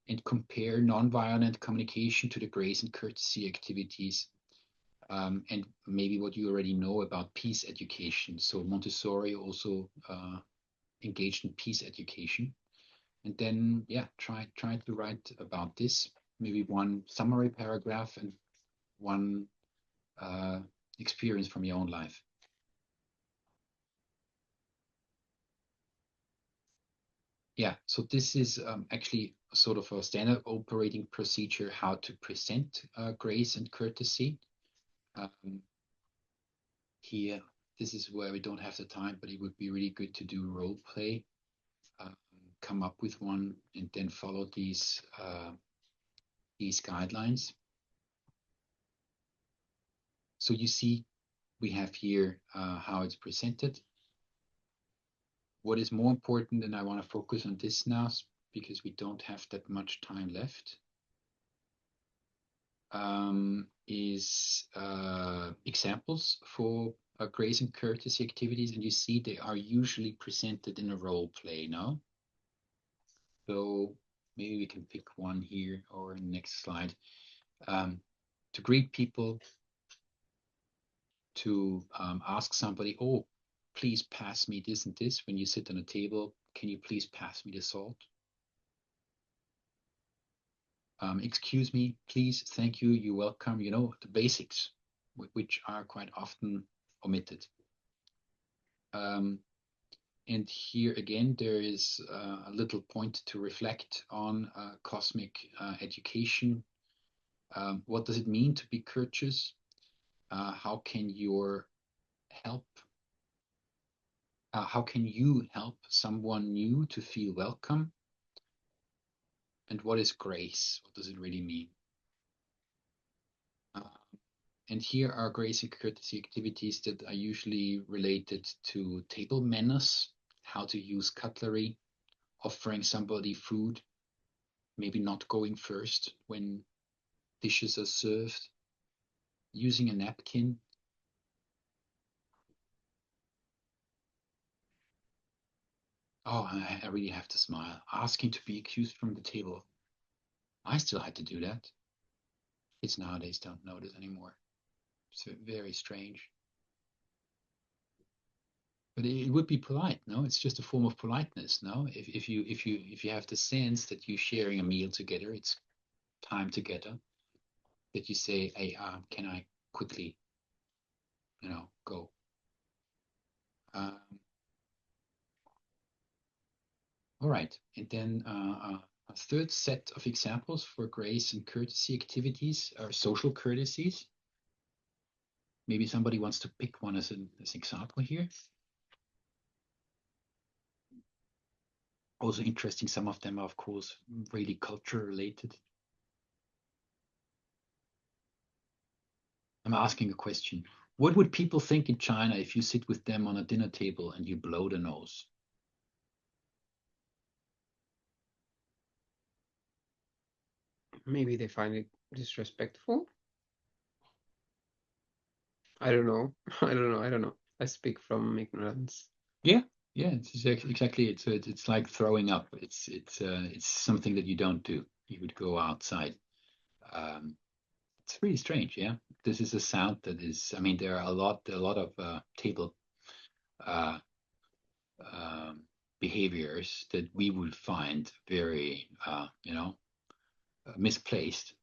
and compare nonviolent communication to the grace and courtesy activities, and maybe what you already know about peace education. So Montessori also engaged in peace education. And then, try to write about this, maybe one summary paragraph and one experience from your own life. Yeah, so this is actually sort of a standard operating procedure, how to present grace and courtesy. Here, this is where we don't have the time, but it would be really good to do role play, come up with one, and then follow these guidelines. So you see, we have here how it's presented. What is more important, and I want to focus on this now because we don't have that much time left, is examples for grace and courtesy activities. And you see they are usually presented in a role play now. So maybe we can pick one here or next slide. To greet people, to ask somebody, oh, please pass me this and this. When you sit on a table, can you please pass me the salt? Excuse me, please, thank you, you're welcome, the basics, which are quite often omitted. And here again, there is a little point to reflect on cosmic education. What does it mean to be courteous? How can you help someone new to feel welcome? And what is grace? What does it really mean? And here are grace and courtesy activities that are usually related to table manners, how to use cutlery, offering somebody food, maybe not going first when dishes are served, using a napkin. Oh, I really have to smile. Asking to be excused from the table. I still had to do that. Kids nowadays don't know this anymore. It's very strange. But it would be polite, no? It's just a form of politeness, no? If you have the sense that you're sharing a meal together, it's time together, that you say, hey, can I quickly, go? Um, all right, and then a third set of examples for grace and courtesy activities are social courtesies. Maybe somebody wants to pick one as an example here. Also interesting, some of them are, of course, really culture related. I'm asking a question. What would people think in China if you sit with them on a dinner table and you blow the nose? Maybe they find it disrespectful. I don't know. I don't know. I speak from ignorance. Yeah, it's exactly. It's like throwing up. It's something that you don't do. You would go outside. It's really strange. Yeah, this is a sound that is. I mean, there are a lot of table uh, behaviors that we would find very, misplaced.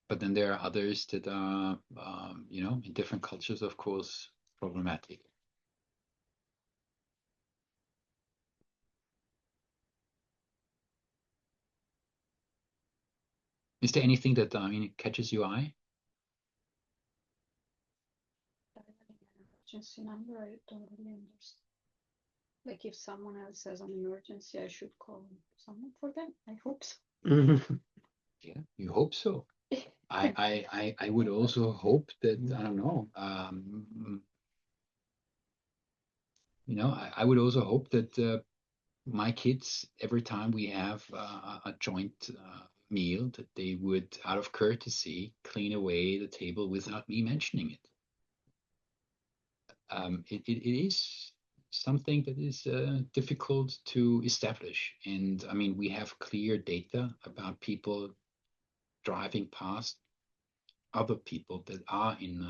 But then there are others that are, in different cultures, of course, problematic. Is there anything that catches your eye? Emergency number, I don't really understand. Like if someone else has an emergency, I should call someone for them. I hope so. Yeah, you hope so. I would also hope that, I don't know, I would also hope that my kids, every time we have a joint meal, that they would, out of courtesy, clean away the table without me mentioning it. It is something that is difficult to establish. And I mean, we have clear data about people driving past other people that are in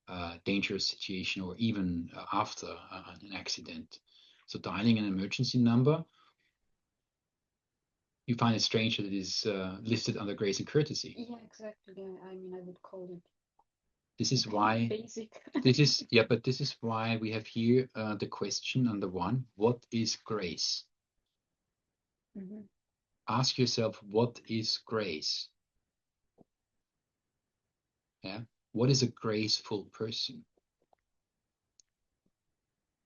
a dangerous situation or even after an accident. So dialing an emergency number, you find it strange that it is listed under grace and courtesy. Yeah, exactly. I mean, I would call it This is why basic. but this is why we have here the question number one: what is grace? Mm-hmm. Ask yourself, what is grace? Yeah, what is a graceful person?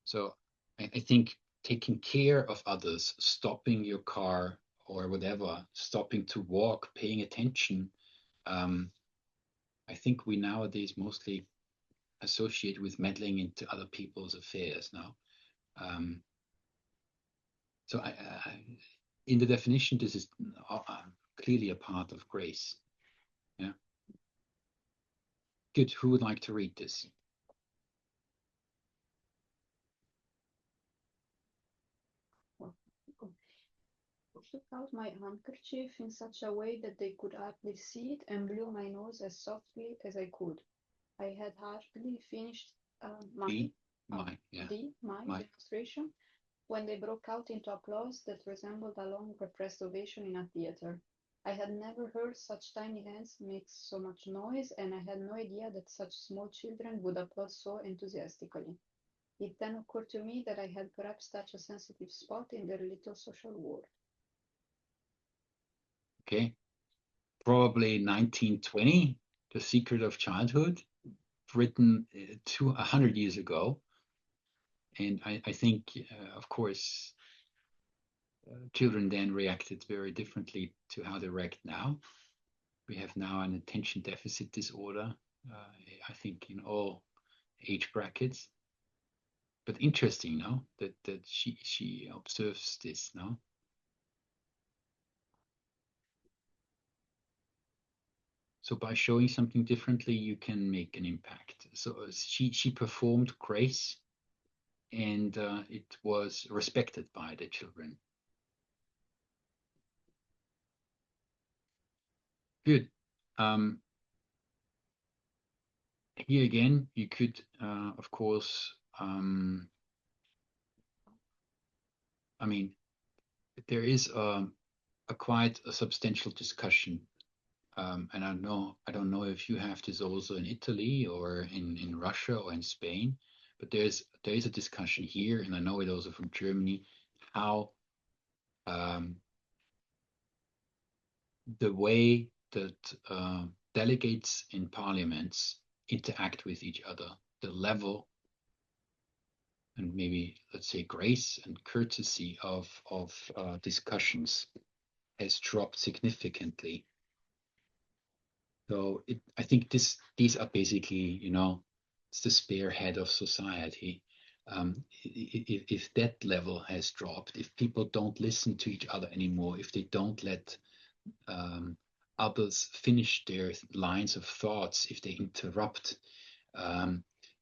So I think taking care of others, stopping your car or whatever, stopping to walk, paying attention. I think we nowadays mostly associate with meddling into other people's affairs now. So in the definition, this is clearly a part of grace. Yeah. Good. Who would like to read this? Took out my handkerchief in such a way that they could hardly see it and blew my nose as softly as I could. I had hardly finished my demonstration when they broke out into applause that resembled a long repressed ovation in a theater. I had never heard such tiny hands make so much noise, and I had no idea that such small children would applaud so enthusiastically. It then occurred to me that I had perhaps touched a sensitive spot in their little social world. Okay. Probably 1920, The Secret of Childhood, written 100 years ago. And I think, of course, children then reacted very differently to how they react now. We have now an attention deficit disorder I think in all age brackets. But interesting, no? That she observes this, no? So by showing something differently, you can make an impact. So she performed grace, and it was respected by the children. Good. Here again, you could, of course, I mean, there is a quite a substantial discussion, and I don't know if you have this also in Italy or in Russia or in Spain, but there is a discussion here, and I know it also from Germany, how the way that delegates in parliaments interact with each other, the level and maybe let's say grace and courtesy of discussions has dropped significantly. So I think these are basically, it's the spearhead of society. If that level has dropped, if people don't listen to each other anymore, if they don't let others finish their lines of thoughts, if they interrupt,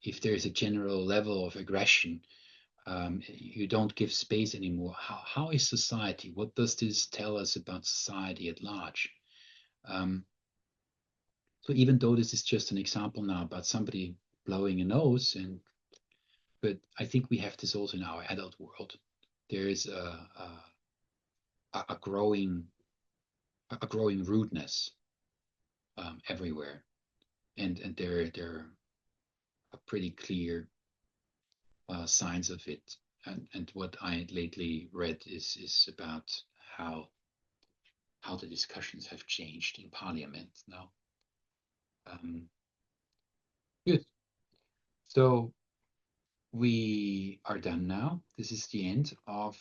if there is a general level of aggression, you don't give space anymore. How is society? What does this tell us about society at large? So even though this is just an example now about somebody blowing a nose, but I think we have this also in our adult world. There is a growing rudeness everywhere, and there are pretty clear signs of it. And what I lately read is about how the discussions have changed in Parliament now. Good. So we are done now. This is the end of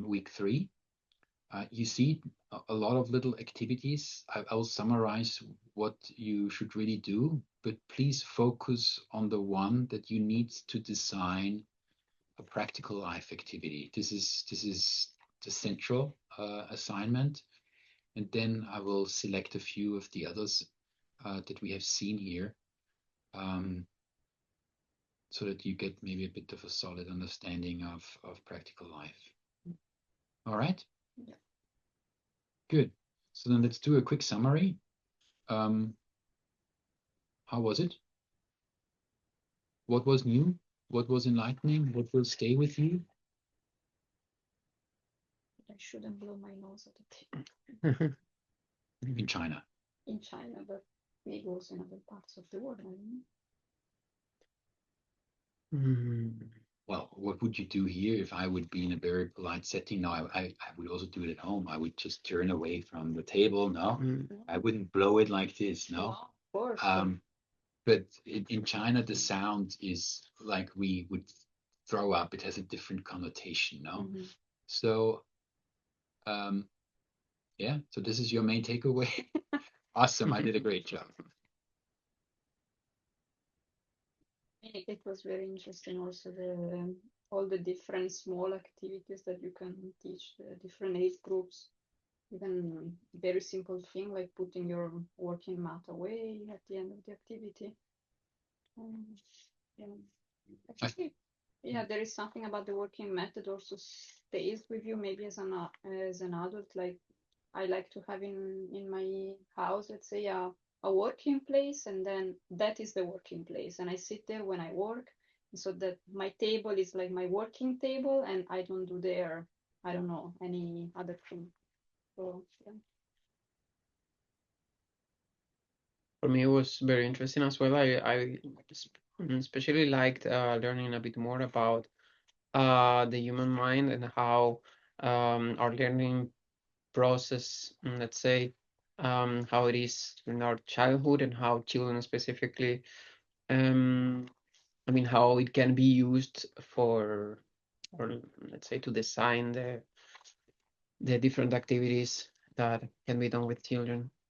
week 3. You see a lot of little activities. I'll summarize what you should really do, but please focus on the one that you need to design a practical life activity. This is the central assignment, and then I will select a few of the others that we have seen here, so that you get maybe a bit of a solid understanding of practical life. All right? Yeah. Good. So then let's do a quick summary. How was it? What was new? What was enlightening? What will stay with you? I shouldn't blow my nose at it In China. in China, but maybe also in other parts of the world. I don't know. Well, what would you do here if I would be in a very polite setting? No, I would also do it at home. I would just turn away from the table. No, I wouldn't blow it like this. No, Of course. but in China, the sound is like we would throw up. It has a different connotation. No, so yeah. So this is your main takeaway. Awesome. I did a great job. It was very interesting also all the different small activities that you can teach the different age groups. Even very simple thing like putting your working mat away at the end of the activity. Yeah. Actually, yeah, there is something about the working method also stays with you maybe as an adult. Like I like to have in my house, let's say a working place, and then that is the working place, and I sit there when I work, so that my table is like my working table, and I don't do there, I don't know, any other thing. So yeah. For me, it was very interesting as well. I especially liked learning a bit more about the human mind and how our learning process, let's say, how it is in our childhood and how children specifically, I mean, how it can be used for, or let's say, to design the different activities that can be done with children.